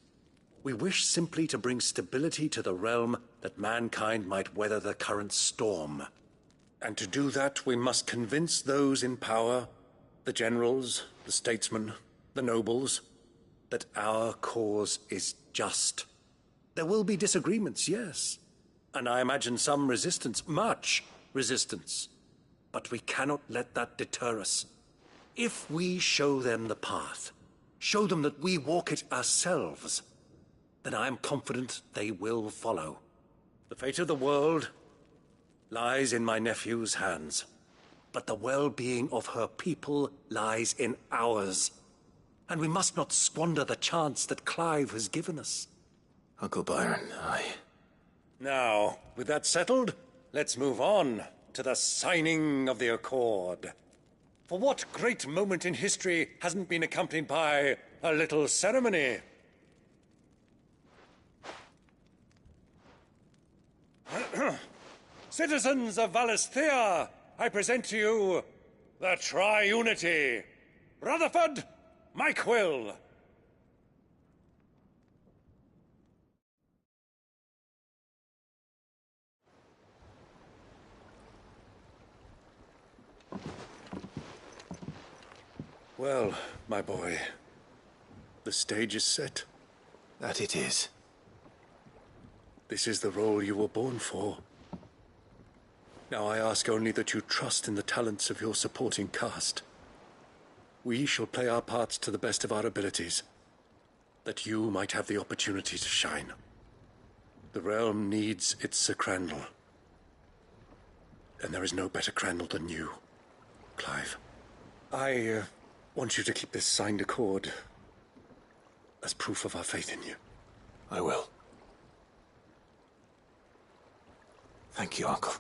We wish simply to bring stability to the realm that mankind might weather the current storm. And to do that, we must convince those in power, the generals, the statesmen, the nobles, that our cause is just. There will be disagreements, yes, and I imagine some resistance, much resistance. But we cannot let that deter us. If we show them the path, show them that we walk it ourselves, then I am confident they will follow. The fate of the world lies in my nephew's hands, but the well-being of her people lies in ours. And we must not squander the chance that Clive has given us. Uncle Byron, Now, with that settled, let's move on to the signing of the Accord. For what great moment in history hasn't been accompanied by a little ceremony? Citizens of Valisthea, I present to you the Triunity. Rutherford, Mike Will. Well, my boy, the stage is set. That it is. This is the role you were born for. Now I ask only that you trust in the talents of your supporting cast. We shall play our parts to the best of our abilities, that you might have the opportunity to shine. The realm needs its Sir Crandall. And there is no better Crandall than you, Clive. I want you to keep this signed accord as proof of our faith in you. I will. Thank you, Uncle.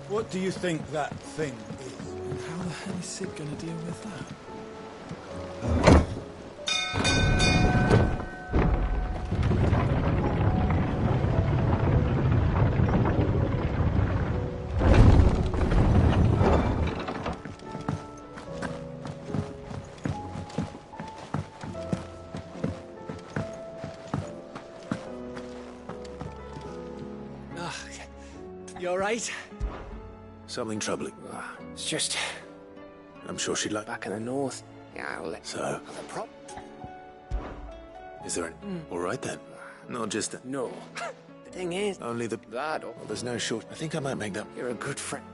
What do you think that thing is? And how the hell is Sid gonna deal with that? You alright? Something troubling. It's just... I'm sure she'd like... Back in the north. Yeah, I'll let... So? Is there an... All right then. Not just the... No. The thing is... Only the... That... Well, there's no short... I think I might make that... You're a good friend.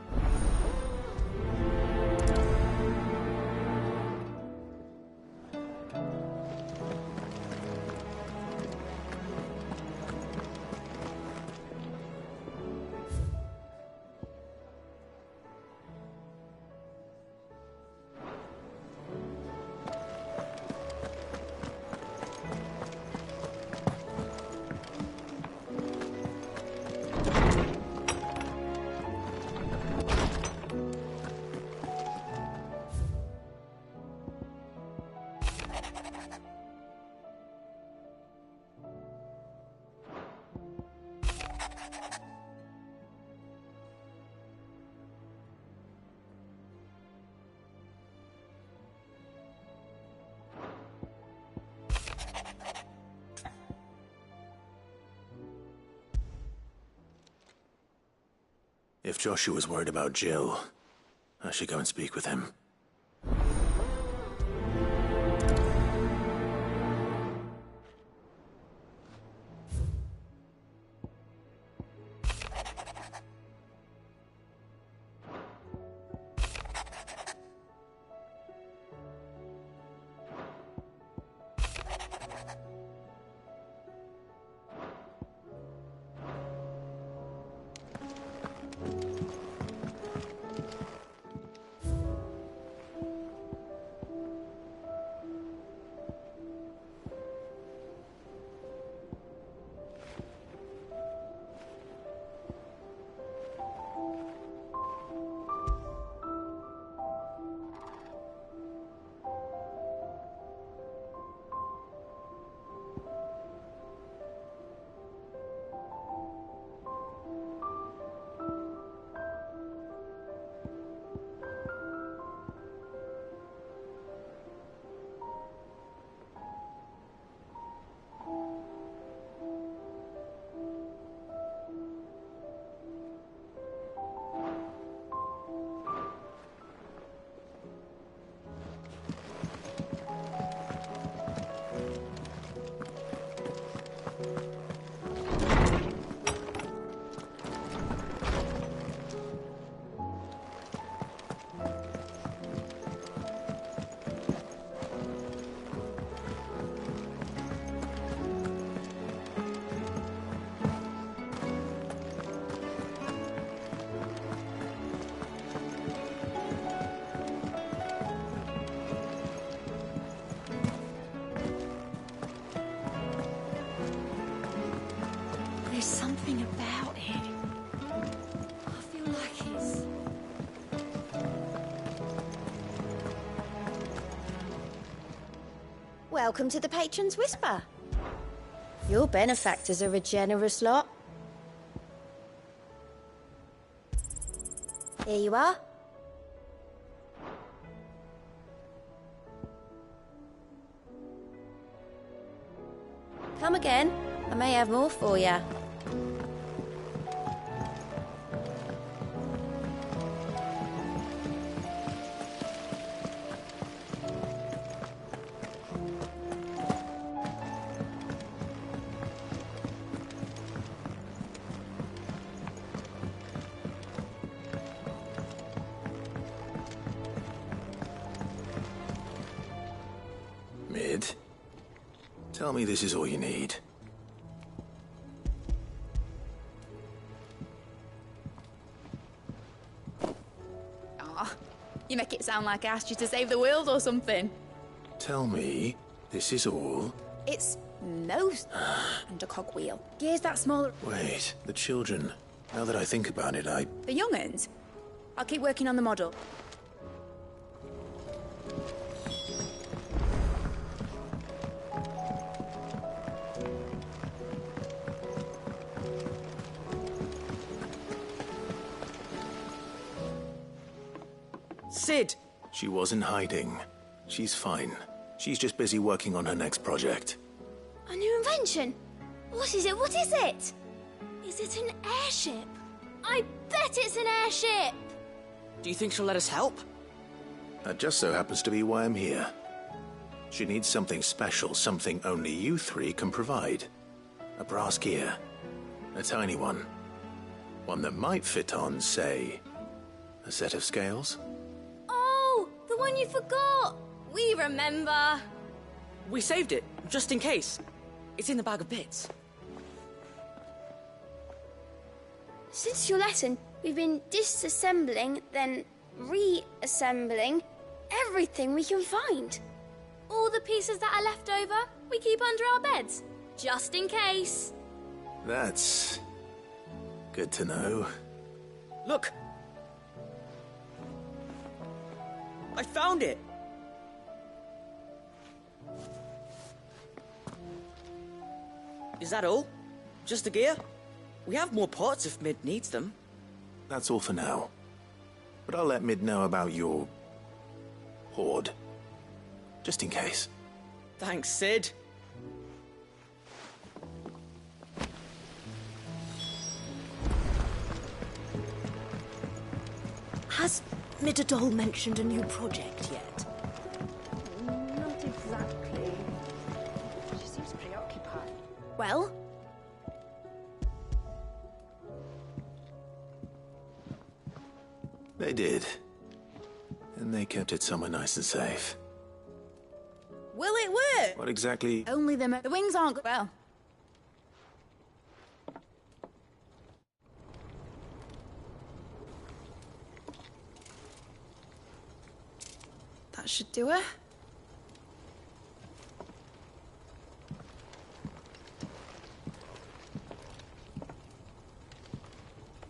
If Joshua's worried about Jill, I should go and speak with him. There's something about it. Welcome to the Patron's Whisper. Your benefactors are a generous lot. Here you are. Come again. I may have more for you. Mid, tell me this is all you need. Aw, you make it sound like I asked you to save the world or something. Tell me this is all. It's most under cogwheel. Here's that smaller... Wait, the children. Now that I think about it, The young'uns? I'll keep working on the model. Sid! She wasn't hiding. She's fine. She's just busy working on her next project. A new invention? What is it? What is it? Is it an airship? I bet it's an airship! Do you think she'll let us help? That just so happens to be why I'm here. She needs something special, something only you three can provide. A brass gear. A tiny one. One that might fit on, say, a set of scales? Oh, the one you forgot! We remember. We saved it, just in case. It's in the bag of bits. Since your lesson, we've been disassembling, then reassembling everything we can find. All the pieces that are left over, we keep under our beds, just in case. That's good to know. Look! I found it! Is that all? Just the gear? We have more parts if Mid needs them. That's all for now. But I'll let Mid know about your hoard. Just in case. Thanks, Sid. Has Midadol mentioned a new project yet? Not exactly. She seems preoccupied. Well? They did. And they kept it somewhere nice and safe. Will it work? What exactly? Only the wings aren't good. Well. That should do it.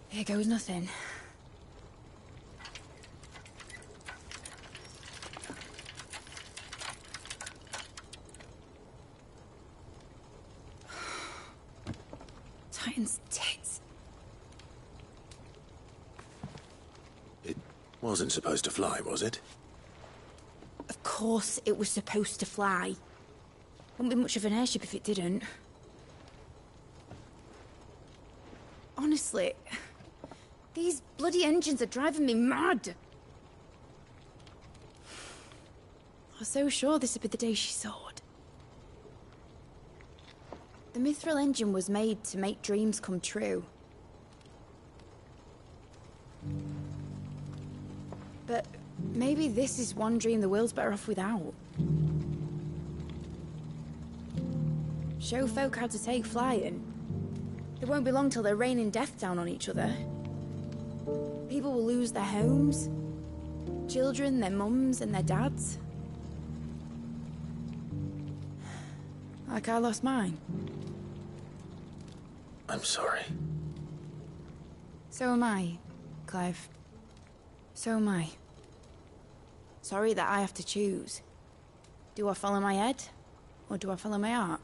Here goes nothing. Titan's tits. It wasn't supposed to fly, was it? Of course it was supposed to fly. Wouldn't be much of an airship if it didn't. Honestly, these bloody engines are driving me mad. I was so sure this would be the day she soared. The mithril engine was made to make dreams come true. But maybe this is one dream the world's better off without. Show folk how to take flying. It won't be long till they're raining death down on each other. People will lose their homes. Children, their mums and their dads. Like I lost mine. I'm sorry. So am I, Clive. So am I. Sorry that I have to choose. Do I follow my head, Or do I follow my heart?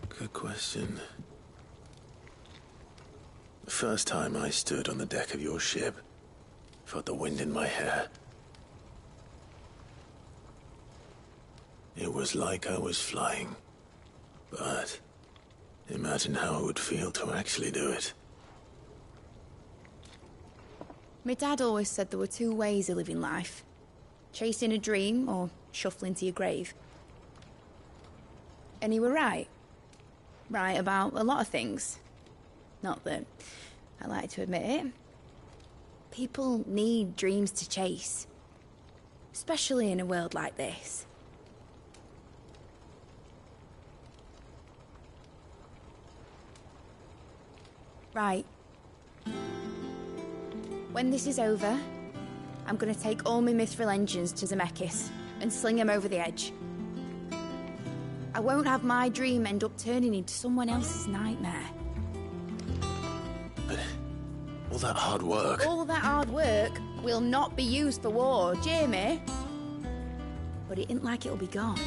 Good question. The first time I stood on the deck of your ship, felt the wind in my hair. It was like I was flying. But imagine how it would feel to actually do it. My dad always said there were two ways of living life. Chasing a dream or shuffling to your grave. And he were right. Right about a lot of things. Not that I like to admit it. People need dreams to chase. Especially in a world like this. Right. When this is over, I'm gonna take all my mithril engines to ㅍㅍ and sling them over the edge. I won't have my dream end up turning into someone else's nightmare. But all that hard work... All that hard work will not be used for war, Jamie. But it ain't like it'll be gone.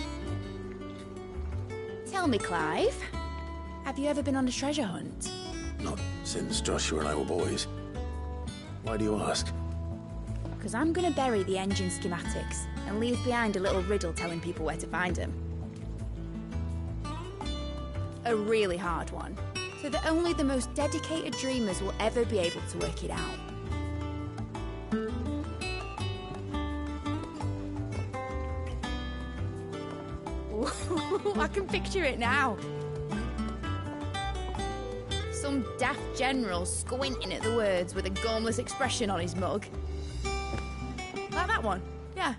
Tell me, Clive, have you ever been on a treasure hunt? Not since Joshua and I were boys. Why do you ask? Because I'm gonna bury the engine schematics and leave behind a little riddle telling people where to find them. A really hard one, so that only the most dedicated dreamers will ever be able to work it out. Ooh, I can picture it now. Some daft general squinting at the words with a gormless expression on his mug. Like that one, yeah.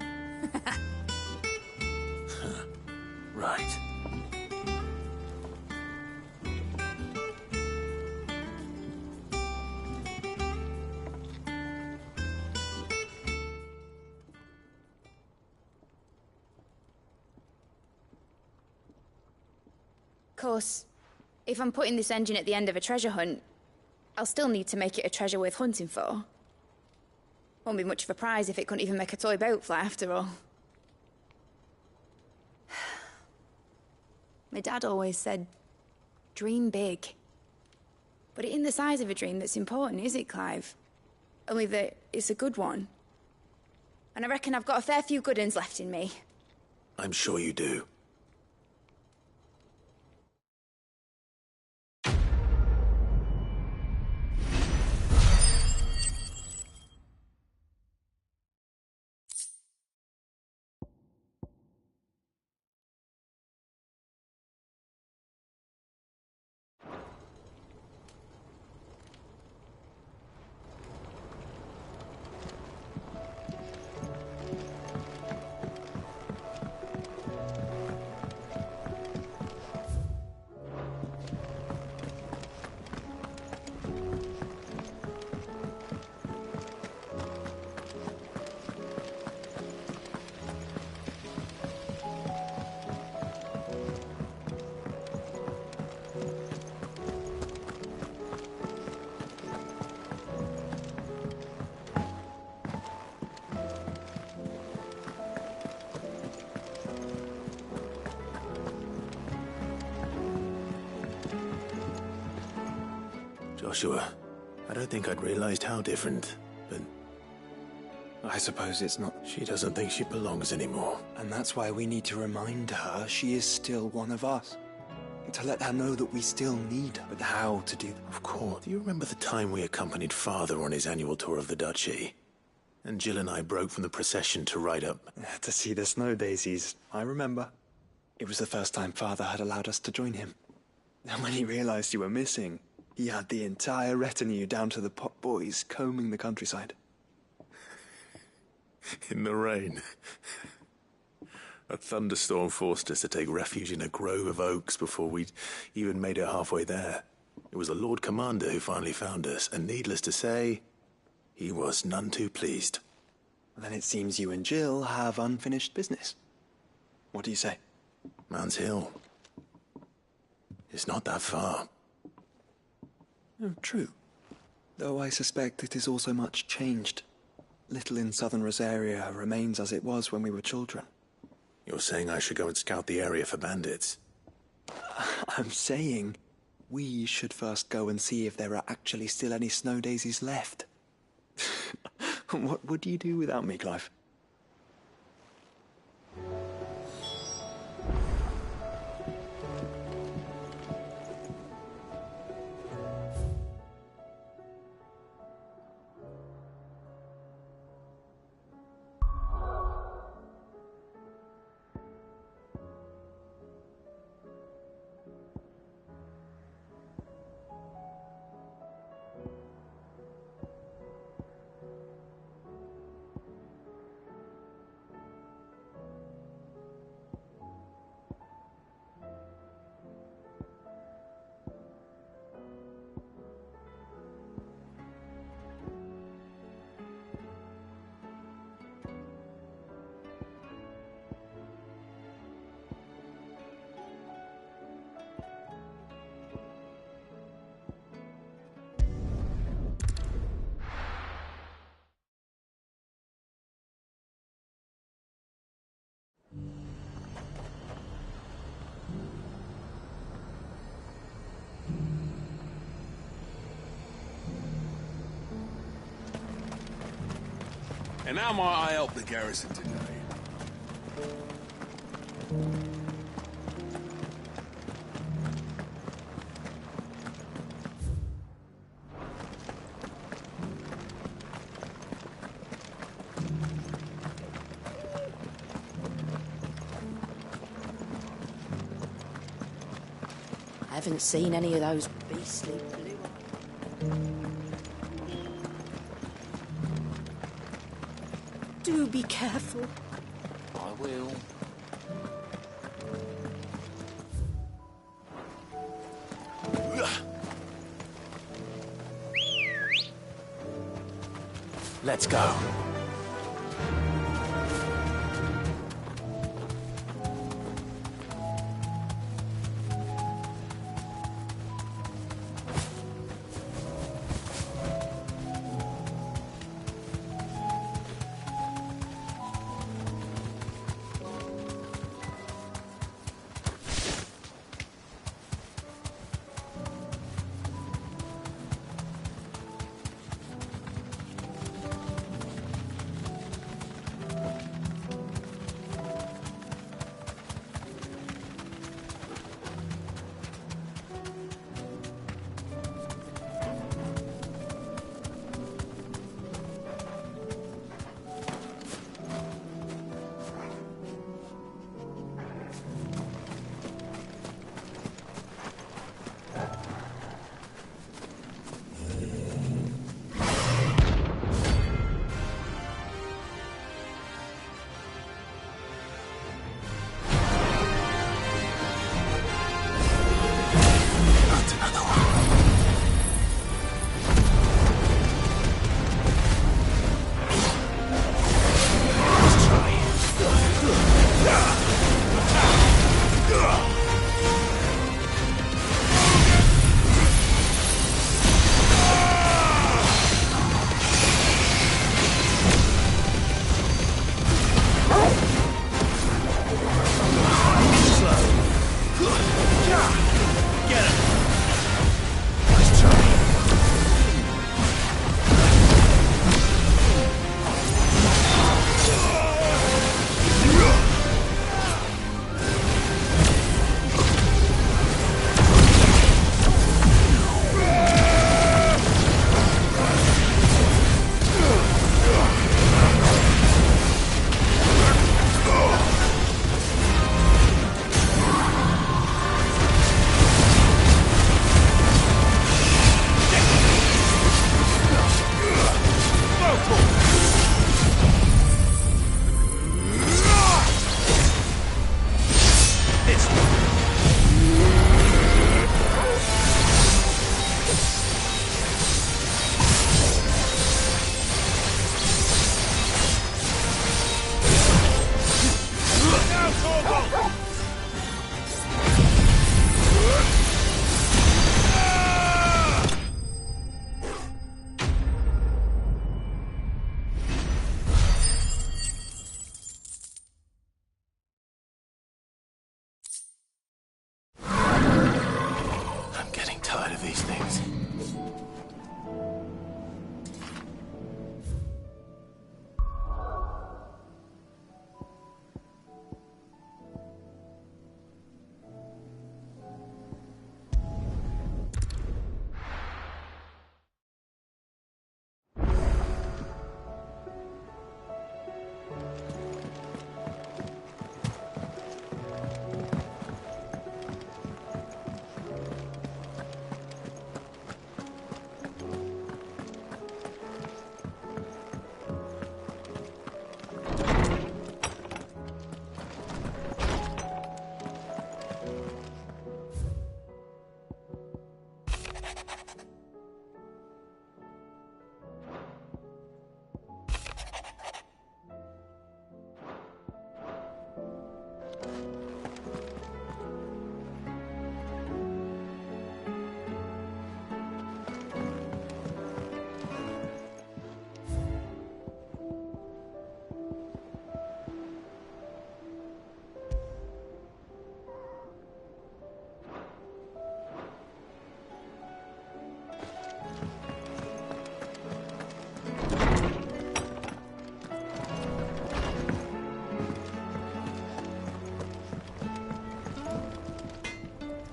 Right. Of course, if I'm putting this engine at the end of a treasure hunt, I'll still need to make it a treasure worth hunting for. Won't be much of a prize if it couldn't even make a toy boat fly after all. My dad always said, dream big. But it ain't the size of a dream that's important, is it, Clive? Only that it's a good one. And I reckon I've got a fair few good uns left in me. I'm sure you do. Joshua, I don't think I'd realized how different, but... I suppose it's not... She doesn't think she belongs anymore. And that's why we need to remind her she is still one of us. To let her know that we still need her, but how to do that. Of course. Do you remember the time we accompanied Father on his annual tour of the duchy? And Jill and I broke from the procession to ride up... To see the snow daisies. I remember. It was the first time Father had allowed us to join him. And when he realized you were missing, he had the entire retinue down to the pot boys combing the countryside. In the rain. A thunderstorm forced us to take refuge in a grove of oaks before we'd even made it halfway there. It was the Lord Commander who finally found us, and needless to say, he was none too pleased. Then it seems you and Jill have unfinished business. What do you say? Man's Hill. It's not that far. Oh, true. Though I suspect it is also much changed. little in southern Rosaria remains as it was when we were children. You're saying I should go and scout the area for bandits? I'm saying we should first go and see if there are actually still any snow daisies left. What would you do without me, Clive? And how might I help the garrison today? I haven't seen any of those beastly blue eyes. Do be careful. I will. Let's go.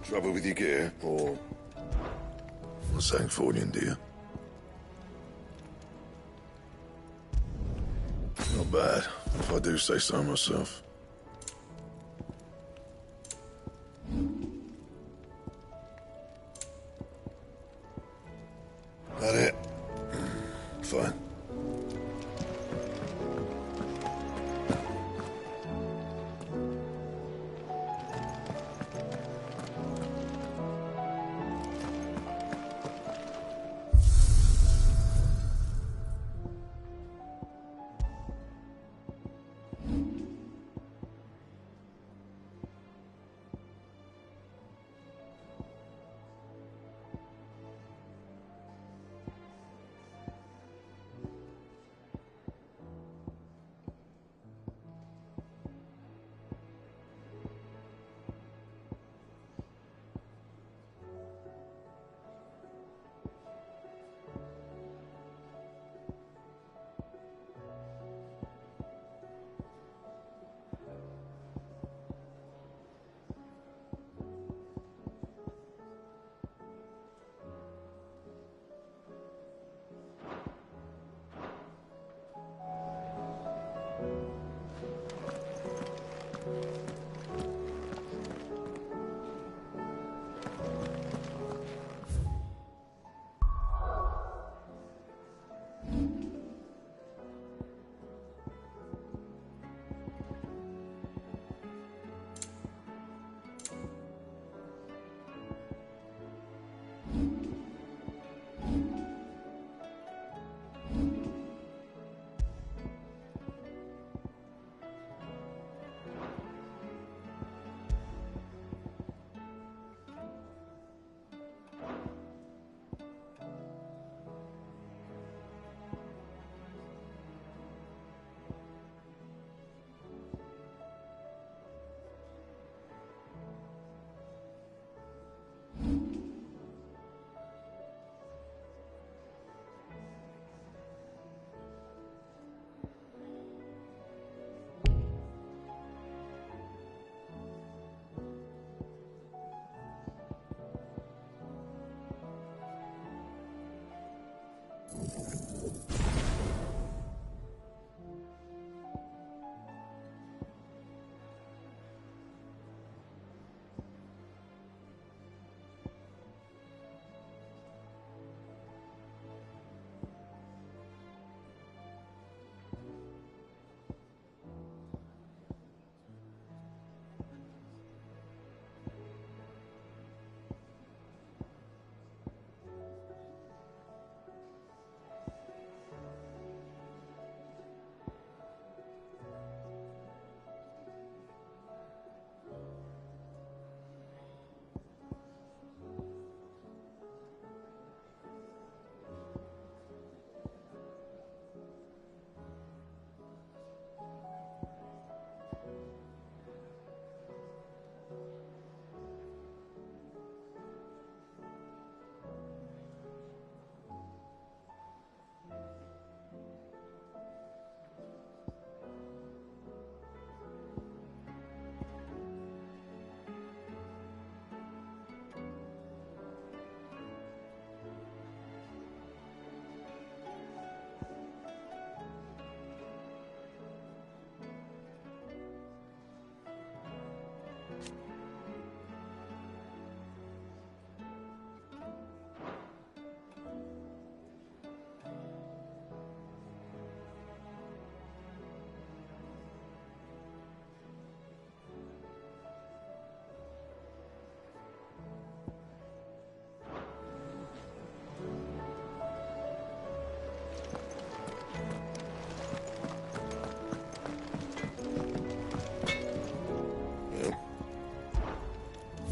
Trouble with your gear, or Sangfordian, do you? Not bad, if I do say so myself. That it? Fine.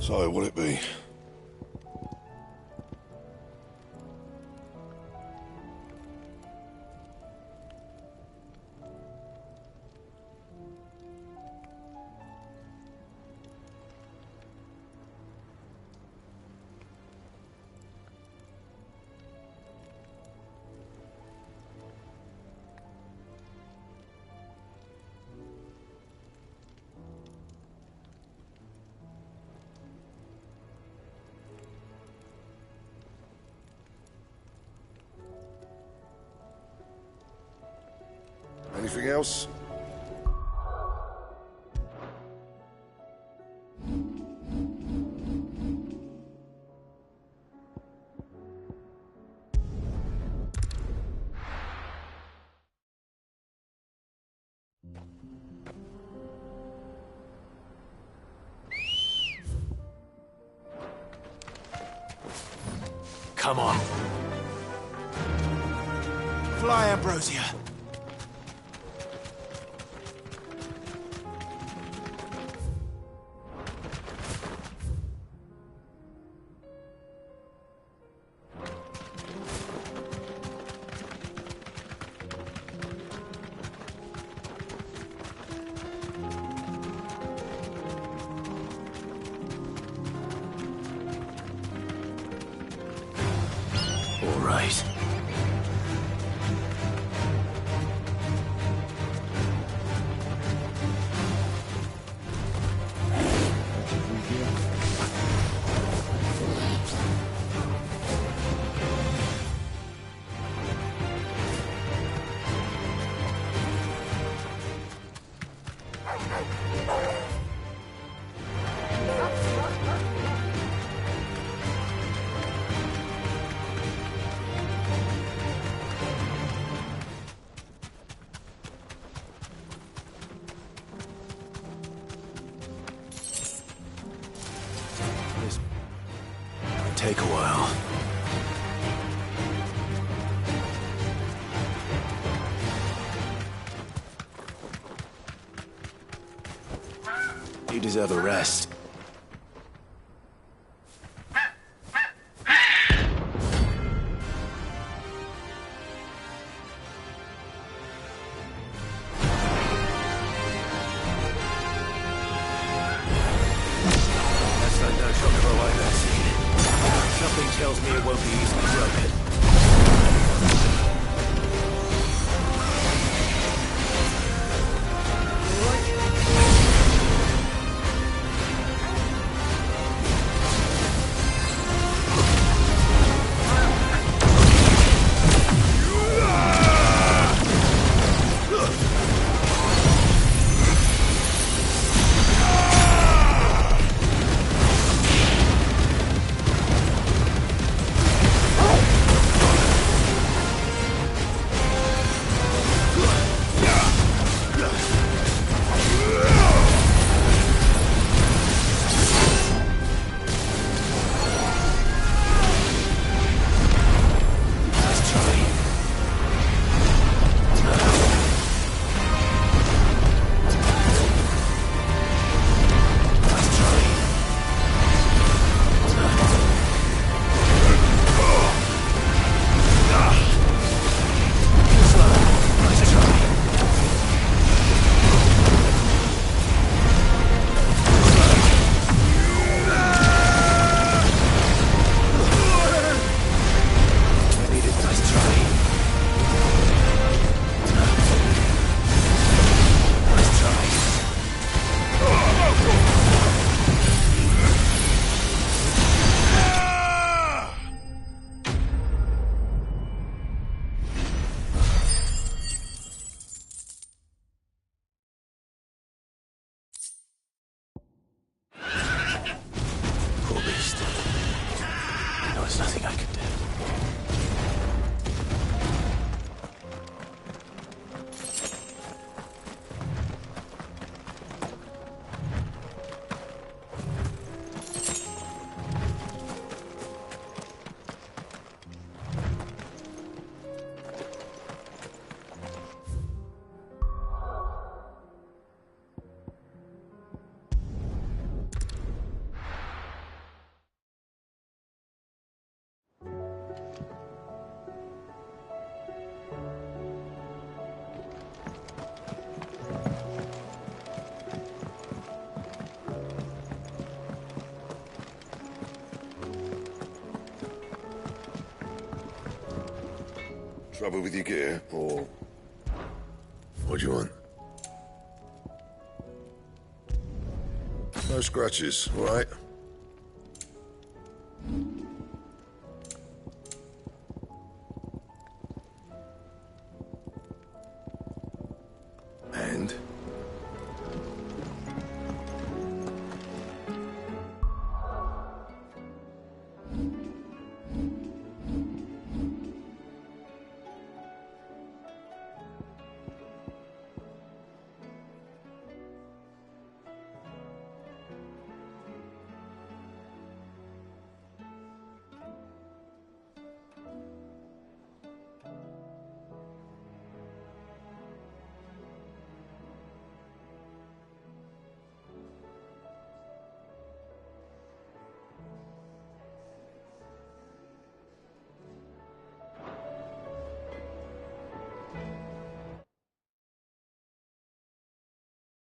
So, what'll it be? Anything else? Come on. Fly, Ambrosia. All right. Take a while. You deserve a rest. That's like no shock of a white man scene. Something tells me it won't be easily broken. Nothing I can do. Trouble with your gear, or what do you want? No scratches, all right?